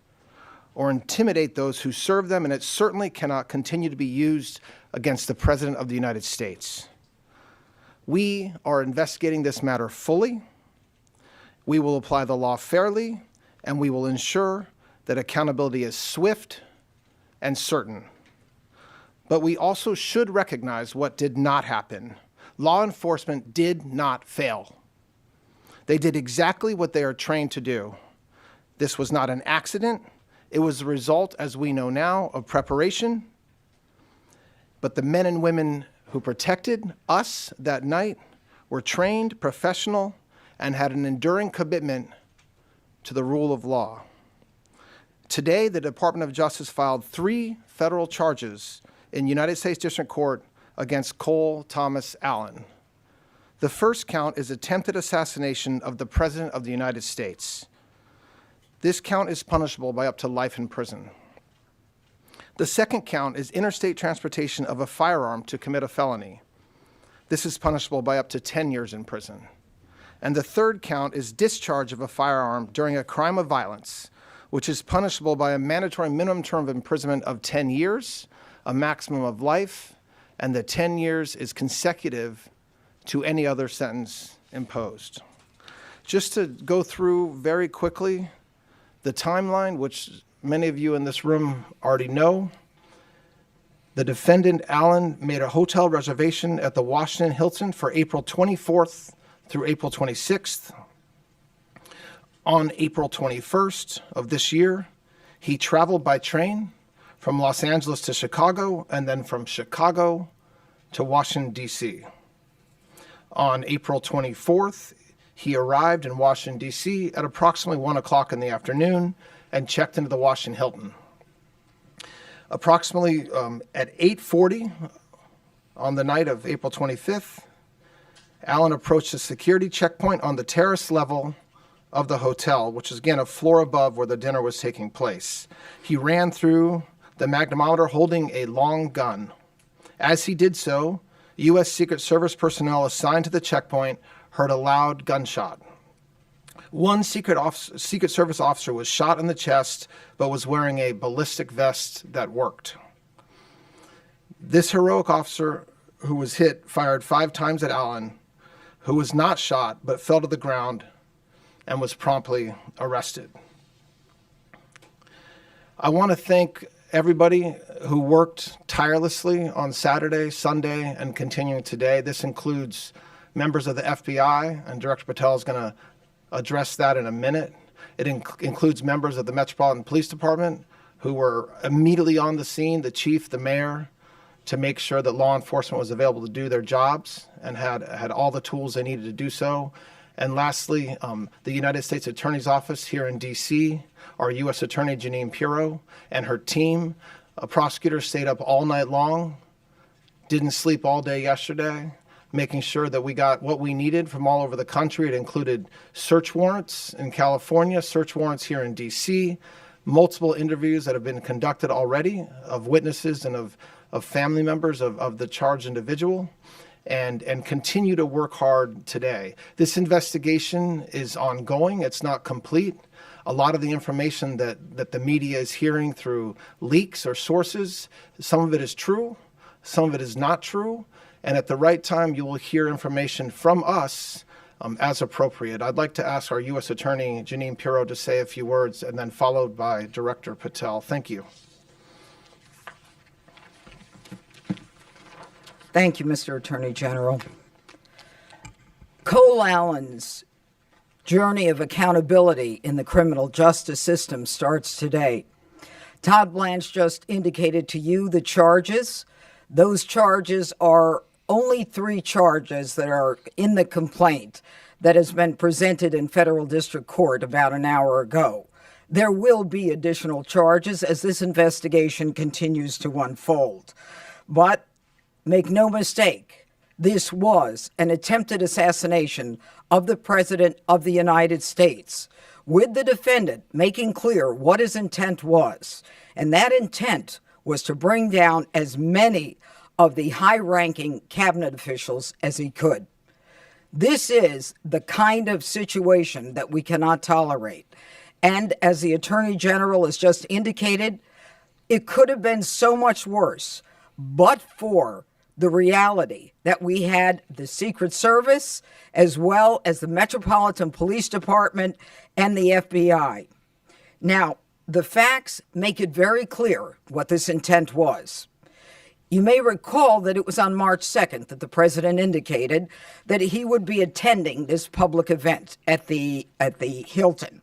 or intimidate those who serve them, and it certainly cannot continue to be used against the President of the United States. We are investigating this matter fully. We will apply the law fairly, and we will ensure that accountability is swift and certain. But we also should recognize what did not happen. Law enforcement did not fail. They did exactly what they are trained to do. This was not an accident. It was the result, as we know now, of preparation. But the men and women who protected us that night were trained, professional, and had an enduring commitment to the rule of law. Today, the Department of Justice filed 3 federal charges in United States District Court against Cole Thomas Allen. The first count is attempted assassination of the President of the United States. This count is punishable by up to life in prison. The second count is interstate transportation of a firearm to commit a felony. This is punishable by up to 10 years in prison. And the third count is discharge of a firearm during a crime of violence, which is punishable by a mandatory minimum term of imprisonment of 10 years, a maximum of life, and that 10 years is consecutive to any other sentence imposed. Just to go through very quickly the timeline, which many of you in this room already know. The defendant, Allen, made a hotel reservation at the Washington Hilton for April 24th through April 26th. On April 21st of this year, he traveled by train from Los Angeles to Chicago and then from Chicago to Washington, D.C. On April 24th, he arrived in Washington, D.C. at approximately 1 o'clock in the afternoon and checked into the Washington Hilton. Approximately at 8:40 on the night of April 25th, Allen approached the security checkpoint on the terrace level of the hotel, which is again a floor above where the dinner was taking place. He ran through the magnetometer holding a long gun. As he did so, U.S. Secret Service personnel assigned to the checkpoint heard a loud gunshot. One Secret Service officer was shot in the chest, but was wearing a ballistic vest that worked. This heroic officer who was hit fired 5 times at Allen, who was not shot, but fell to the ground and was promptly arrested. I want to thank everybody who worked tirelessly on Saturday, Sunday, and continuing today. This includes members of the FBI, and Director Patel is going to address that in a minute. It includes members of the Metropolitan Police Department who were immediately on the scene, the chief, the mayor, to make sure that law enforcement was available to do their jobs and had all the tools they needed to do so. And lastly, the United States Attorney's Office here in D.C., our U.S. Attorney Jeanine Pirro and her team. A prosecutor stayed up all night long, didn't sleep all day yesterday, making sure that we got what we needed from all over the country. It included search warrants in California, search warrants here in D.C., multiple interviews that have been conducted already of witnesses and of family members of the charged individual. And continue to work hard today. This investigation is ongoing. It's not complete. A lot of the information that the media is hearing through leaks or sources, some of it is true, some of it is not true. And at the right time, you will hear information from us as appropriate. I'd like to ask our U.S. Attorney, Jeanine Pirro, to say a few words, and then followed by Director Patel. Thank you.
Thank you, Mr. Attorney General. Cole Allen's journey of accountability in the criminal justice system starts today. Todd Blanche just indicated to you the charges. Those charges are only 3 charges that are in the complaint that has been presented in federal district court about an hour ago. There will be additional charges as this investigation continues to unfold. But make no mistake, this was an attempted assassination of the President of the United States, with the defendant making clear what his intent was. And that intent was to bring down as many of the high-ranking cabinet officials as he could. This is the kind of situation that we cannot tolerate. And as the Attorney General has just indicated, it could have been so much worse, but for the reality that we had the Secret Service as well as the Metropolitan Police Department and the FBI. Now, the facts make it very clear what this intent was. You may recall that it was on March 2nd that the president indicated that he would be attending this public event at the Hilton.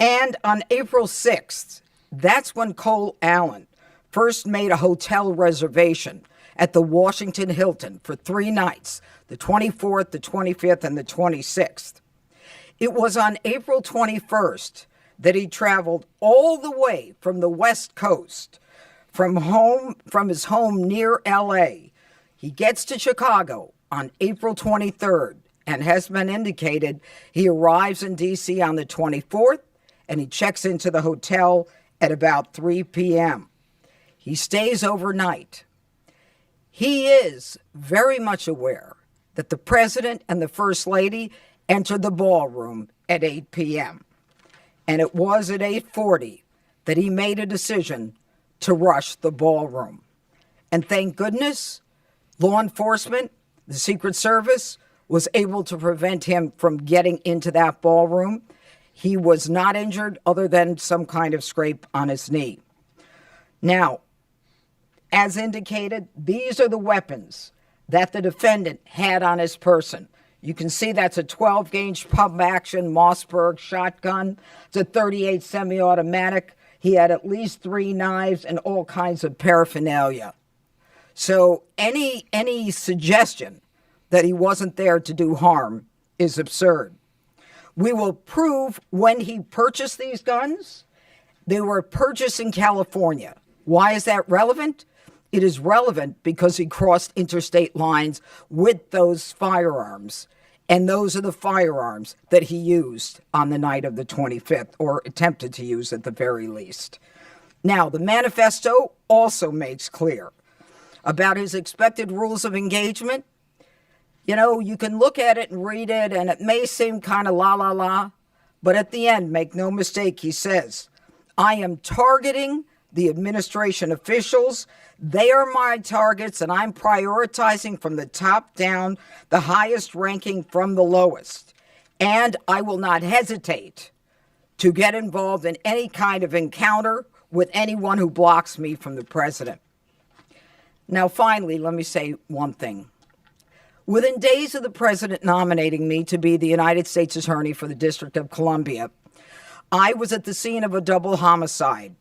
And on April 6th, that's when Cole Allen first made a hotel reservation at the Washington Hilton for 3 nights, the 24th, the 25th, and the 26th. It was on April 21st that he traveled all the way from the West Coast, from his home near LA. He gets to Chicago on April 23rd, and has been indicated he arrives in D.C. on the 24th, and he checks into the hotel at about 3 p.m. He stays overnight. He is very much aware that the president and the first lady entered the ballroom at 8 p.m. And it was at 8:40 that he made a decision to rush the ballroom. And thank goodness, law enforcement, the Secret Service, was able to prevent him from getting into that ballroom. He was not injured other than some kind of scrape on his knee. Now, as indicated, these are the weapons that the defendant had on his person. You can see that's a 12-gauge pump-action Mossberg shotgun. It's a .38 semi-automatic. He had at least 3 knives and all kinds of paraphernalia. So any suggestion that he wasn't there to do harm is absurd. We will prove when he purchased these guns. They were purchased in California. Why is that relevant? It is relevant because he crossed interstate lines with those firearms. And those are the firearms that he used on the night of the 25th, or attempted to use at the very least. Now, the manifesto also makes clear about his expected rules of engagement. You know, you can look at it and read it, and it may seem kind of la, but at the end, make no mistake, he says, I am targeting the administration officials. They are my targets, and I'm prioritizing from the top down, the highest ranking from the lowest. And I will not hesitate to get involved in any kind of encounter with anyone who blocks me from the president. Now, finally, let me say one thing. Within days of the president nominating me to be the United States Attorney for the District of Columbia, I was at the scene of a double homicide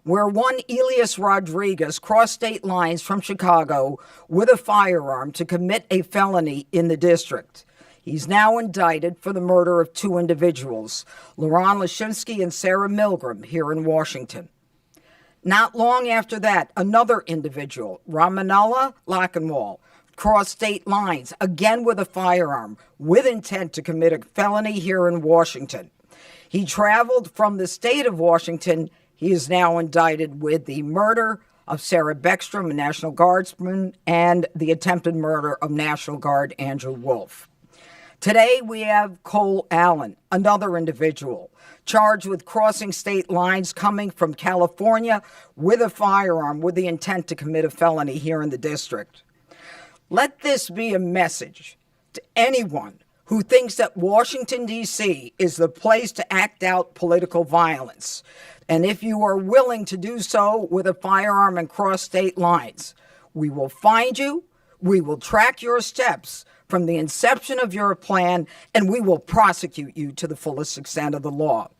where one Elias Rodriguez crossed state lines from Chicago with a firearm to commit a felony in the district. He's now indicted for the murder of 2 individuals, Laron Lashinsky and Sarah Milgram, here in Washington. Not long after that, another individual, Ramanullah Lachenwall, crossed state lines, again with a firearm, with intent to commit a felony here in Washington. He traveled from the state of Washington. He is now indicted with the murder of Sarah Beckstrom, a National Guardsman, and the attempted murder of National Guard Andrew Wolf. Today, we have Cole Allen, another individual, charged with crossing state lines coming from California with a firearm with the intent to commit a felony here in the district. Let this be a message to anyone who thinks that Washington, D.C. is the place to act out political violence. And if you are willing to do so with a firearm and cross state lines, we will find you, we will track your steps from the inception of your plan, and we will prosecute you to the fullest extent of the law.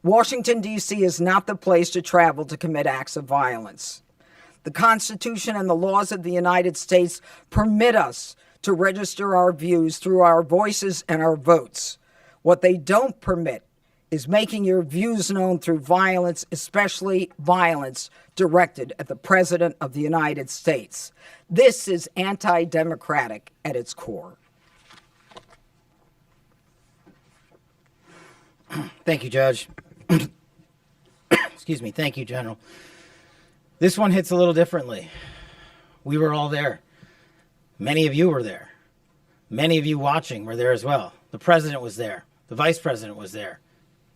Washington, D.C. is not the place to travel to commit acts of violence. The Constitution and the laws of the United States permit us to register our views through our voices and our votes. What they don't permit is making your views known through violence, especially violence directed at the President of the United States. This is anti-democratic at its core.
Thank you, Judge. Excuse me. Thank you, General. This one hits a little differently. We were all there. Many of you were there. Many of you watching were there as well. The president was there. The vice president was there.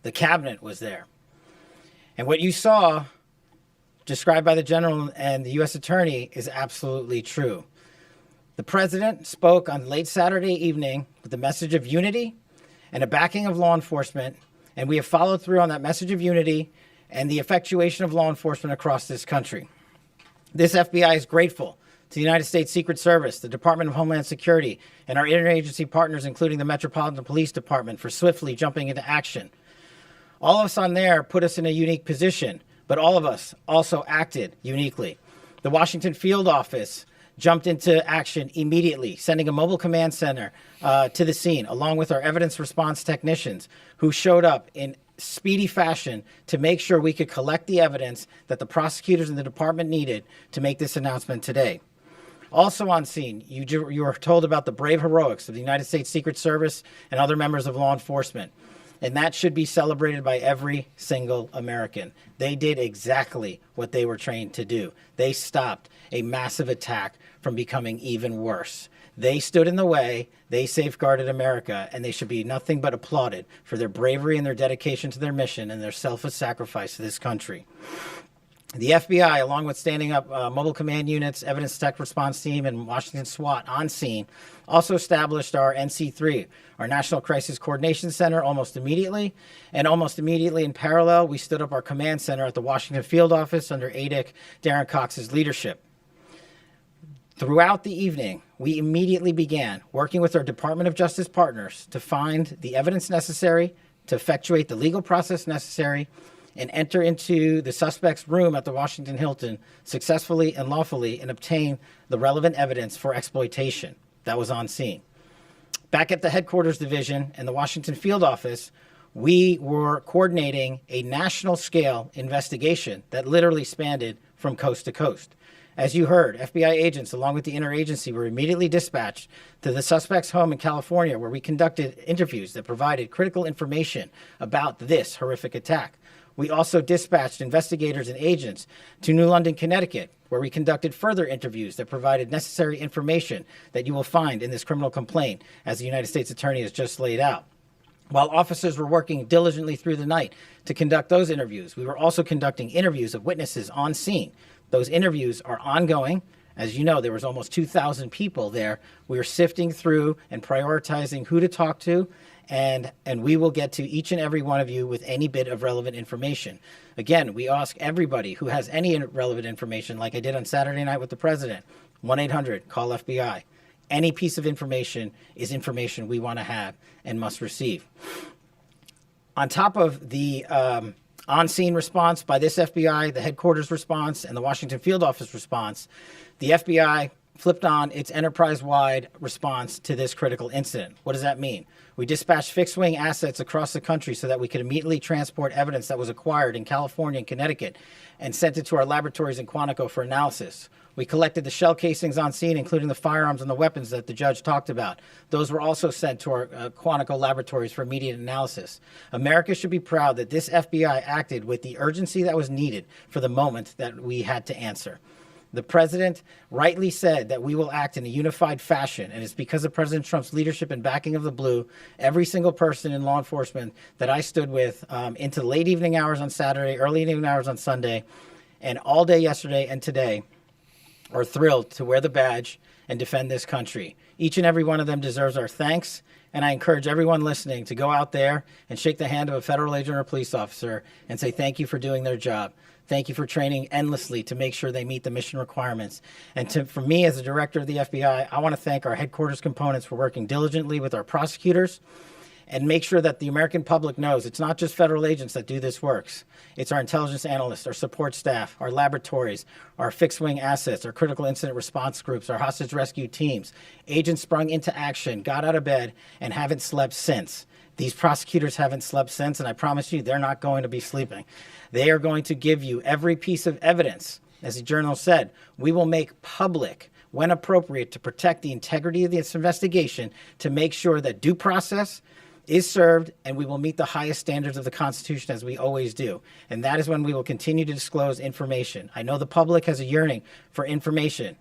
The cabinet was there. And what you saw described by the general and the U.S. attorney is absolutely true. The president spoke on late Saturday evening with the message of unity and a backing of law enforcement, and we have followed through on that message of unity and the effectuation of law enforcement across this country. This FBI is grateful to the United States Secret Service, the Department of Homeland Security, and our interagency partners, including the Metropolitan Police Department, for swiftly jumping into action. All of us on there put us in a unique position, but all of us also acted uniquely. The Washington field office jumped into action immediately, sending a mobile command center to the scene, along with our evidence response technicians, who showed up in speedy fashion to make sure we could collect the evidence that the prosecutors and the department needed to make this announcement today. Also on scene, you were told about the brave heroics of the United States Secret Service and other members of law enforcement. And that should be celebrated by every single American. They did exactly what they were trained to do. They stopped a massive attack from becoming even worse. They stood in the way, they safeguarded America, and they should be nothing but applauded for their bravery and their dedication to their mission and their selfless sacrifice to this country. The FBI, along with standing up mobile command units, evidence tech response team, and Washington SWAT on scene, also established our NC3, our National Crisis Coordination Center, almost immediately. And almost immediately in parallel, we stood up our command center at the Washington field office under ADIC Darren Cox's leadership. Throughout the evening, we immediately began working with our Department of Justice partners to find the evidence necessary to effectuate the legal process necessary and enter into the suspect's room at the Washington Hilton successfully and lawfully and obtain the relevant evidence for exploitation that was on scene. Back at the headquarters division and the Washington field office, we were coordinating a national scale investigation that literally spanned from coast to coast. As you heard, FBI agents, along with the interagency, were immediately dispatched to the suspect's home in California, where we conducted interviews that provided critical information about this horrific attack. We also dispatched investigators and agents to New London, Connecticut, where we conducted further interviews that provided necessary information that you will find in this criminal complaint, as the United States Attorney has just laid out. While officers were working diligently through the night to conduct those interviews, we were also conducting interviews of witnesses on scene. Those interviews are ongoing. As you know, there was almost 2,000 people there. We were sifting through and prioritizing who to talk to, and we will get to each and every one of you with any bit of relevant information. Again, we ask everybody who has any relevant information, like I did on Saturday night with the president, 1-800-CALL-FBI. Any piece of information is information we want to have and must receive. On top of the on-scene response by this FBI, the headquarters response, and the Washington field office response, the FBI flipped on its enterprise-wide response to this critical incident. What does that mean? We dispatched fixed-wing assets across the country so that we could immediately transport evidence that was acquired in California and Connecticut and sent it to our laboratories in Quantico for analysis. We collected the shell casings on scene, including the firearms and the weapons that the judge talked about. Those were also sent to our Quantico laboratories for immediate analysis. America should be proud that this FBI acted with the urgency that was needed for the moment that we had to answer. The president rightly said that we will act in a unified fashion, and it's because of President Trump's leadership and backing of the blue, every single person in law enforcement that I stood with into the late evening hours on Saturday, early evening hours on Sunday, and all day yesterday and today are thrilled to wear the badge and defend this country. Each and every one of them deserves our thanks, and I encourage everyone listening to go out there and shake the hand of a federal agent or a police officer and say thank you for doing their job. Thank you for training endlessly to make sure they meet the mission requirements. And for me, as the director of the FBI, I want to thank our headquarters components for working diligently with our prosecutors and make sure that the American public knows it's not just federal agents that do this work. It's our intelligence analysts, our support staff, our laboratories, our fixed-wing assets, our critical incident response groups, our hostage rescue teams. Agents sprung into action, got out of bed, and haven't slept since. These prosecutors haven't slept since, and I promise you they're not going to be sleeping. They are going to give you every piece of evidence. As the journal said, we will make public, when appropriate, to protect the integrity of this investigation, to make sure that due process is served, and we will meet the highest standards of the Constitution, as we always do. And that is when we will continue to disclose information. I know the public has a yearning for information,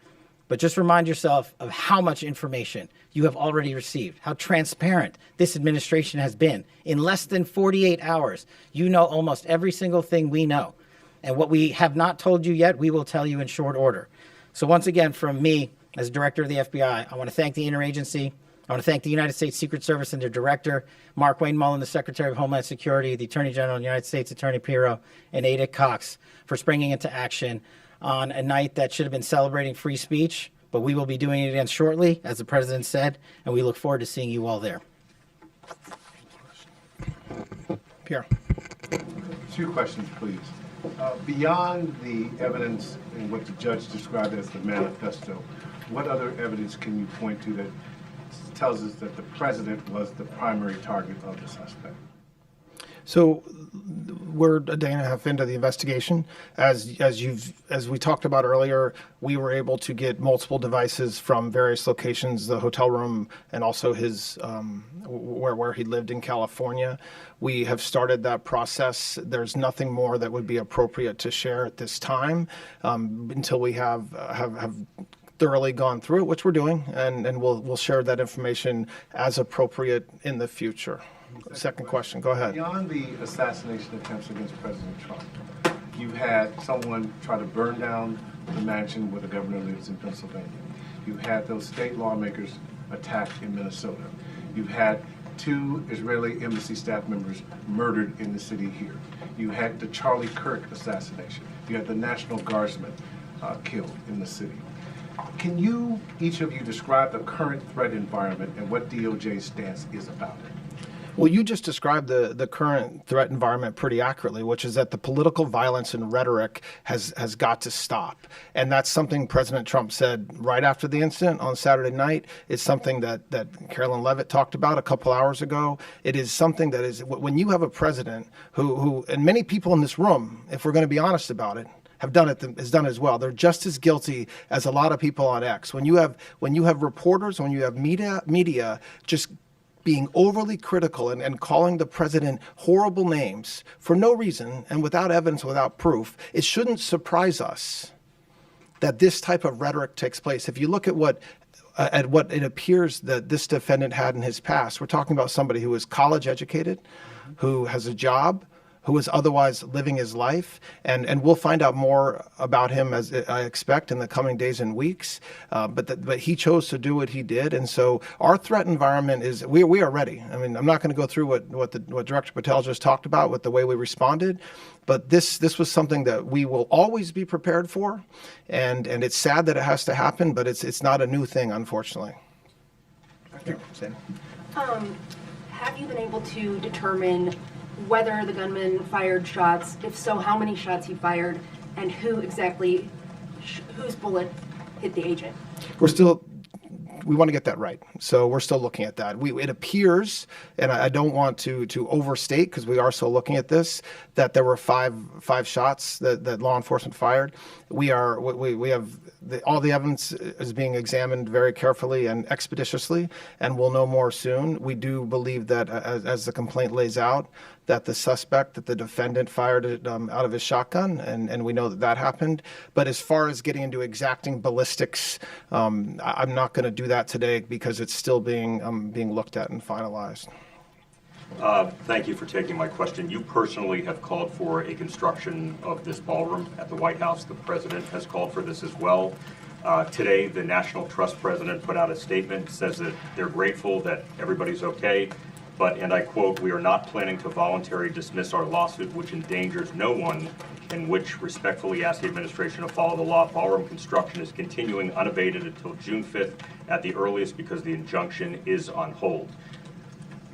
but just remind yourself of how much information you have already received, how transparent this administration has been. In less than 48 hours, you know almost every single thing we know. And what we have not told you yet, we will tell you in short order. So once again, from me, as director of the FBI, I want to thank the interagency. I want to thank the United States Secret Service and their director, Mark Wayne Mullen, the Secretary of Homeland Security, the Attorney General of the United States, Attorney Pirro, and Ada Cox for springing into action on a night that should have been celebrating free speech, but we will be doing it again shortly, as the president said, and we look forward to seeing you all there.
Pierre. 2 questions, please. Beyond the evidence and what the judge described as the manifesto, what other evidence can you point to that tells us that the president was the primary target of the suspect?
So we're a day and a half into the investigation. As we talked about earlier, we were able to get multiple devices from various locations, the hotel room and also his where he lived in California. We have started that process. There's nothing more that would be appropriate to share at this time until we have thoroughly gone through it, which we're doing, and we'll share that information as appropriate in the future. Second question, go ahead.
Beyond the assassination attempts against President Trump, You had someone try to burn down the mansion where the governor lives in Pennsylvania. You had those state lawmakers attacked in Minnesota. You've had 2 Israeli embassy staff members murdered in the city here. You had the Charlie Kirk assassination. You had the National Guardsman killed in the city. Can you, each of you, describe the current threat environment and what DOJ's stance is about it?
Well, you just described the current threat environment pretty accurately, which is that the political violence and rhetoric has got to stop. And that's something President Trump said right after the incident on Saturday night. It's something that Carolyn Leavitt talked about a couple hours ago. It is something that is, when you have a president who and many people in this room, if we're going to be honest about it, have done it as well. They're just as guilty as a lot of people on X. When you have reporters, when you have media just being overly critical and calling the president horrible names for no reason and without evidence, without proof, it shouldn't surprise us that this type of rhetoric takes place. If you look at what it appears that this defendant had in his past, we're talking about somebody who is college educated, who has a job, who is otherwise living his life. And we'll find out more about him, as I expect, in the coming days and weeks. But he chose to do what he did. And so our threat environment is, we are ready. I mean, I'm not going to go through what Director Patel just talked about with the way we responded. But this was something that we will always be prepared for. And it's sad that it has to happen, but it's not a new thing, unfortunately.
Have you been able to determine whether the gunman fired shots? If so, how many shots he fired, and who exactly, whose bullet hit the agent?
We want to get that right. So we're still looking at that. It appears, and I don't want to overstate because we are still looking at this, that there were five shots that law enforcement fired. We have all the evidence is being examined very carefully and expeditiously, and we'll know more soon. We do believe that, as the complaint lays out, that the suspect, that the defendant fired it out of his shotgun, and we know that happened. But as far as getting into exacting ballistics, I'm not going to do that today because it's still being looked at and finalized.
Thank you for taking my question. You personally have called for a construction of this ballroom at the White House. The president has called for this as well. Today, the National Trust president put out a statement, says that they're grateful that everybody's okay, but, and I quote, "We are not planning to voluntarily dismiss our lawsuit, which endangers no one, and which respectfully ask the administration to follow the law. Ballroom construction is continuing unabated until June 5th at the earliest because the injunction is on hold."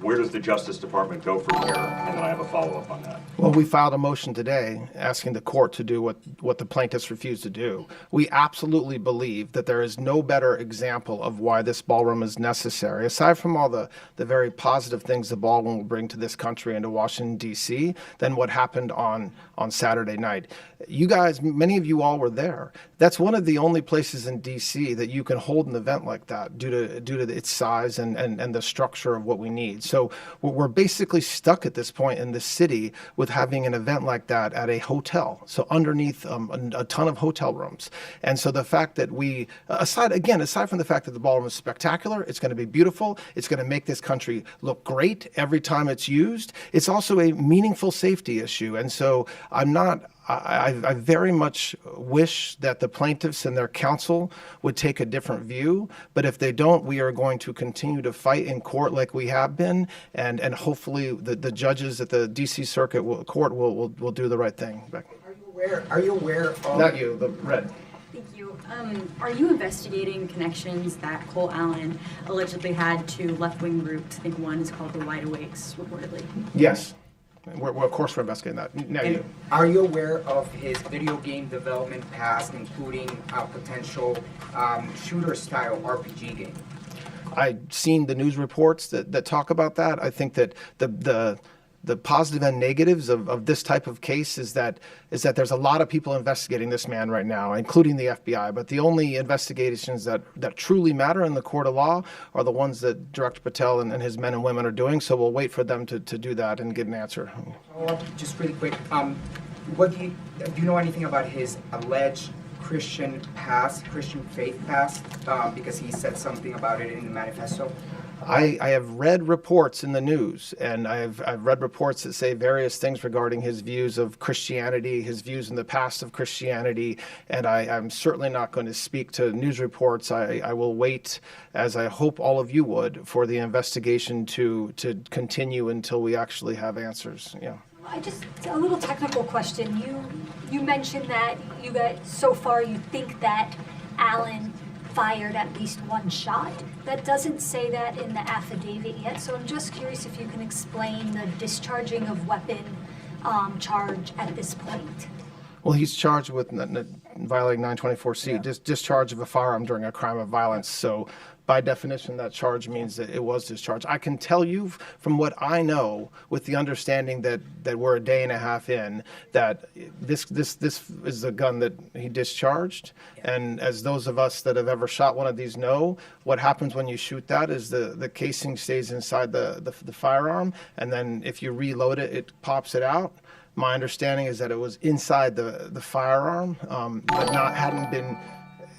Where does the Justice Department go from here? And then I have a follow-up on that.
Well, we filed a motion today asking the court to do what the plaintiffs refused to do. We absolutely believe that there is no better example of why this ballroom is necessary, aside from all the very positive things the ballroom will bring to this country and to Washington, D.C., than what happened on Saturday night. You guys, many of you all were there. That's one of the only places in D.C. that you can hold an event like that due to its size and the structure of what we need. So we're basically stuck at this point in the city with having an event like that at a hotel, so underneath a ton of hotel rooms. And so the fact that we, aside from the fact that the ballroom is spectacular, it's going to be beautiful, it's going to make this country look great every time it's used, it's also a meaningful safety issue. And so I very much wish that the plaintiffs and their counsel would take a different view, but if they don't, we are going to continue to fight in court like we have been, and hopefully the judges at the D.C. Circuit Court will do the right thing.
Are you aware of...
Not you, the red.
Thank you. Are you investigating connections that Cole Allen allegedly had to left-wing groups? I think one is called the Wide Awakes, reportedly.
Yes. Of course we're investigating that. Now you.
Are you aware of his video game development past, including a potential shooter-style RPG game?
I've seen the news reports that talk about that. I think that the positive and negatives of this type of case is that there's a lot of people investigating this man right now, including the FBI. But the only investigations that truly matter in the court of law are the ones that Director Patel and his men and women are doing. So we'll wait for them to do that and get an answer.
Just really quick, do you know anything about his alleged Christian faith past? Because he said something about it in the manifesto.
I have read reports in the news, and I've read reports that say various things regarding his views of Christianity, his views in the past of Christianity, and I'm certainly not going to speak to news reports. I will wait, as I hope all of you would, for the investigation to continue until we actually have answers. Yeah.
Just a little technical question. You mentioned that you guys, so far, you think that Allen fired at least one shot. That doesn't say that in the affidavit yet, so I'm just curious if you can explain the discharging of weapon charge at this point.
Well, he's charged with violating 924C, discharge of a firearm during a crime of violence. So by definition, that charge means that it was discharged. I can tell you from what I know, with the understanding that we're a day and a half in, that this is the gun that he discharged. And as those of us that have ever shot one of these know, what happens when you shoot that is the casing stays inside the firearm, and then if you reload it, it pops it out. My understanding is that it was inside the firearm, but hadn't been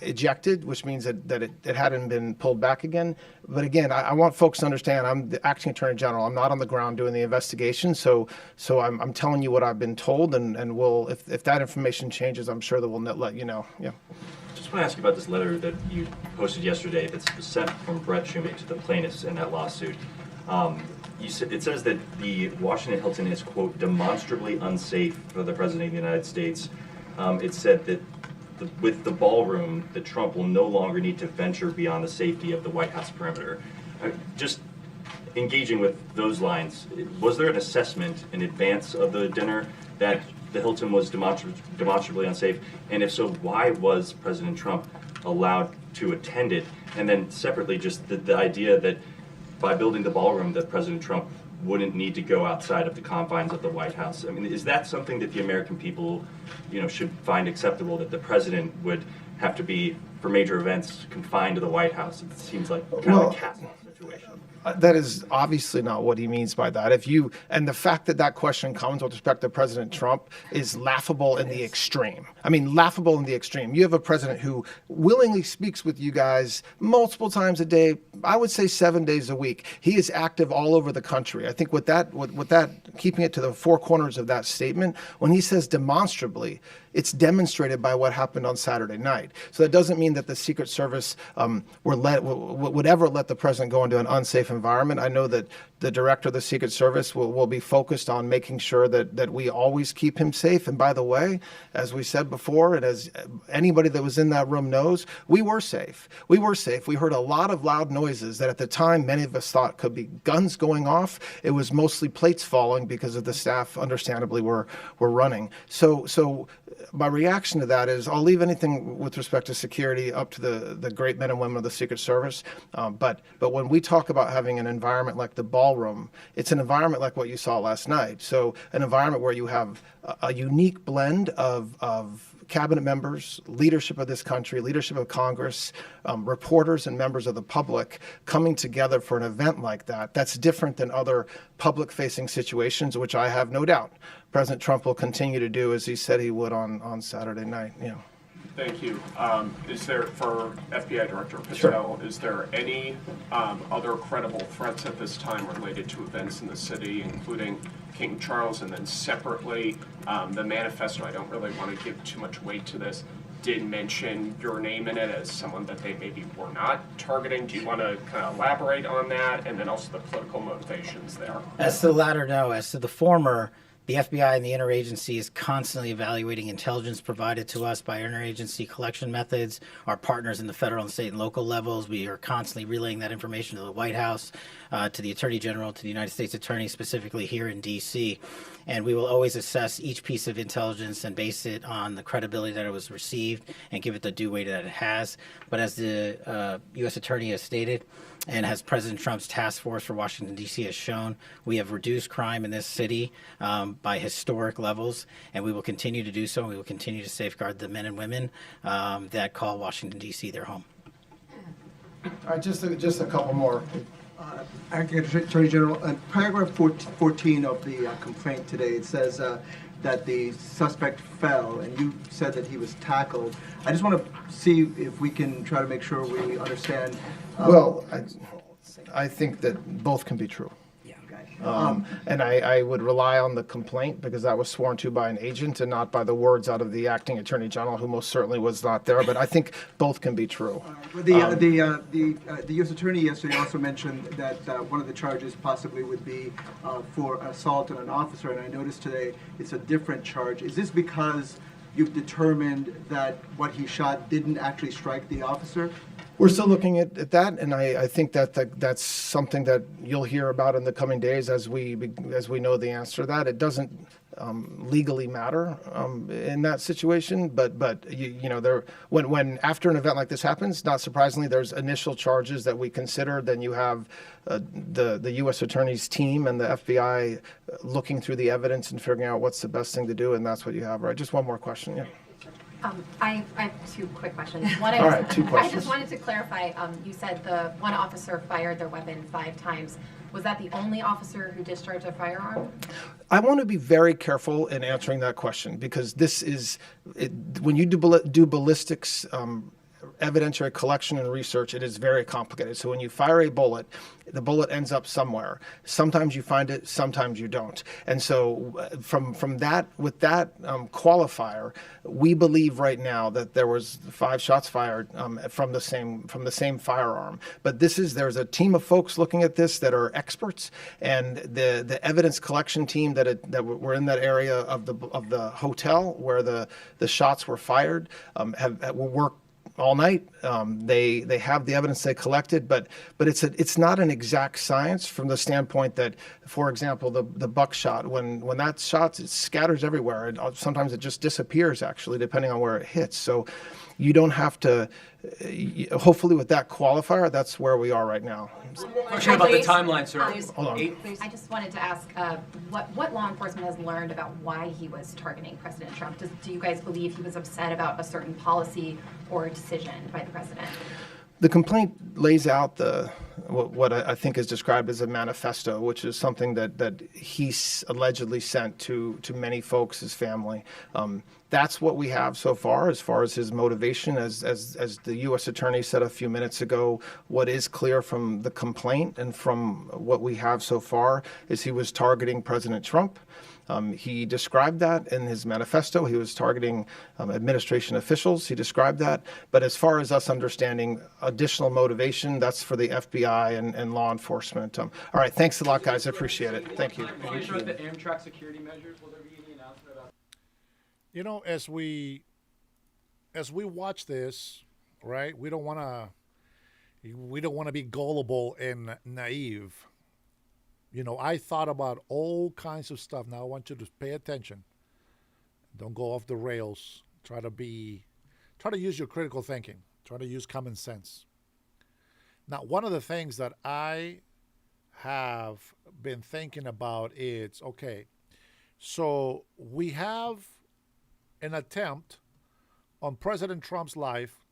ejected, which means that it hadn't been pulled back again. But again, I want folks to understand, I'm the acting attorney general. I'm not on the ground doing the investigation, so I'm telling you what I've been told, and we'll, if that information changes, I'm sure that we'll let you know. Yeah.
Just want to ask you about this letter that you posted yesterday that's sent from Brett Shumate to the plaintiffs in that lawsuit. It says that the Washington Hilton is, quote, demonstrably unsafe for the President of the United States. It said that with the ballroom, that Trump will no longer need to venture beyond the safety of the White House perimeter. Just engaging with those lines, was there an assessment in advance of the dinner that the Hilton was demonstrably unsafe? And if so, why was President Trump allowed to attend it? And then separately, just the idea that by building the ballroom, that President Trump wouldn't need to go outside of the confines of the White House. I mean, is that something that the American people, should find acceptable, that the president would have to be, for major events, confined to the White House? It seems like kind of a castle situation.
That is obviously not what he means by that. And the fact that question comes with respect to President Trump is laughable in the extreme. I mean, laughable in the extreme. You have a president who willingly speaks with you guys multiple times a day, I would say 7 days a week. He is active all over the country. I think with that, keeping it to the four corners of that statement, when he says demonstrably, it's demonstrated by what happened on Saturday night. So that doesn't mean that the Secret Service would ever let the president go into an unsafe environment. I know that the director of the Secret Service will be focused on making sure that we always keep him safe. And by the way, as we said before, and as anybody that was in that room knows, we were safe. We were safe. We heard a lot of loud noises that at the time many of us thought could be guns going off. It was mostly plates falling because of the staff, understandably, were running. So my reaction to that is I'll leave anything with respect to security up to the great men and women of the Secret Service. But when we talk about having an environment like the ballroom, it's an environment like what you saw last night. So an environment where you have a unique blend of cabinet members, leadership of this country, leadership of Congress, reporters and members of the public coming together for an event like that. That's different than other public-facing situations, which I have no doubt President Trump will continue to do as he said he would on Saturday night. Yeah.
Thank you. Is there, for FBI Director Patel, is there any other credible threats at this time related to events in the city, including King Charles? And then separately, the manifesto, I don't really want to give too much weight to this, did mention your name in it as someone that they maybe were not targeting. Do you want to kind of elaborate on that? And then also the political motivations there.
As to the latter, no. As to the former, the FBI and the interagency is constantly evaluating intelligence provided to us by interagency collection methods. Our partners in the federal and state and local levels, we are constantly relaying that information to the White House, to the Attorney General, to the United States Attorney, specifically here in D.C. And we will always assess each piece of intelligence and base it on the credibility that it was received and give it the due weight that it has. But as the U.S. Attorney has stated, and as President Trump's task force for Washington, D.C. has shown, we have reduced crime in this city by historic levels, and we will continue to do so. We will continue to safeguard the men and women that call Washington, D.C. their home.
All right, just a couple more.
Acting Attorney General, in paragraph 14 of the complaint today, it says that the suspect fell, and you said that he was tackled. I just want to see if we can try to make sure we understand.
I think that both can be true. And I would rely on the complaint because that was sworn to by an agent and not by the words out of the acting attorney general, who most certainly was not there. But I think both can be true.
The U.S. attorney yesterday also mentioned that one of the charges possibly would be for assault on an officer, and I noticed today it's a different charge. Is this because you've determined that what he shot didn't actually strike the officer?
We're still looking at that, and I think that's something that you'll hear about in the coming days as we know the answer to that. It doesn't legally matter in that situation, but when after an event like this happens, not surprisingly, there's initial charges that we consider. Then you have the U.S. Attorney's team and the FBI looking through the evidence and figuring out what's the best thing to do, and that's what you have. Right? Just one more question. Yeah.
I have two quick questions. One,
All right, two
I
questions.
just wanted to clarify, you said the one officer fired their weapon 5 times. Was that the only officer who discharged a firearm?
I want to be very careful in answering that question because this is, when you do ballistics evidentiary collection and research, it is very complicated. So when you fire a bullet, the bullet ends up somewhere. Sometimes you find it, sometimes you don't. And so from that, with that qualifier, we believe right now that there was 5 shots fired from the same firearm. But there's a team of folks looking at this that are experts, and the evidence collection team that were in that area of the hotel where the shots were fired have worked all night. They have the evidence they collected, but it's not an exact science from the standpoint that, for example, the buckshot, when that shot, it scatters everywhere. Sometimes it just disappears, actually, depending on where it hits. So you don't have to, hopefully with that qualifier, that's where we are right now.
Question about the timeline, sir.
Hold on.
I just wanted to ask what law enforcement has learned about why he was targeting President Trump. Do you guys believe he was upset about a certain policy or a decision by the president?
The complaint lays out what I think is described as a manifesto, which is something that he allegedly sent to many folks, his family. That's what we have so far as his motivation. As the U.S. Attorney said a few minutes ago, what is clear from the complaint and from what we have so far is he was targeting President Trump. He described that in his manifesto. He was targeting administration officials. He described that. But as far as us understanding additional motivation, that's for the FBI and law enforcement. All right. Thanks a lot, guys. I appreciate it. Thank you.
Can you address the Amtrak security measures? Will there be any announcement about?
You know, as we watch this, right? We don't want to be gullible and naive. You know, I thought about all kinds of stuff. Now I want you to pay attention. Don't go off the rails. Try to use your critical thinking. Try to use common sense. Now, one of the things that I have been thinking about is, okay, so we have an attempt on President Trump's life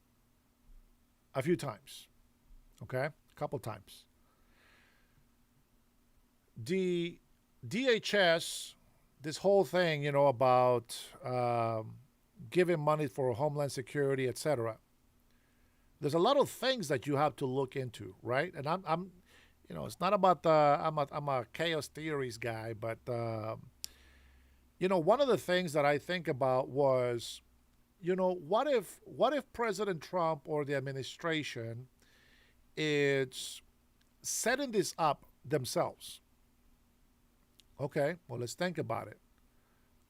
a few times, okay? A couple times. The DHS, this whole thing, you know, about giving money for Homeland Security, etc. There's a lot of things that you have to look into, right? And I'm you know, it's not about I'm a chaos theories guy, but you know, one of the things that I think about was, you know, what if President Trump or the administration is setting this up themselves? Okay, well, let's think about it.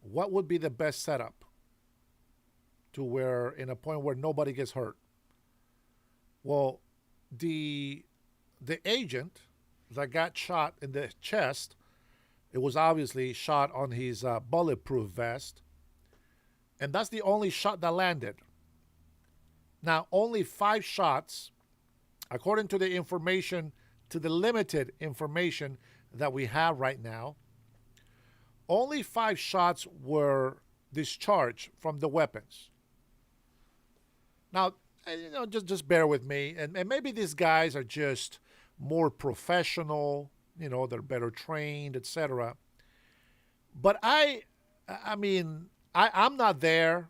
What would be the best setup to where, in a point where nobody gets hurt? Well, the agent that got shot in the chest, it was obviously shot on his bulletproof vest, and that's the only shot that landed. Now, only 5 shots, according to the information, to the limited information that we have right now, only 5 shots were discharged from the weapons. Now, you know, just bear with me, and maybe these guys are just more professional, you know, they're better trained, etc. But I mean, I'm not there.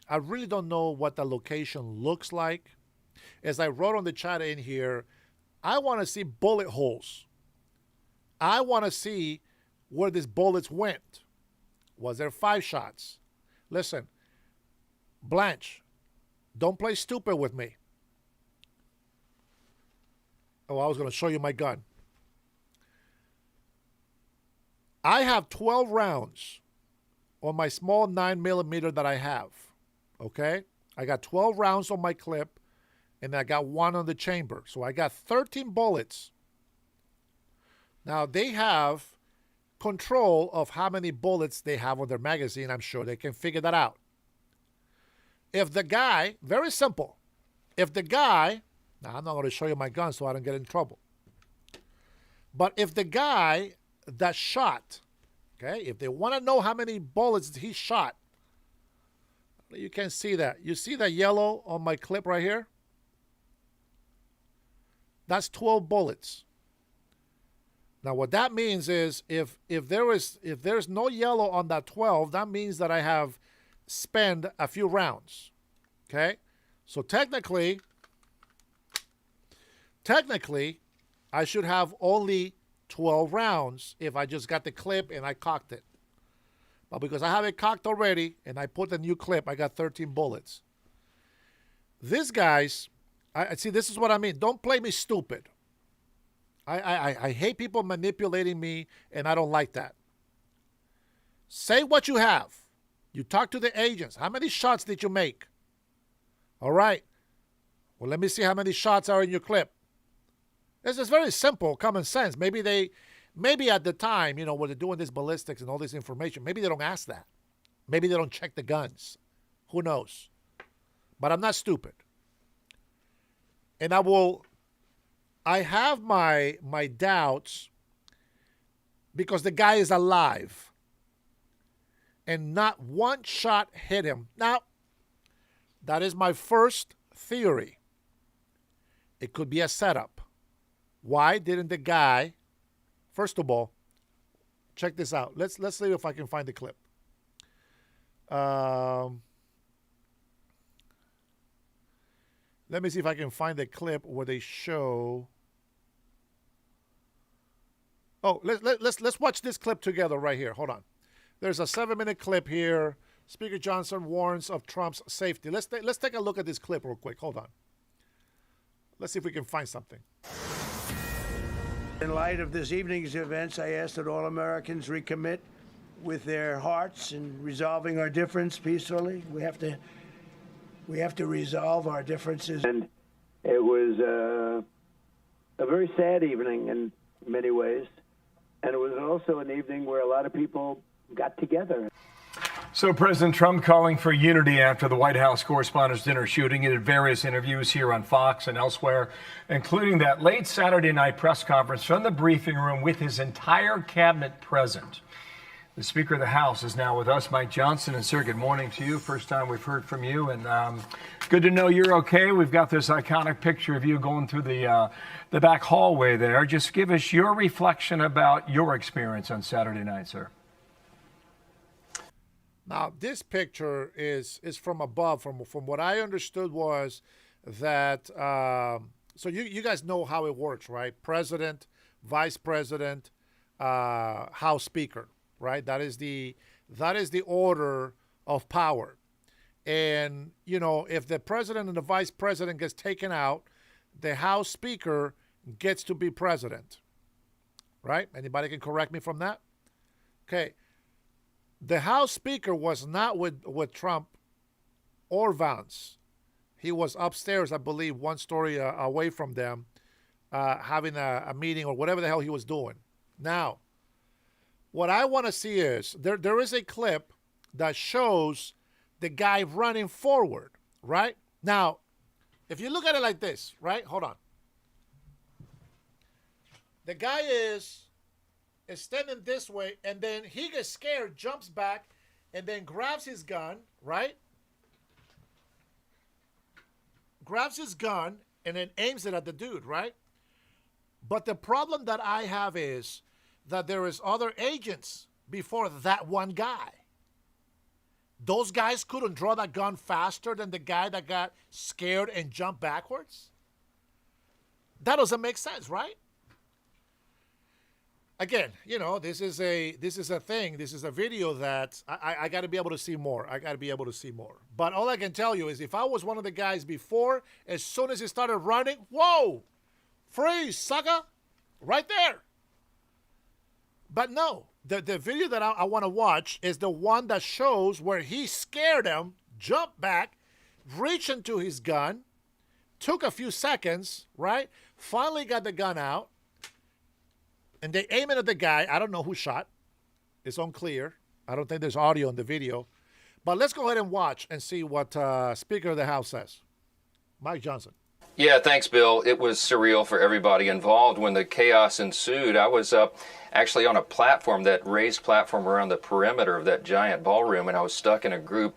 I really don't know what the location looks like. As I wrote on the chat in here, I want to see bullet holes. I want to see where these bullets went. Was there 5 shots? Listen, Blanche, don't play stupid with me. Oh, I was going to show you my gun. I have 12 rounds on my small 9mm that I have. Okay? I got 12 rounds on my clip, and I got 1 on the chamber. So I got 13 bullets. Now, they have control of how many bullets they have on their magazine. I'm sure they can figure that out. If the guy, very simple, if the guy, now I'm not going to show you my gun so I don't get in trouble. But if the guy that shot, okay, if they want to know how many bullets he shot, you can see that. You see the yellow on my clip right here? That's 12 bullets. Now what that means is if there's no yellow on that 12, that means that I have spent a few rounds. Okay? So technically I should have only 12 rounds if I just got the clip and I cocked it. But because I have it cocked already and I put the new clip, I got 13 bullets. These guys, I see, this is what I mean. Don't play me stupid. I hate people manipulating me, and I don't like that. Say what you have. You talk to the agents. How many shots did you make? All right. Well, let me see how many shots are in your clip. This is very simple, common sense. Maybe at the time, when they're doing this ballistics and all this information, maybe they don't ask that. Maybe they don't check the guns. Who knows? But I'm not stupid. And I have my doubts because the guy is alive and not one shot hit him. Now, that is my first theory. It could be a setup. Why didn't the guy, first of all, check this out. Let's see if I can find the clip. Let me see if I can find the clip where they show. Oh, let's watch this clip together right here. Hold on. There's a 7-minute clip here. Speaker Johnson warns of Trump's safety. Let's take a look at this clip real quick. Hold on. Let's see if we can find something.
In light of this evening's events, I ask that all Americans recommit with their hearts in resolving our difference peacefully. We have to resolve our differences.
And it was a very sad evening in many ways. And it was also an evening where a lot of people got together.
So President Trump calling for unity after the White House Correspondents' Dinner shooting. He did various interviews here on Fox and elsewhere, including that late Saturday night press conference from the briefing room with his entire cabinet present. The Speaker of the House is now with us, Mike Johnson. And, sir, good morning to you. First time we've heard from you. And good to know you're okay. We've got this iconic picture of you going through the back hallway there. Just give us your reflection about your experience on Saturday night, sir.
Now, this picture is from above. From what I understood was that, so you guys know how it works, right? President, Vice President, House Speaker. Right, that is the order of power, and if the president and the vice president gets taken out, the House Speaker gets to be president. Right? Anybody can correct me from that? Okay. The House Speaker was not with Trump or Vance. He was upstairs, I believe, one story away from them, having a meeting or whatever the hell he was doing. Now, what I want to see is there is a clip that shows the guy running forward, right? Now, if you look at it like this, right? Hold on. The guy is standing this way, and then he gets scared, jumps back, and then grabs his gun, right? Grabs his gun, and then aims it at the dude, right? But the problem that I have is that there is other agents before that one guy. Those guys couldn't draw that gun faster than the guy that got scared and jumped backwards. That doesn't make sense, right? Again, this is a thing. This is a video that I got to be able to see more. I got to be able to see more. But all I can tell you is if I was one of the guys before, as soon as he started running, whoa, freeze, sucker, right there. But no, the video that I want to watch is the one that shows where he scared him, jumped back, reached into his gun, took a few seconds, right? Finally got the gun out. And they aim it at the guy. I don't know who shot. It's unclear. I don't think there's audio in the video. But let's go ahead and watch and see what Speaker of the House says. Mike Johnson.
Yeah, thanks, Bill. It was surreal for everybody involved when the chaos ensued. I was actually on a platform, that raised platform around the perimeter of that giant ballroom, and I was stuck in a group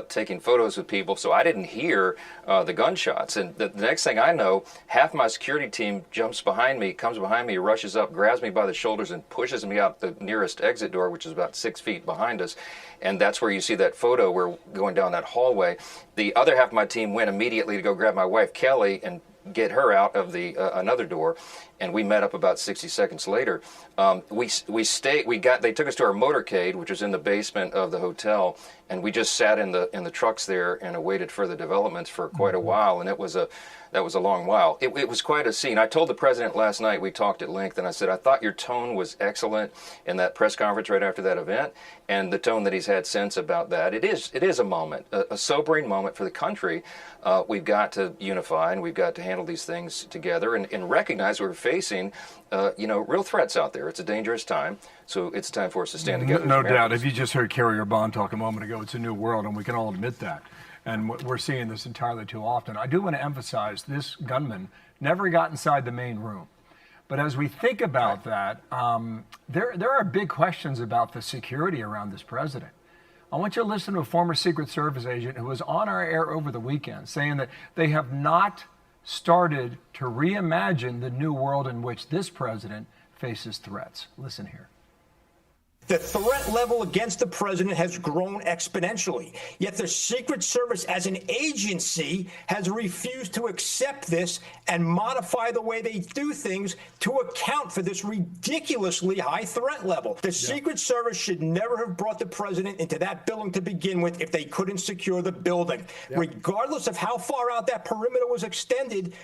taking photos with people, so I didn't hear the gunshots. And the next thing I know, half my security team comes behind me, rushes up, grabs me by the shoulders, and pushes me out the nearest exit door, which is about 6 feet behind us. And that's where you see that photo. We're going down that hallway. The other half of my team went immediately to go grab my wife, Kelly, and get her out of the another door, and we met up about 60 seconds later. They took us to our motorcade, which was in the basement of the hotel, and we just sat in the trucks there and awaited further developments for quite a while, and that was a long while. It was quite a scene. I told the president last night, we talked at length, and I said, I thought your tone was excellent in that press conference right after that event, and the tone that he's had since about that. It is a moment, a sobering moment for the country. We've got to unify, and we've got to handle these things together and recognize we're facing real threats out there. It's a dangerous time, so it's time for us to stand together.
No doubt. If you just heard Carrier Bond talk a moment ago, it's a new world, and we can all admit that. And we're seeing this entirely too often. I do want to emphasize this gunman never got inside the main room. But as we think about that, there are big questions about the security around this president. I want you to listen to a former Secret Service agent who was on our air over the weekend saying that they have not started to reimagine the new world in which this president faces threats. Listen here.
The threat level against the president has grown exponentially, yet the Secret Service as an agency has refused to accept this and modify the way they do things to account for this ridiculously high threat level. The Secret Service should never have brought the president into that building to begin with if they couldn't secure the building. Regardless of how far out that perimeter was extended,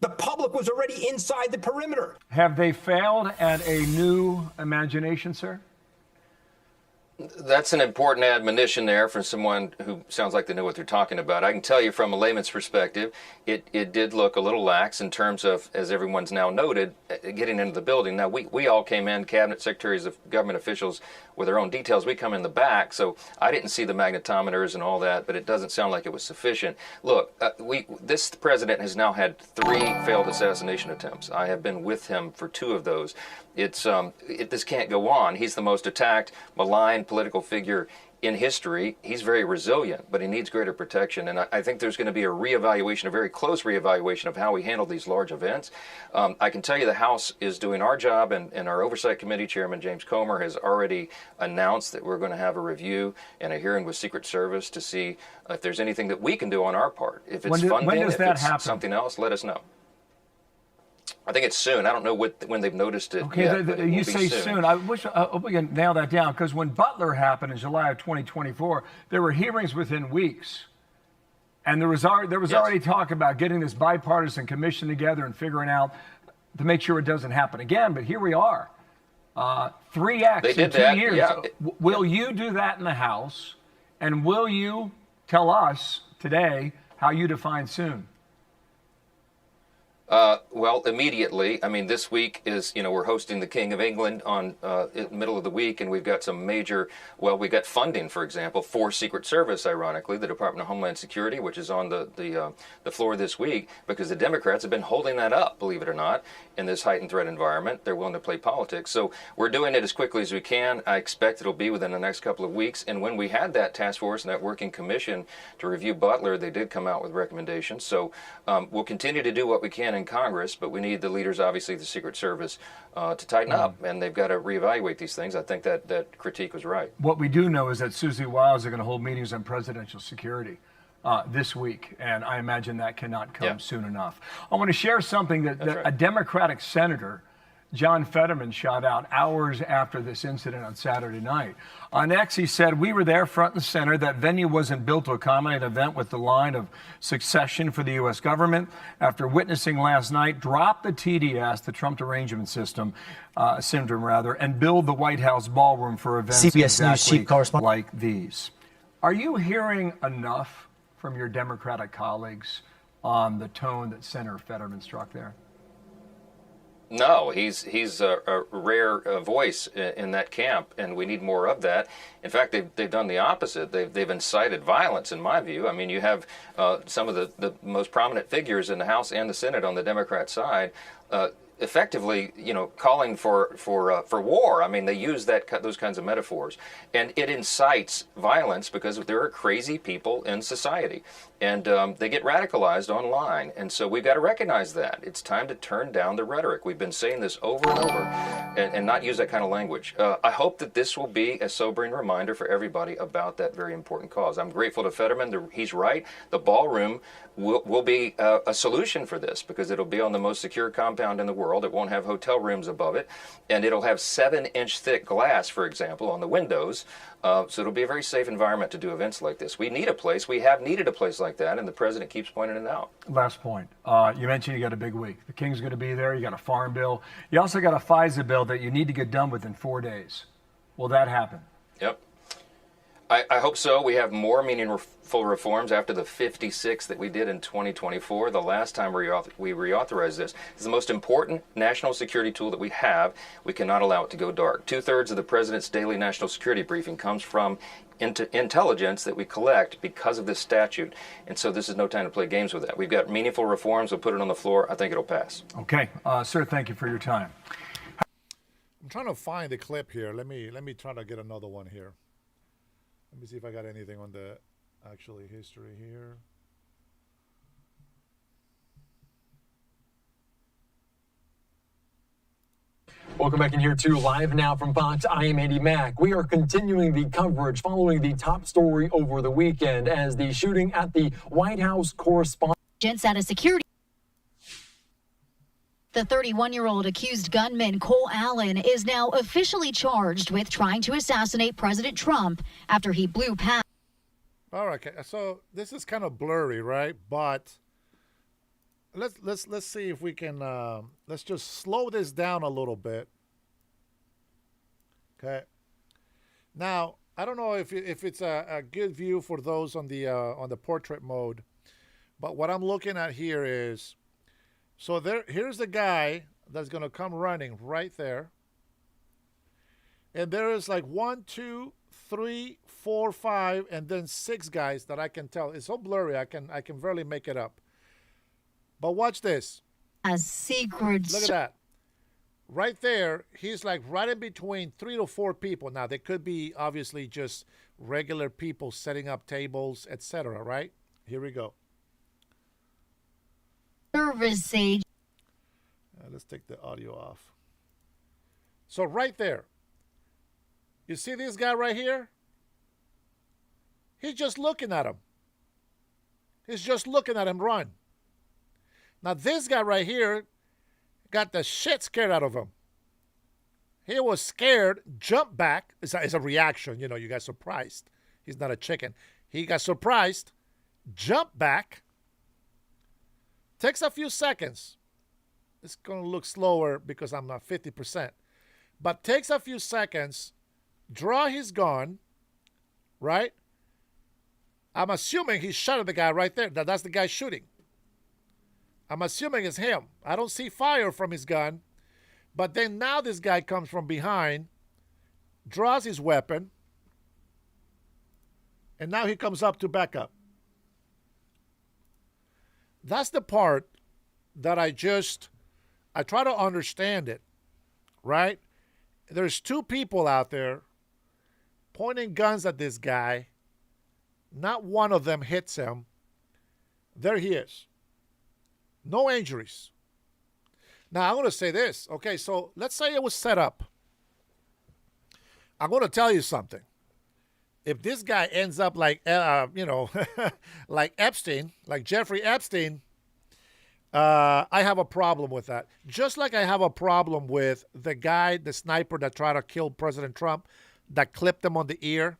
the public was already inside the perimeter.
Have they failed at a new imagination, sir?
That's an important admonition there from someone who sounds like they know what they're talking about. I can tell you from a layman's perspective, it did look a little lax in terms of, as everyone's now noted, getting into the building. Now, we all came in, cabinet secretaries of government officials with their own details. We come in the back, so I didn't see the magnetometers and all that, but it doesn't sound like it was sufficient. Look, this president has now had 3 failed assassination attempts. I have been with him for 2 of those. This can't go on. He's the most attacked, maligned political figure in history. He's very resilient, but he needs greater protection. And I think there's going to be a reevaluation, a very close reevaluation of how we handle these large events. I can tell you the House is doing our job, and our Oversight Committee Chairman James Comer has already announced that we're going to have a review and a hearing with Secret Service to see if there's anything that we can do on our part. If it's funding, if it's something else, let us know. I think it's soon. I don't know when they've noticed it.
Okay,
yet,
you say soon. I hope we can nail that down, because when Butler happened in July of 2024, there were hearings within weeks. And there was already talk about getting this bipartisan commission together and figuring out to make sure it doesn't happen again. But here we are. 3 acts in 2 years. Yeah. Will you do that in the House? And will you tell us today how you define soon?
Well, immediately. I mean, this week is, we're hosting the King of England on in the middle of the week, and we've got some major, we got funding, for example, for Secret Service, ironically, the Department of Homeland Security, which is on the floor this week, because the Democrats have been holding that up, believe it or not, in this heightened threat environment. They're willing to play politics. So we're doing it as quickly as we can. I expect it'll be within the next couple of weeks. And when we had that task force and that working commission to review Butler, they did come out with recommendations. So we'll continue to do what we can in Congress, but we need the leaders, obviously, the Secret Service, to tighten up, and they've got to reevaluate these things. I think that critique was right.
What we do know is that Susie Wiles are going to hold meetings on presidential security. this week, and I imagine that cannot come
Yeah.
soon enough. I want to share something that
That's right.
a Democratic senator, John Fetterman, shot out hours after this incident on Saturday night. On X, he said, "We were there front and center. That venue wasn't built to accommodate an event with the line of succession for the U.S. government. After witnessing last night, drop the TDS, the Trump Derangement Syndrome, and build the White House ballroom for events
CBS News
exactly
chief correspondent
like these." Are you hearing enough from your Democratic colleagues on the tone that Senator Fetterman struck there?
No, he's a rare voice in that camp, and we need more of that. In fact, they've done the opposite. They've incited violence, in my view. I mean, you have some of the most prominent figures in the House and the Senate on the Democrat side effectively, calling for war. I mean, they use those kinds of metaphors, and it incites violence because there are crazy people in society, and they get radicalized online. And so we've got to recognize that it's time to turn down the rhetoric. We've been saying this over and over, and not use that kind of language. I hope that this will be a sobering reminder for everybody about that very important cause. I'm grateful to Fetterman. He's right. The ballroom will be a solution for this because it'll be on the most secure compound in the world. It won't have hotel rooms above it, and it'll have 7-inch thick glass, for example, on the windows. So it'll be a very safe environment to do events like this. We need a place. We have needed a place like that, and the president keeps pointing it out.
Last point. You mentioned you got a big week. The King's going to be there. You got a farm bill. You also got a FISA bill that you need to get done within 4 days. Will that happen?
Yep. I hope so. We have more meaningful reforms after the 56 that we did in 2024. The last time we reauthorized this. It's the most important national security tool that we have. We cannot allow it to go dark. 2/3 of the president's daily national security briefing comes from intelligence that we collect because of this statute. And so this is no time to play games with that. We've got meaningful reforms. We'll put it on the floor. I think it'll pass.
Okay. Sir, thank you for your time.
I'm trying to find the clip here. Let me try to get another one here. Let me see if I got anything on the actually history here.
Welcome back in here to Live Now from Fox. I am Andy Mack. We are continuing the coverage following the top story over the weekend as the shooting at the White House correspondent.
At a security. The 31-year-old accused gunman Cole Allen is now officially charged with trying to assassinate President Trump after he blew past.
All right, okay. So this is kind of blurry, right? But let's see if we can let's just slow this down a little bit. Okay. Now I don't know if it's a good view for those on the portrait mode, but what I'm looking at here is. So here's the guy that's going to come running right there. And there is like 1, 2, 3, 4, 5, and then 6 guys that I can tell. It's so blurry, I can barely make it up. But watch this.
A secret.
Look at that. Right there, he's like right in between 3 to 4 people. Now, they could be obviously just regular people setting up tables, etc., right? Here we go.
Service agent.
Let's take the audio off. So right there, you see this guy right here? He's just looking at him. He's just looking at him run. Now this guy right here got the shit scared out of him. He was scared, jumped back. It's a reaction, you got surprised. He's not a chicken. He got surprised, jumped back. Takes a few seconds. It's going to look slower because I'm not 50%. But takes a few seconds, draw his gun, right? I'm assuming he shot at the guy right there. That's the guy shooting. I'm assuming it's him. I don't see fire from his gun. But then now this guy comes from behind, draws his weapon, and now he comes up to back up. That's the part that I try to understand it, right? There's 2 people out there pointing guns at this guy. Not one of them hits him. There he is. No injuries. Now, I'm going to say this. Okay, so let's say it was set up. I'm going to tell you something. if this guy ends up like, like Epstein, like Jeffrey Epstein, I have a problem with that. Just like I have a problem with the guy, the sniper that tried to kill President Trump, that clipped him on the ear.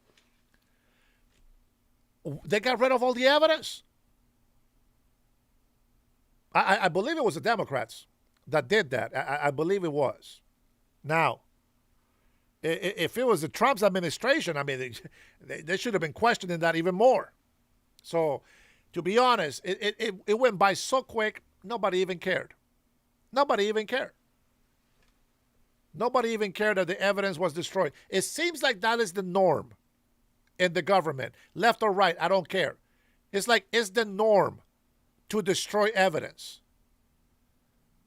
They got rid of all the evidence. I believe it was the Democrats that did that. I believe it was. Now, if it was the Trump's administration, I mean, they should have been questioning that even more. So, to be honest, it went by so quick, nobody even cared. Nobody even cared. Nobody even cared that the evidence was destroyed. It seems like that is the norm in the government. Left or right, I don't care. It's like it's the norm to destroy evidence.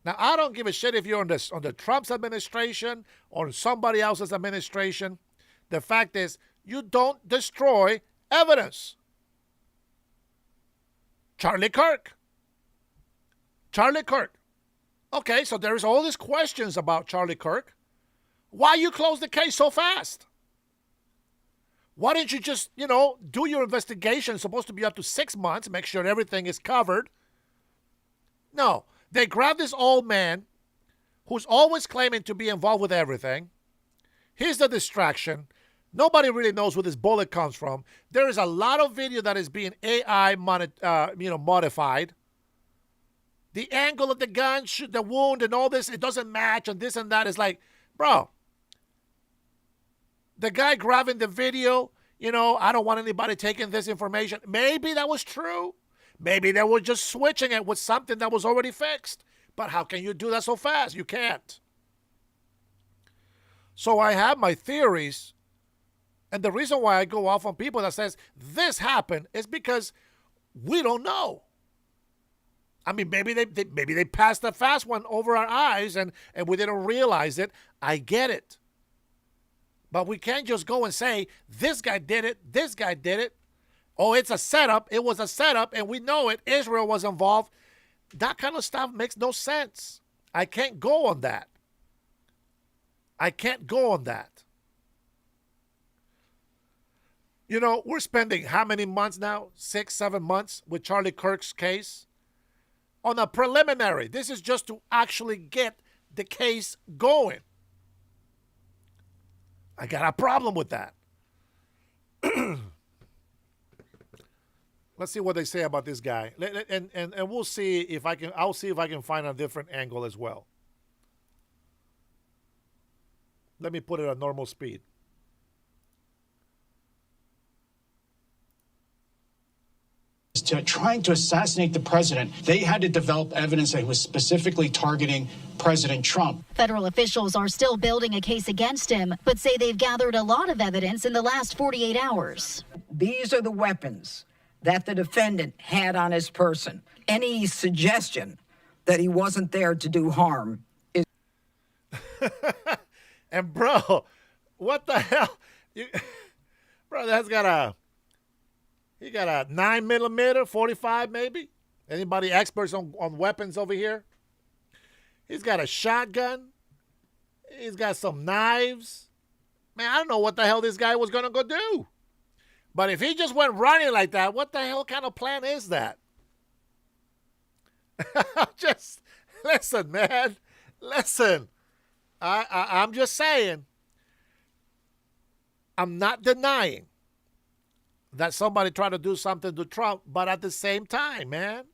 Now, I don't give a shit if you're on the Trump's administration or somebody else's administration. The fact is, you don't destroy evidence. Charlie Kirk. Okay, so there's all these questions about Charlie Kirk. Why you close the case so fast? Why didn't you just, do your investigation? It's supposed to be up to 6 months, make sure everything is covered. No, they grabbed this old man who's always claiming to be involved with everything. He's the distraction. Nobody really knows where this bullet comes from. There is a lot of video that is being AI modified. The angle of the gun, the wound, and all this, it doesn't match, and this and that. Is like, bro, the guy grabbing the video, I don't want anybody taking this information. Maybe that was true. Maybe they were just switching it with something that was already fixed. But how can you do that so fast? You can't. So I have my theories. And the reason why I go off on people that says this happened is because we don't know. I mean, maybe they passed the fast one over our eyes and we didn't realize it. I get it. But we can't just go and say, this guy did it, this guy did it. Oh, it's a setup. It was a setup, and we know it. Israel was involved. That kind of stuff makes no sense. I can't go on that. We're spending how many months now? 6, 7 months with Charlie Kirk's case? On a preliminary. This is just to actually get the case going. I got a problem with that. Let's see what they say about this guy. And we'll see if I'll see if I can find a different angle as well. Let me put it at normal speed.
Trying to assassinate the president, they had to develop evidence that he was specifically targeting President Trump.
Federal officials are still building a case against him, but say they've gathered a lot of evidence in the last 48 hours.
These are the weapons that the defendant had on his person. Any suggestion that he wasn't there to do harm is...
And bro, what the hell? Bro, that's he got a 9mm, 45 maybe? Anybody experts on weapons over here? He's got a shotgun. He's got some knives. Man, I don't know what the hell this guy was going to go do. But if he just went running like that, what the hell kind of plan is that? Just listen, man. Listen. I'm just saying. I'm not denying that somebody tried to do something to Trump, but at the same time, man,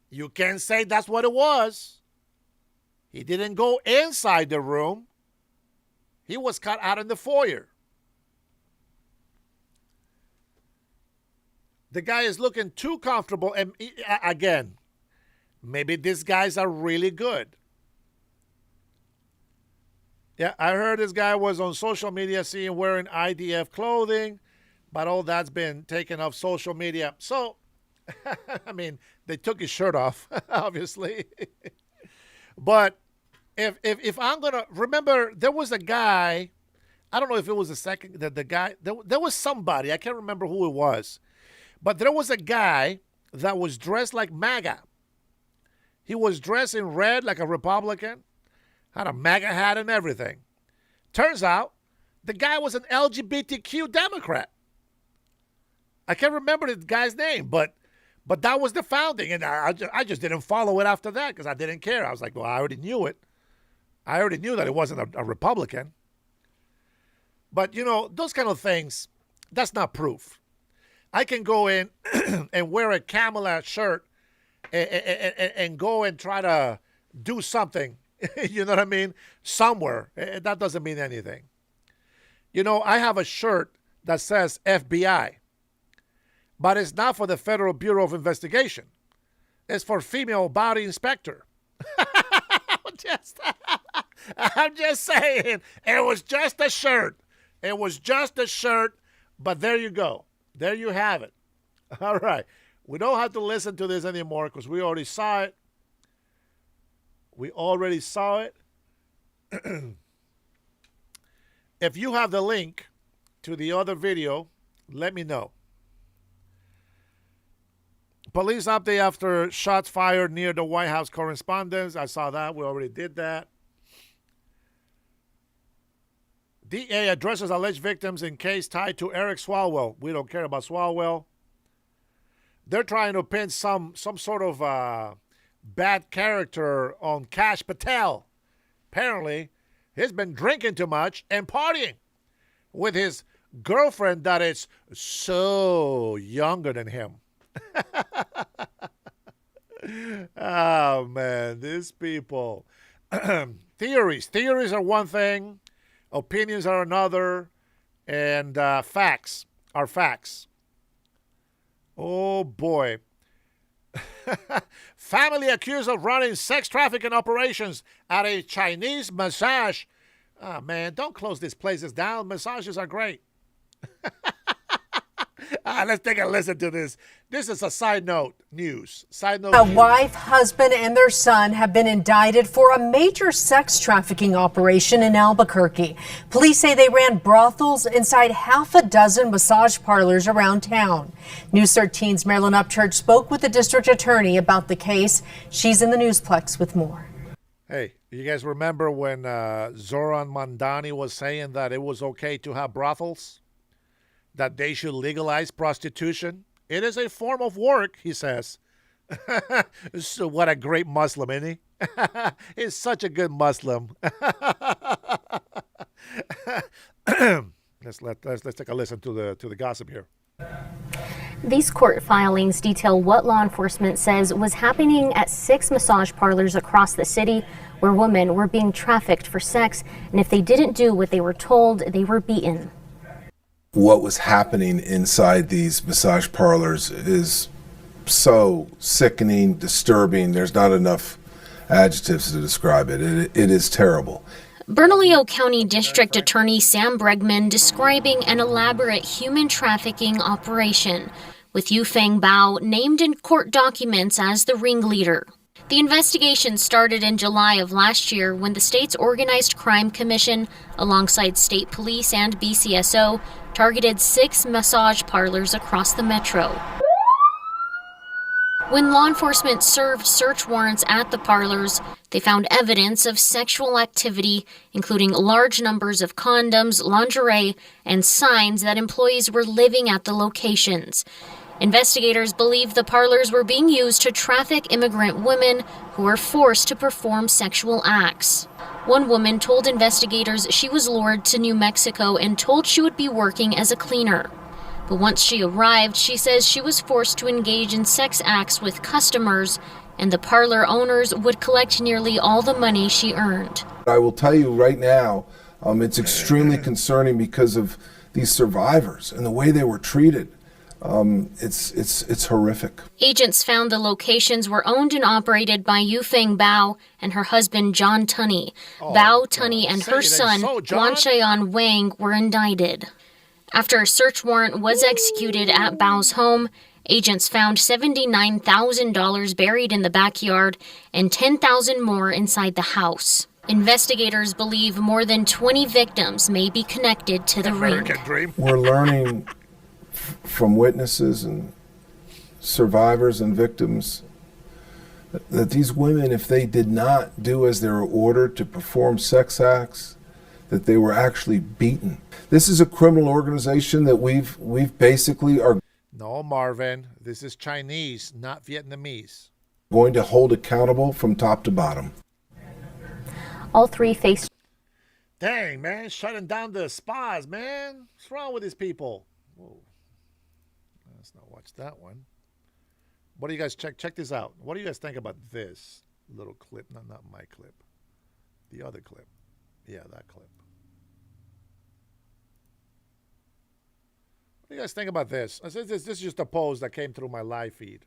you can't say that's what it was. He didn't go inside the room. He was caught out in the foyer. The guy is looking too comfortable. And again, maybe these guys are really good. Yeah, I heard this guy was on social media seen wearing IDF clothing, but all that's been taken off social media. So, I mean, they took his shirt off, obviously. But if I'm going to remember, there was a guy, I don't know if it was the guy, there was somebody, I can't remember who it was, but there was a guy that was dressed like MAGA. He was dressed in red like a Republican, had a MAGA hat and everything. Turns out, the guy was an LGBTQ Democrat. I can't remember the guy's name, but that was the founding, and I just didn't follow it after that because I didn't care. I was like, well, I already knew it. I already knew that it wasn't a Republican. But, you know, those kind of things, that's not proof. I can go in and wear a Kamala shirt and go and try to do something, you know what I mean, somewhere. That doesn't mean anything. You know, I have a shirt that says FBI, but it's not for the Federal Bureau of Investigation. It's for female body inspector. I'm just saying, it was just a shirt. It was just a shirt, but there you go. There you have it. All right. We don't have to listen to this anymore because we already saw it. We already saw it. If you have the link to the other video, let me know. Police update after shots fired near the White House correspondence. I saw that. We already did that. DA addresses alleged victims in case tied to Eric Swalwell. We don't care about Swalwell. They're trying to pin some sort of bad character on Kash Patel. Apparently, he's been drinking too much and partying with his girlfriend that is so younger than him. Oh, man, these people. Theories are one thing. Opinions are another, and facts are facts. Oh, boy. Family accused of running sex trafficking operations at a Chinese massage. Oh, man, don't close these places down. Massages are great. Let's take a listen to this. This is a side note news. Side note.
A wife, husband, and their son have been indicted for a major sex trafficking operation in Albuquerque. Police say they ran brothels inside half a dozen massage parlors around town. News 13's Marilyn Upchurch spoke with the district attorney about the case. She's in the Newsplex with more.
Hey, you guys remember when Zoran Mandani was saying that it was okay to have brothels? That they should legalize prostitution? It is a form of work, he says. So what a great Muslim, isn't he? He's such a good Muslim. Let's take a listen to the gossip here.
These court filings detail what law enforcement says was happening at 6 massage parlors across the city where women were being trafficked for sex, and if they didn't do what they were told, they were beaten.
What was happening inside these massage parlors is so sickening, disturbing. There's not enough adjectives to describe it. It is terrible.
Bernalillo County District Attorney Sam Bregman describing an elaborate human trafficking operation, with Yufeng Bao named in court documents as the ringleader. The investigation started in July of last year when the state's Organized Crime Commission, alongside state police and BCSO, targeted 6 massage parlors across the metro. When law enforcement served search warrants at the parlors, they found evidence of sexual activity, including large numbers of condoms, lingerie, and signs that employees were living at the locations. Investigators believe the parlors were being used to traffic immigrant women who were forced to perform sexual acts. One woman told investigators she was lured to New Mexico and told she would be working as a cleaner. But once she arrived, she says she was forced to engage in sex acts with customers, and the parlor owners would collect nearly all the money she earned.
I will tell you right now, it's extremely concerning because of these survivors and the way they were treated. It's horrific.
Agents found the locations were owned and operated by Yufeng Bao and her husband John Tunney. Bao, Tunney, and her son Guan Shayan Wang were indicted. After a search warrant was executed at Bao's home, agents found $79,000 buried in the backyard and $10,000 more inside the house. Investigators believe more than 20 victims may be connected to the ring.
We're learning from witnesses and survivors and victims that these women, if they did not do as they were ordered to perform sex acts, that they were actually beaten. This is a criminal organization that we've basically are.
No, Marvin. This is Chinese, not Vietnamese.
Going to hold accountable from top to bottom.
All three face.
Dang, man, shutting down the spas, man. What's wrong with these people? Whoa. Let's not watch that one. What do you guys check this out? What do you guys think about this little clip? Not my clip. The other clip. Yeah, that clip. What do you guys think about this? This is just a post that came through my live feed,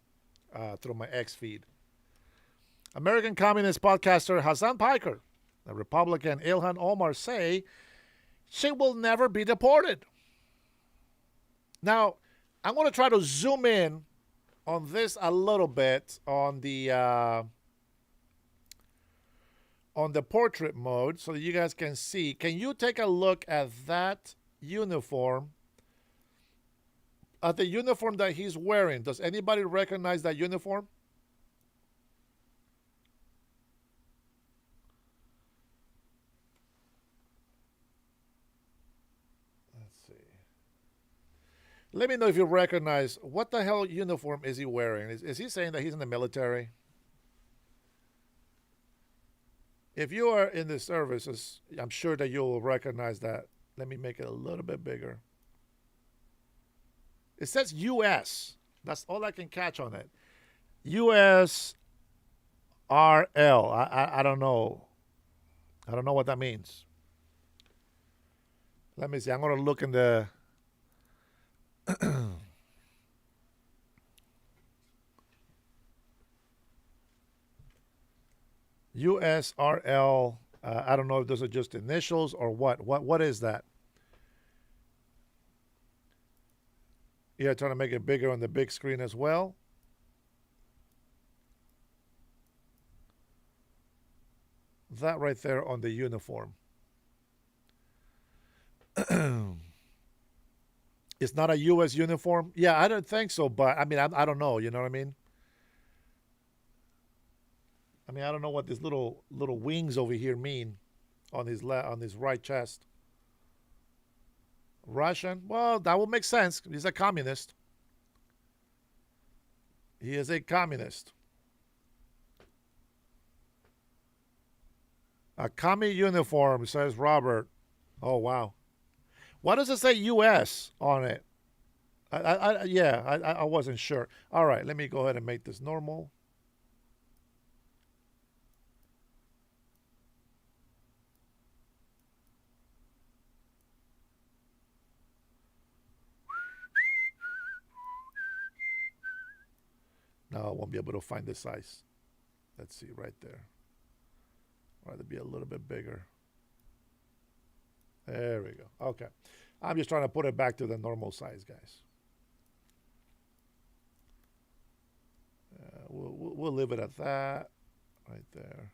through my X feed. American Communist podcaster Hassan Piker, the Republican Ilhan Omar say she will never be deported. Now, I'm going to try to zoom in on this a little bit on the portrait mode so that you guys can see. Can you take a look at that uniform? At the uniform that he's wearing. Does anybody recognize that uniform? Let me know if you recognize what the hell uniform is he wearing. Is he saying that he's in the military? If you are in the services, I'm sure that you'll recognize that. Let me make it a little bit bigger. It says U.S. That's all I can catch on it. U.S. RL. I don't know. I don't know what that means. Let me see. I'm going to look in the... USRL. I don't know if those are just initials or what. What is that? Yeah, trying to make it bigger on the big screen as well. That right there on the uniform. It's not a U.S. uniform? Yeah, I don't think so, but I mean, I don't know. You know what I mean? I don't know what these little wings over here mean on his right chest. Russian? Well, that would make sense. He's a communist. He is a communist. A commie uniform, says Robert. Oh, wow. Why does it say U.S. on it? I wasn't sure. All right, let me go ahead and make this normal. Now I won't be able to find the size. Let's see, right there. Or to be a little bit bigger. There we go. Okay. I'm just trying to put it back to the normal size, guys. We'll leave it at that. Right there.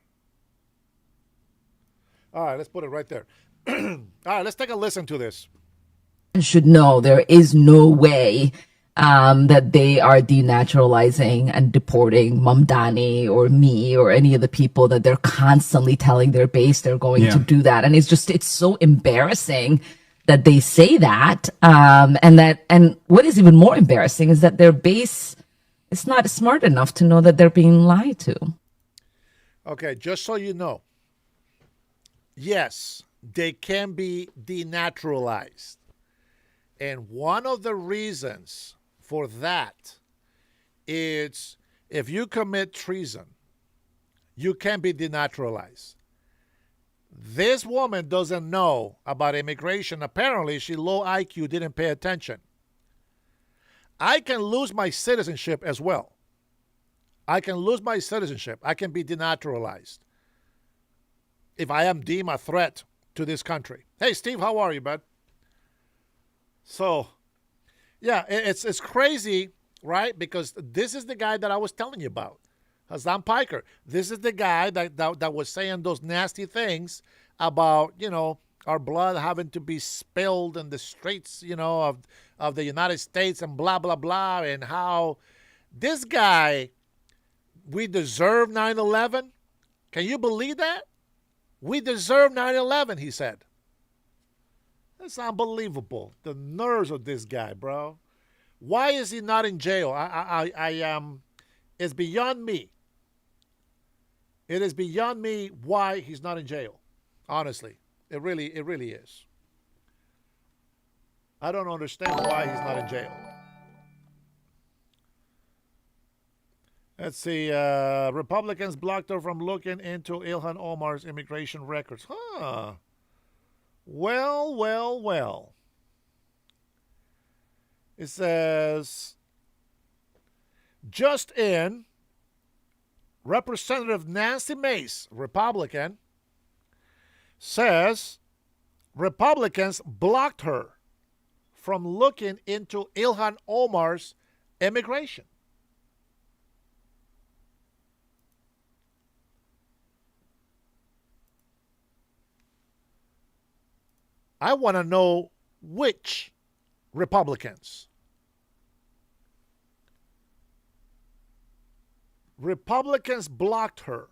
All right, let's put it right there. All right, let's take a listen to this.
Should know there is no way that they are denaturalizing and deporting Mamdani or me or any of the people that they're constantly telling their base they're going to do that. And it's so embarrassing that they say that. And what is even more embarrassing is that their base is not smart enough to know that they're being lied to.
Okay, just so you know, yes, they can be denaturalized. And one of the reasons for that is if you commit treason, you can be denaturalized. This woman doesn't know about immigration. Apparently, she low IQ, didn't pay attention. I can lose my citizenship as well. I can lose my citizenship. I can be denaturalized if I am deemed a threat to this country. Hey, Steve, how are you, bud? So, yeah, it's crazy, right? Because this is the guy that I was telling you about, Hassan Piker. This is the guy that was saying those nasty things about, our blood having to be spilled in the streets, of the United States and blah, blah, blah, and how this guy, we deserve 9/11. Can you believe that? We deserve 9/11, he said. That's unbelievable. The nerves of this guy, bro. Why is he not in jail? It's beyond me. It is beyond me why he's not in jail. Honestly, it really is. I don't understand why he's not in jail. Let's see. Republicans blocked her from looking into Ilhan Omar's immigration records. Huh. Well. It says, just in, Representative Nancy Mace, Republican, says Republicans blocked her from looking into Ilhan Omar's immigration. I want to know which Republicans. Republicans blocked her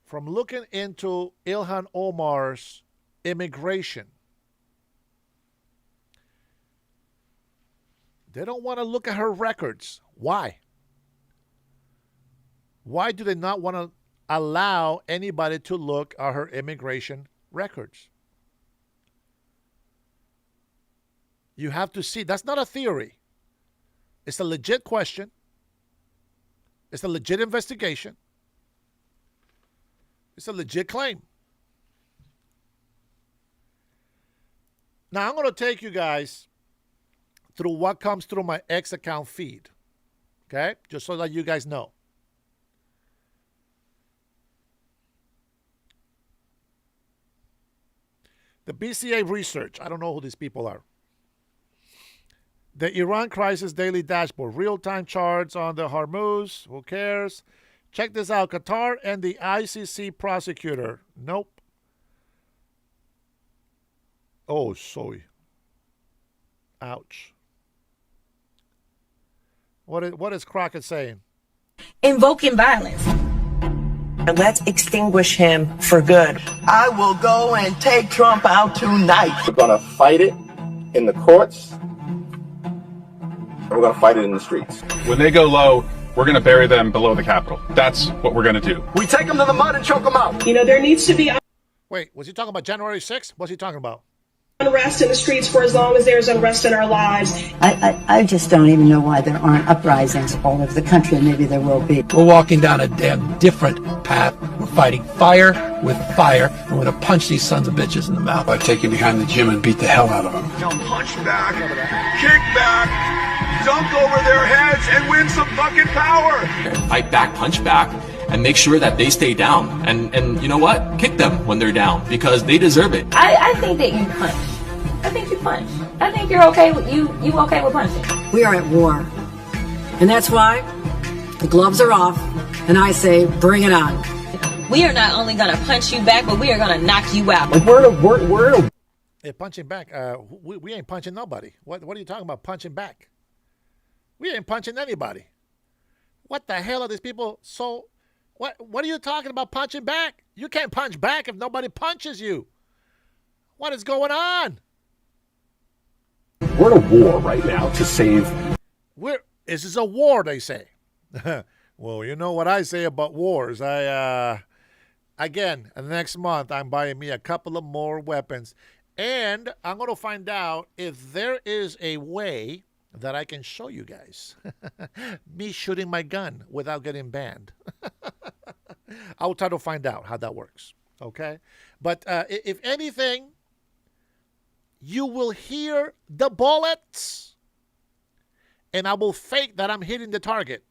from looking into Ilhan Omar's immigration. They don't want to look at her records. Why? Why do they not want to allow anybody to look at her immigration records? You have to see. That's not a theory. It's a legit question. It's a legit investigation. It's a legit claim. Now, I'm going to take you guys through what comes through my X account feed. Okay? Just so that you guys know. The BCA research. I don't know who these people are. The Iran Crisis Daily Dashboard. Real-time charts on the Hormuz. Who cares? Check this out. Qatar and the ICC prosecutor. Nope. Oh, soy. Ouch. What is Crockett saying?
Invoking violence. Let's extinguish him for good. I will go and take Trump out tonight.
We're going to fight it in the courts. We're going to fight it in the streets.
When they go low, we're going to bury them below the Capitol. That's what we're going to do.
We take them to the mud and choke them out.
You know, there needs to be
Wait, was he talking about January 6th? What's he talking about?
unrest in the streets for as long as there's unrest in our lives.
I just don't even know why there aren't uprisings all over the country, and maybe there will be.
We're walking down a damn different path. We're fighting fire with fire, and we're going to punch these sons of bitches in the mouth.
I take you behind the gym and beat the hell out of them.
Punch back, kick back, dunk over their heads, and win some fucking power.
Fight back, punch back, and make sure that they stay down. And you know what? Kick them when they're down, because they deserve it.
I think that you punch. I think you punch. I think you're okay with you okay with punching.
We are at war. And that's why the gloves are off, and I say, bring it on.
We are not only going to punch you back, but we are going to knock you out.
Hey, punching back. We ain't punching nobody. What are you talking about, punching back? We ain't punching anybody. What the hell are these people so... What are you talking about punching back? You can't punch back if nobody punches you. What is going on?
We're in a war right now to save...
This is a war, they say. Well, you know what I say about wars. Again, next month, I'm buying me a couple of more weapons. And I'm going to find out if there is a way that I can show you guys me shooting my gun without getting banned. I'll try to find out how that works. Okay? But if anything, you will hear the bullets, and I will fake that I'm hitting the target.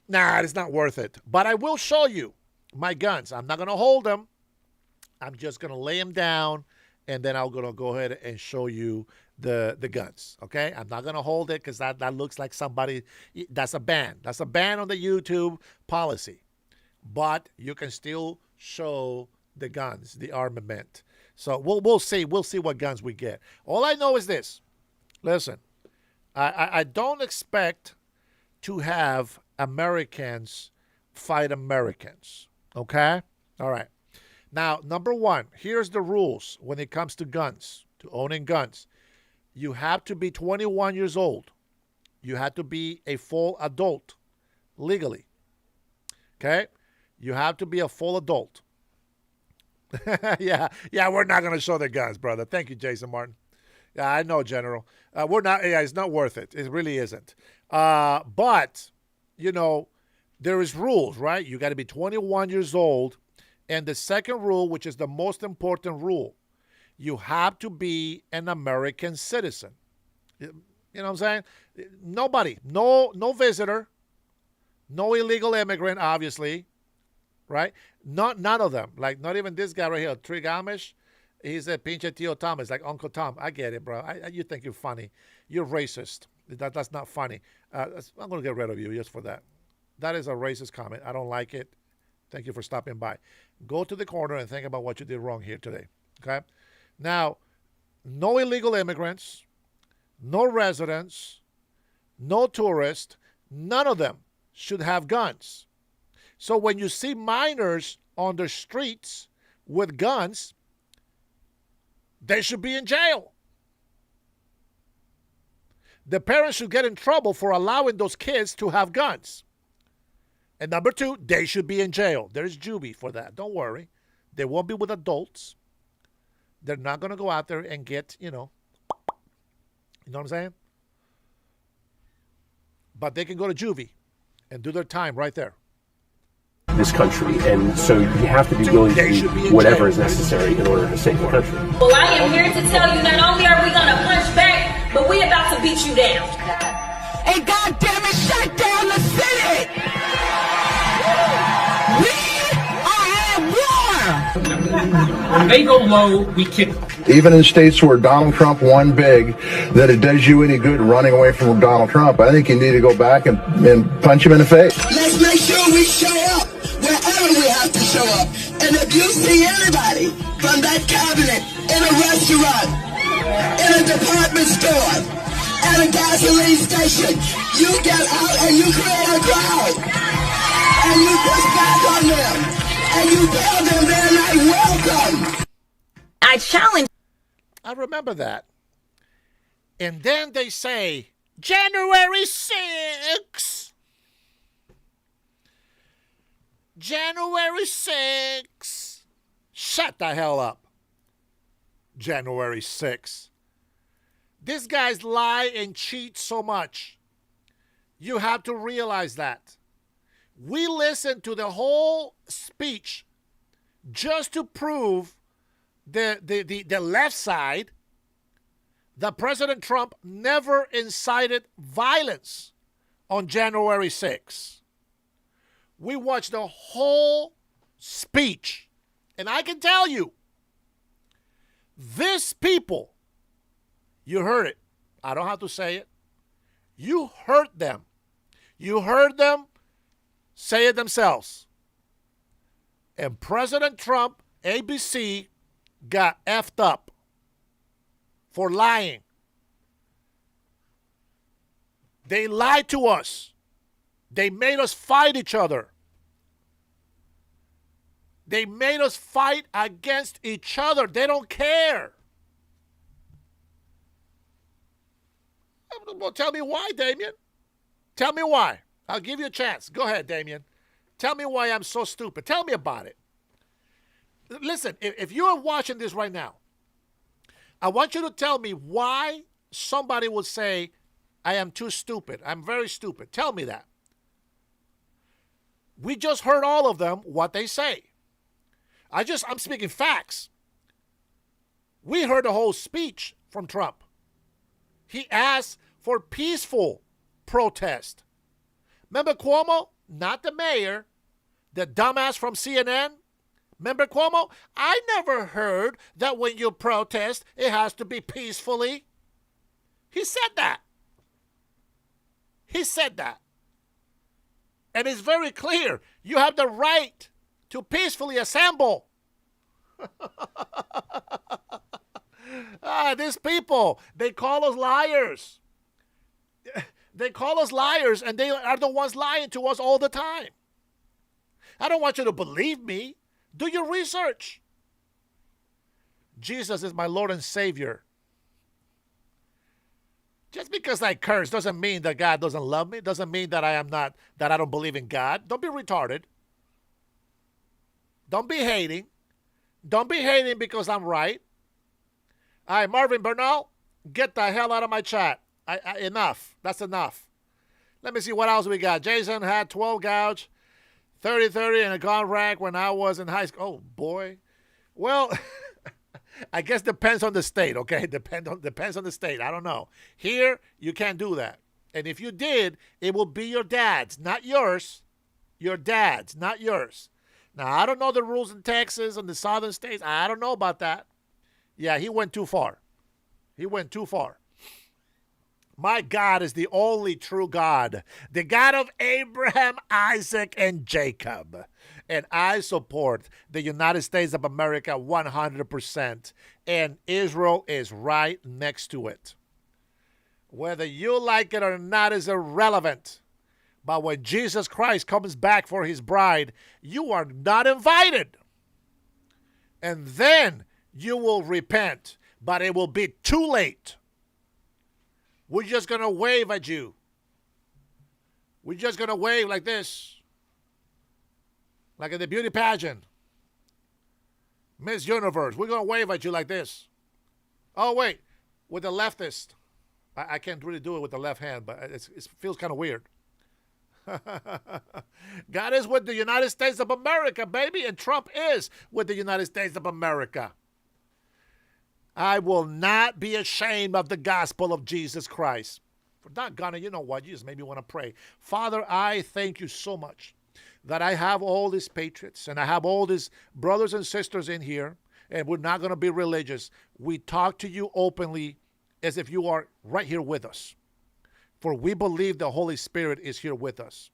Nah, it's not worth it. But I will show you my guns. I'm not going to hold them. I'm just going to lay them down, and then I'm going to go ahead and show you the guns, okay? I'm not going to hold it because that looks like somebody, that's a ban. That's a ban on the YouTube policy. But you can still show the guns, the armament. So we'll see. We'll see what guns we get. All I know is this. Listen, I don't expect to have Americans fight Americans, okay? All right. Now, number one, here's the rules when it comes to guns, to owning guns. You have to be 21 years old. You have to be a full adult legally. Okay? You have to be a full adult. yeah, we're not going to show the guns, brother. Thank you, Jason Martin. Yeah, I know, General. We're not. Yeah, it's not worth it. It really isn't. But, you know, there is rules, right? You got to be 21 years old. And the second rule, which is the most important rule, you have to be an American citizen. You know what I'm saying? Nobody, no visitor, no illegal immigrant, obviously, right? None of them. Like, not even this guy right here, Trigamish. He's a pinche Tio Thomas, like Uncle Tom. I get it, bro. You think you're funny. You're racist. That's not funny. I'm going to get rid of you just for that. That is a racist comment. I don't like it. Thank you for stopping by. Go to the corner and think about what you did wrong here today, okay? Now, no illegal immigrants, no residents, no tourists, none of them should have guns. So when you see minors on the streets with guns, they should be in jail. The parents should get in trouble for allowing those kids to have guns. And number two, they should be in jail. There's juvie for that. Don't worry. They won't be with adults. They're not going to go out there and get, you know what I'm saying? But they can go to juvie and do their time right there.
This country, and so you have to be willing to do whatever is necessary in order to save the country.
Well, I am here to tell you, not only are we going to punch back, but we're about to beat you down.
And goddamn it, shut down the city! We are at war!
When they go low, we kick them.
Even in states where Donald Trump won big, that it does you any good running away from Donald Trump. I think you need to go back and punch him in the face.
Let's make sure we show up wherever we have to show up. And if you see anybody from that cabinet in a restaurant, in a department store, at a gasoline station, you get out and you create a crowd. And you push back on them. And you tell them they're not welcome.
I challenge.
I remember that. And then they say, January 6th. January 6th. Shut the hell up. January 6th. These guys lie and cheat so much. You have to realize that. We listened to the whole speech just to prove the left side that President Trump never incited violence on January 6th. We watched the whole speech, and I can tell you, these people, you heard it. I don't have to say it. You heard them. You heard them say it themselves. And President Trump, ABC, got effed up for lying. They lied to us. They made us fight each other. They made us fight against each other. They don't care. Well, tell me why, Damien. Tell me why. I'll give you a chance. Go ahead, Damien. Tell me why I'm so stupid. Tell me about it. Listen, if you're watching this right now, I want you to tell me why somebody would say, I am too stupid. I'm very stupid. Tell me that. We just heard all of them, what they say. I'm speaking facts. We heard the whole speech from Trump. He asked for peaceful protest. Remember Cuomo? Not the mayor. The dumbass from CNN? Remember Cuomo? I never heard that when you protest, it has to be peacefully. He said that. He said that. And it's very clear. You have the right to peacefully assemble. These people, they call us liars. They call us liars, and they are the ones lying to us all the time. I don't want you to believe me. Do your research. Jesus is my Lord and Savior. Just because I curse doesn't mean that God doesn't love me. Doesn't mean that I don't believe in God. Don't be retarded. Don't be hating. Don't be hating because I'm right. All right, Marvin Bernal, get the hell out of my chat. Enough. That's enough. Let me see what else we got. Jason had 12 gouge, 30-30, and a gun rack when I was in high school. Oh, boy. Well, I guess depends on the state, okay? Depends on the state. I don't know. Here, you can't do that. And if you did, it will be your dad's, not yours. Your dad's, not yours. Now, I don't know the rules in Texas and the southern states. I don't know about that. Yeah, he went too far. He went too far. My God is the only true God, the God of Abraham, Isaac, and Jacob. And I support the United States of America 100%. And Israel is right next to it. Whether you like it or not is irrelevant. But when Jesus Christ comes back for his bride, you are not invited. And then you will repent, but it will be too late. We're just going to wave at you. We're just going to wave like this. Like in the beauty pageant. Miss Universe. We're going to wave at you like this. Oh, wait. With the leftist. I can't really do it with the left hand, but it feels kind of weird. God is with the United States of America, baby. And Trump is with the United States of America. I will not be ashamed of the gospel of Jesus Christ. For doggone, you know what? You just made me want to pray. Father, I thank you so much that I have all these patriots and I have all these brothers and sisters in here, and we're not going to be religious. We talk to you openly as if you are right here with us. For we believe the Holy Spirit is here with us.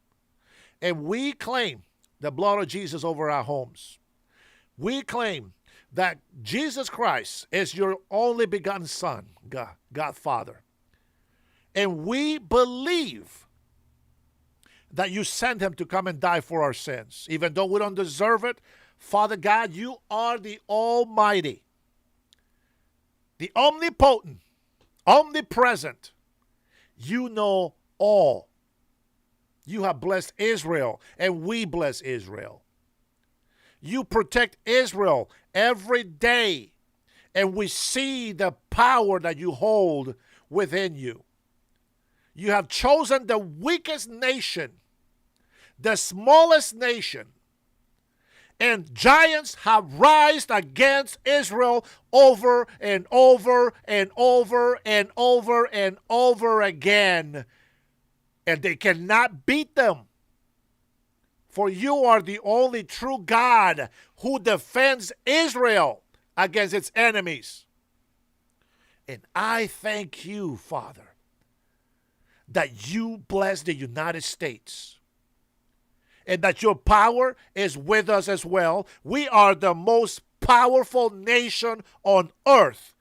And we claim the blood of Jesus over our homes. We claim that Jesus Christ is your only begotten Son, God Father. And we believe that you sent him to come and die for our sins. Even though we don't deserve it, Father God, you are the Almighty, the omnipotent, omnipresent. You know all. You have blessed Israel, and we bless Israel. You protect Israel every day, and we see the power that you hold within you. You have chosen the weakest nation, the smallest nation, and giants have risen against Israel over and over and over and over and over again, and they cannot beat them. For you are the only true God who defends Israel against its enemies. And I thank you, Father, that you bless the United States and that your power is with us as well. We are the most powerful nation on earth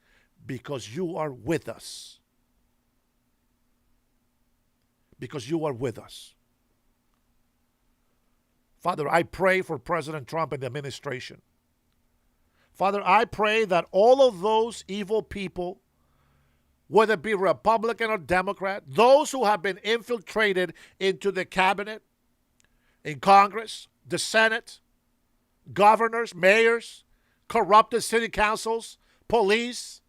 because you are with us. Because you are with us. Father, I pray for President Trump and the administration. Father, I pray that all of those evil people, whether it be Republican or Democrat, those who have been infiltrated into the cabinet, in Congress, the Senate, governors, mayors, corrupted city councils, police,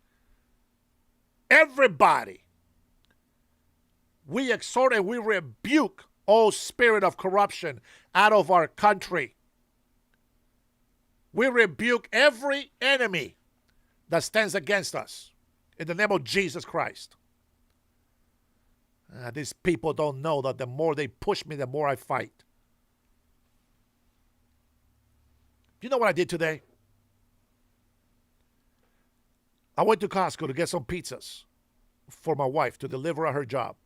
everybody, we exhort and we rebuke all spirit of corruption out of our country. We rebuke every enemy that stands against us in the name of Jesus Christ. These people don't know that the more they push me, the more I fight. Do you know what I did today? I went to Costco to get some pizzas for my wife to deliver at her job.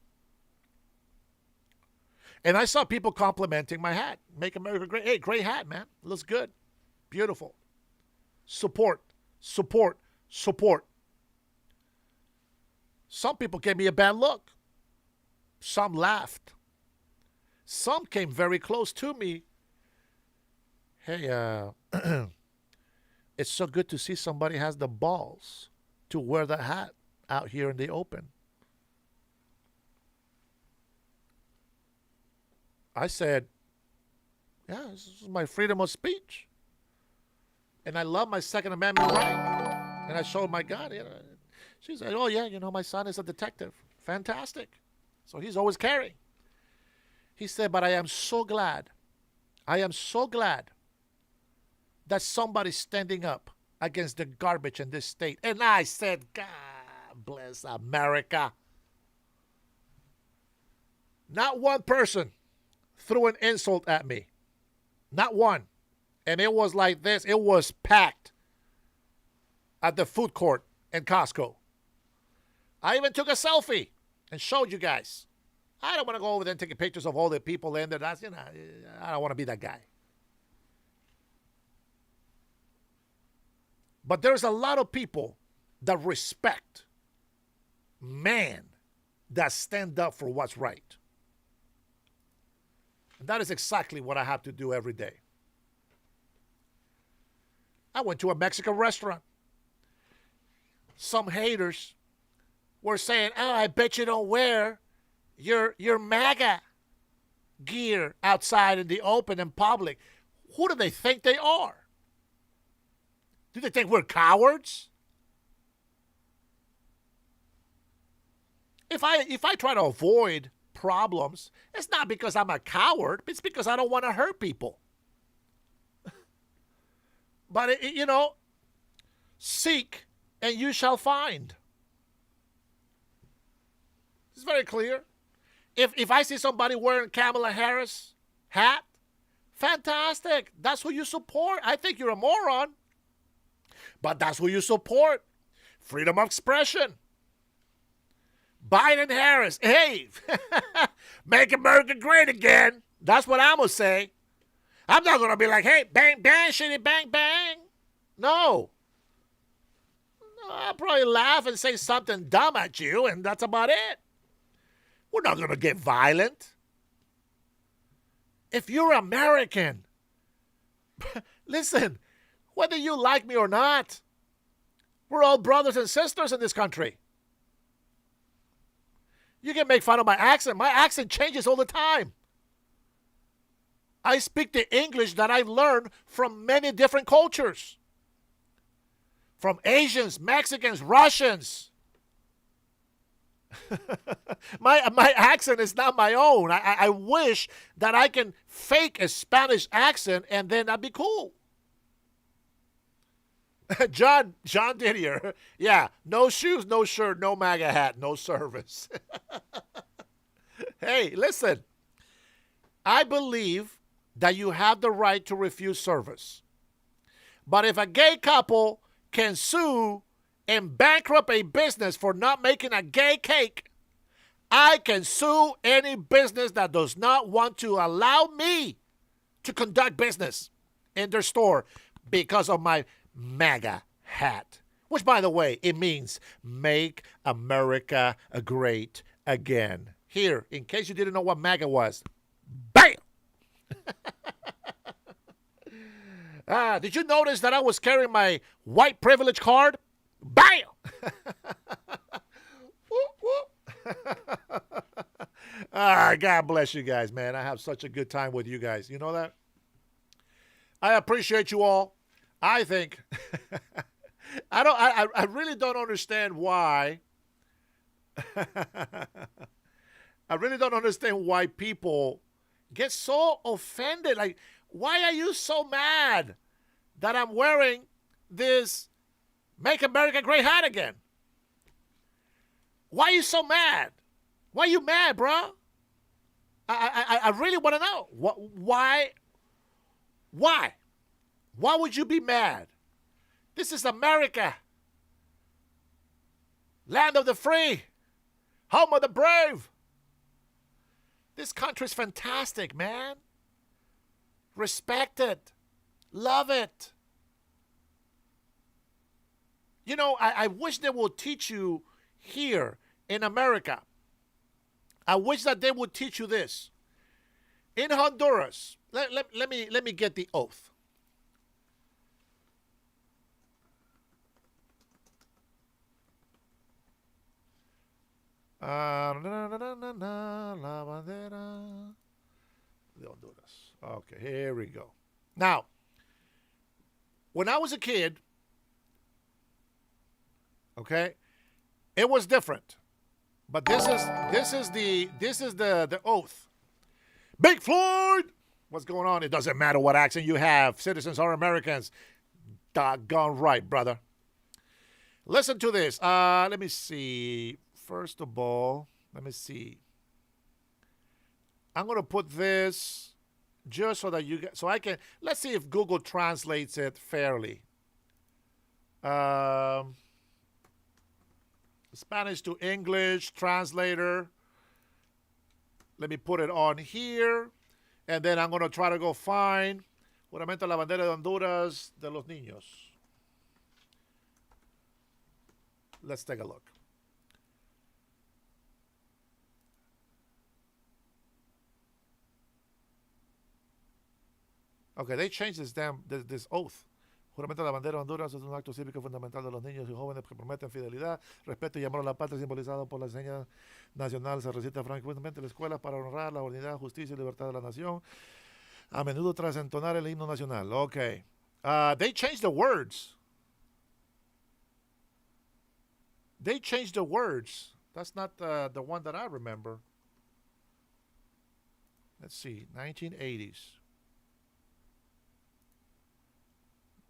And I saw people complimenting my hat. Make America great. Hey, great hat, man. Looks good. Beautiful. Support, support, support. Some people gave me a bad look. Some laughed. Some came very close to me. Hey, it's so good to see somebody has the balls to wear the hat out here in the open. I said, yeah, this is my freedom of speech. And I love my Second Amendment right. And I showed my gun. She said, oh, yeah, my son is a detective. Fantastic. So he's always carrying. He said, but I am so glad that somebody's standing up against the garbage in this state. And I said, God bless America. Not one person threw an insult at me. Not one. And it was like this. It was packed at the food court in Costco. I even took a selfie and showed you guys. I don't want to go over there and take pictures of all the people in there. That's, I don't want to be that guy. But there's a lot of people that respect man that stand up for what's right. And that is exactly what I have to do every day. I went to a Mexican restaurant. Some haters were saying, oh, I bet you don't wear your MAGA gear outside in the open in public. Who do they think they are? Do they think we're cowards? If I try to avoid problems, it's not because I'm a coward. It's because I don't want to hurt people. But, seek and you shall find. It's very clear. If I see somebody wearing Kamala Harris hat, fantastic. That's who you support. I think you're a moron. But that's who you support. Freedom of expression. Biden Harris. Hey, make America great again. That's what I'm going to say. I'm not going to be like, hey, bang, bang, shitty, bang, bang. No. I'll probably laugh and say something dumb at you, and that's about it. We're not going to get violent. If you're American, listen, whether you like me or not, we're all brothers and sisters in this country. You can make fun of my accent. My accent changes all the time. I speak the English that I've learned from many different cultures. From Asians, Mexicans, Russians. my accent is not my own. I wish that I can fake a Spanish accent and then that'd be cool. John Didier. Yeah, no shoes, no shirt, no MAGA hat, no service. Hey, listen. I believe that you have the right to refuse service. But if a gay couple can sue and bankrupt a business for not making a gay cake, I can sue any business that does not want to allow me to conduct business in their store because of my MAGA hat. Which, by the way, it means Make America Great Again. Here, in case you didn't know what MAGA was. Bam! Did you notice that I was carrying my white privilege card? Bam! God bless you guys, man. I have such a good time with you guys. You know that? I appreciate you all. I think I really don't understand why. I really don't understand why people get so offended. Like, why are you so mad that I'm wearing this Make America Great hat again? Why are you so mad? Why are you mad, bro? I really want to know. Why? Why? Why would you be mad? This is America. Land of the free. Home of the brave. This country's fantastic, man. Respect it. Love it. You know, I wish they would teach you here in America. I wish that they would teach you this. In Honduras, let me get the oath. La bandera de Honduras. Okay, here we go. Now, when I was a kid, okay, it was different. But this is the oath. Big Floyd! What's going on? It doesn't matter what accent you have. Citizens are Americans. Doggone right, brother. Listen to this. Let me see. First of all, let me see. I'm going to put this just so that so I can, let's see if Google translates it fairly. Spanish to English, translator. Let me put it on here. And then I'm going to try to go find Juramento a la bandera de Honduras de los niños. Let's take a look. Okay, they changed this oath. Juramento a la bandera de Honduras es un acto cívico fundamental de los niños y jóvenes que prometen fidelidad, respeto y amor a la patria, simbolizado por la señal nacional. Se recita frecuentemente en la escuela para honrar la unidad, justicia y libertad de la nación, a menudo tras entonar el himno nacional. Okay. They changed the words. They changed the words. That's not the one that I remember. Let's see, 1980s.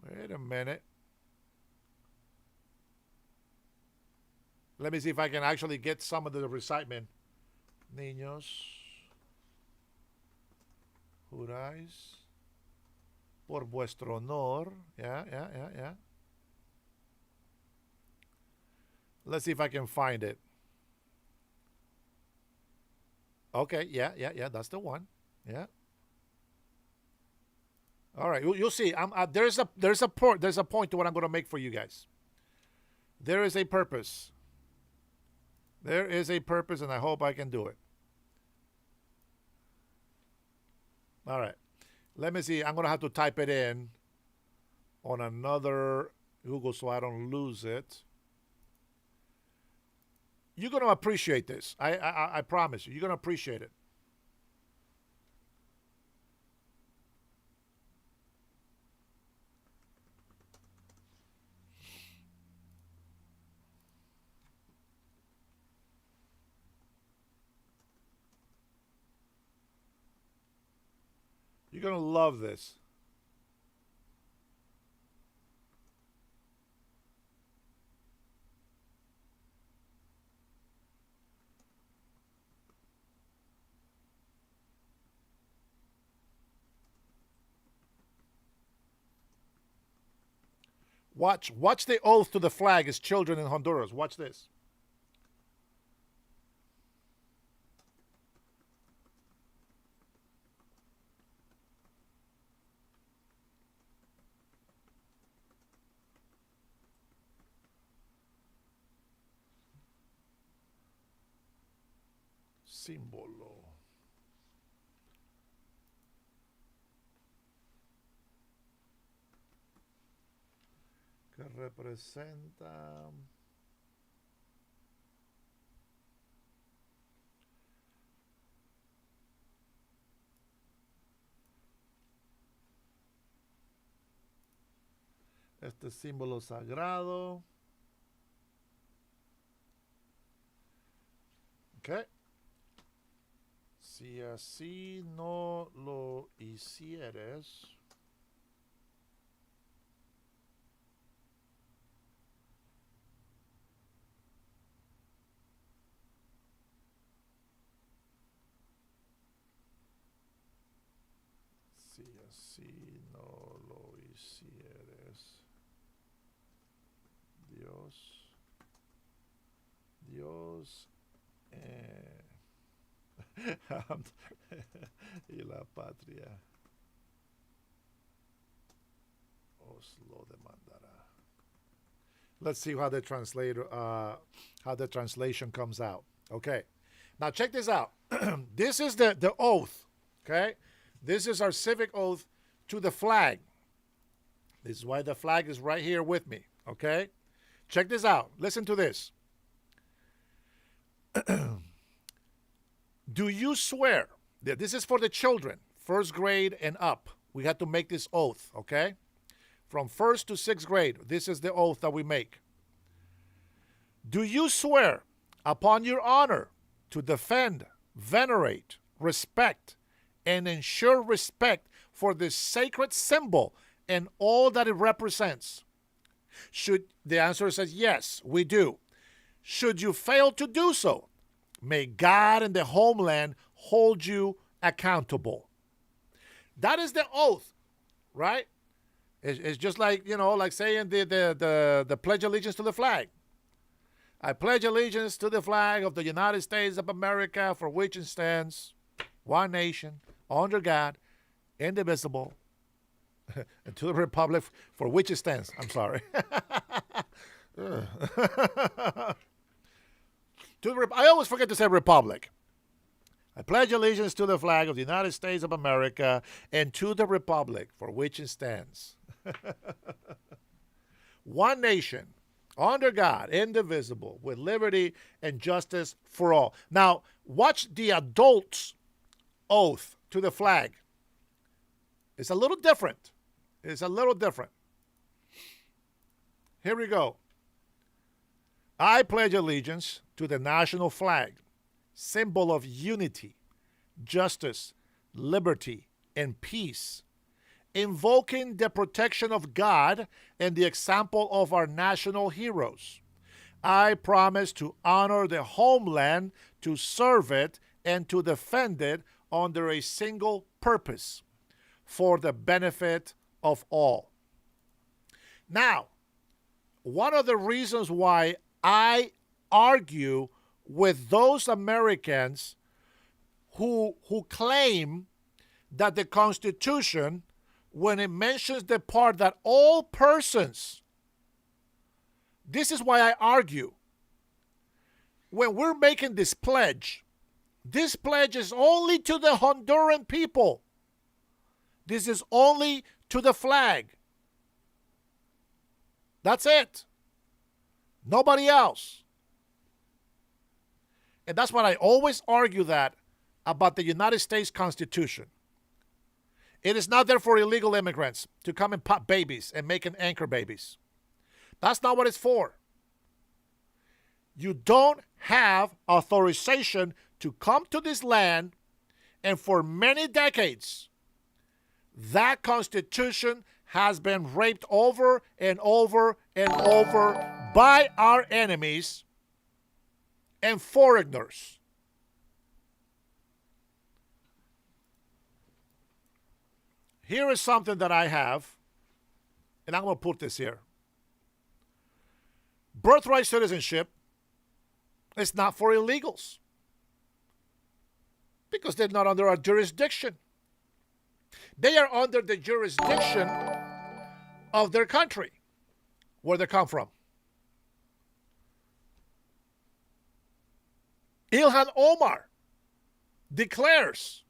Wait a minute. Let me see if I can actually get some of the recitement. Niños, juráis por vuestro honor. Yeah. Let's see if I can find it. Okay, yeah. That's the one. Yeah. All right, you'll see. There's a point to what I'm going to make for you guys. There is a purpose. There is a purpose, and I hope I can do it. All right. Let me see. I'm going to have to type it in on another Google so I don't lose it. You're going to appreciate this. I promise you. You're going to appreciate it. You're going to love this. Watch the oath to the flag as children in Honduras. Watch this. Símbolo. Que representa este símbolo sagrado. Okay. Si así no lo hicieres, Dios y la patria os lo demandará. Let's see how the translation comes out. Okay. Now check this out. This is the oath. Okay. This is our civic oath to the flag. This is why the flag is right here with me. Okay. Check this out. Listen to this. Do you swear? This is for the children, first grade and up. We had to make this oath, okay? From first to sixth grade, this is the oath that we make. Do you swear upon your honor to defend, venerate, respect, and ensure respect for this sacred symbol and all that it represents? The answer says yes, we do. Should you fail to do so, may God and the homeland hold you accountable. That is the oath, right? It's just like, like saying the Pledge of Allegiance to the flag. I pledge allegiance to the flag of the United States of America, for which it stands, one nation, under God, indivisible, and to the republic for which it stands. I'm sorry. I always forget to say republic. I pledge allegiance to the flag of the United States of America and to the republic for which it stands. One nation, under God, indivisible, with liberty and justice for all. Now, watch the adults' oath to the flag. It's a little different. It's a little different. Here we go. I pledge allegiance to the national flag, symbol of unity, justice, liberty, and peace, invoking the protection of God and the example of our national heroes. I promise to honor the homeland, to serve it, and to defend it under a single purpose, for the benefit of all. Now, one of the reasons why I argue with those Americans who claim that the Constitution, when it mentions the part that all persons, this is why I argue. When we're making this pledge is only to the Honduran people. This is only to the flag. That's it. Nobody else. And that's what I always argue that about the United States Constitution. It is not there for illegal immigrants to come and pop babies and make anchor babies. That's not what it's for. You don't have authorization to come to this land, and for many decades, that Constitution has been raped over and over and over by our enemies and foreigners. Here is something that I have, and I'm going to put this here. Birthright citizenship is not for illegals because they're not under our jurisdiction. They are under the jurisdiction of their country, where they come from. Ilhan Omar declares,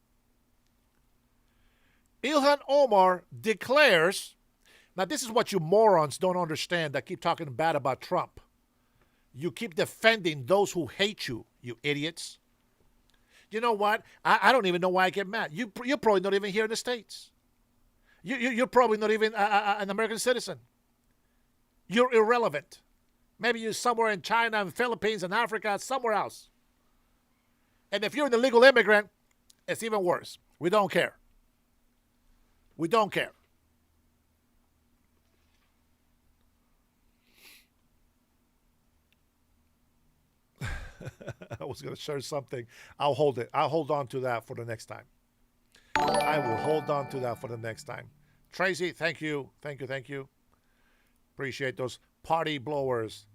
now this is what you morons don't understand that keep talking bad about Trump. You keep defending those who hate you, you idiots. You know what? I don't even know why I get mad. You're probably not even here in the States. You're probably not even an American citizen. You're irrelevant. Maybe you're somewhere in China and Philippines and Africa, somewhere else. And if you're an illegal immigrant, it's even worse. We don't care. We don't care. I was going to share something. I'll hold it. I'll hold on to that for the next time. I will hold on to that for the next time. Tracy, thank you. Thank you. Thank you. Appreciate those party blowers.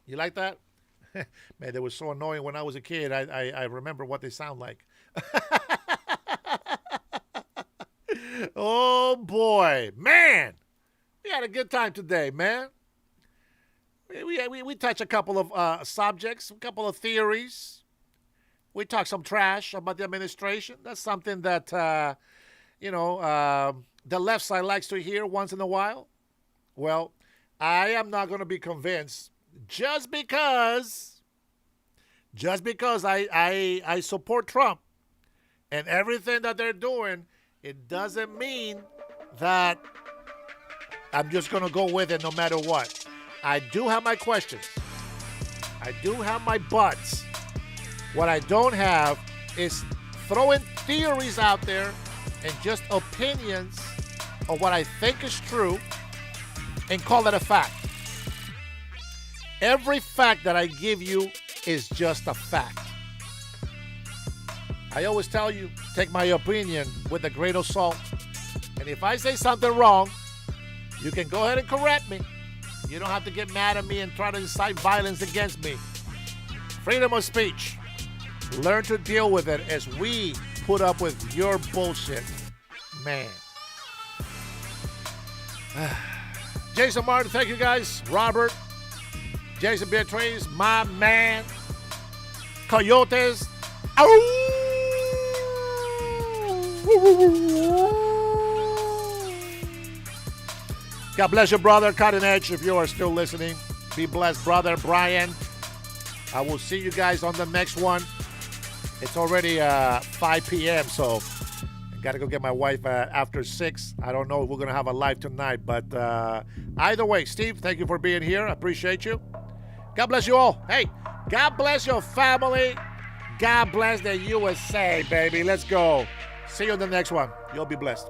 You like that? Man, they were so annoying when I was a kid. I remember what they sound like. Oh, boy. Man, we had a good time today, man. We touched a couple of subjects, a couple of theories. We talked some trash about the administration. That's something that, the left side likes to hear once in a while. Well, I am not going to be convinced just because Just because I support Trump and everything that they're doing, it doesn't mean that I'm just going to go with it no matter what. I do have my questions. I do have my buts. What I don't have is throwing theories out there and just opinions of what I think is true and call it a fact. Every fact that I give you is just a fact. I always tell you, take my opinion with a grain of salt. And if I say something wrong, you can go ahead and correct me. You don't have to get mad at me and try to incite violence against me. Freedom of speech. Learn to deal with it as we put up with your bullshit. Man. Jason Martin, thank you guys. Robert, Jason Beatriz, my man. Coyotes. God bless your brother, Cutting Edge, if you are still listening. Be blessed, brother Brian. I will see you guys on the next one. It's already 5 p.m., so I got to go get my wife after 6. I don't know if we're going to have a live tonight, but either way, Steve, thank you for being here. I appreciate you. God bless you all. Hey, God bless your family. God bless the USA, baby. Let's go. See you on the next one. You'll be blessed.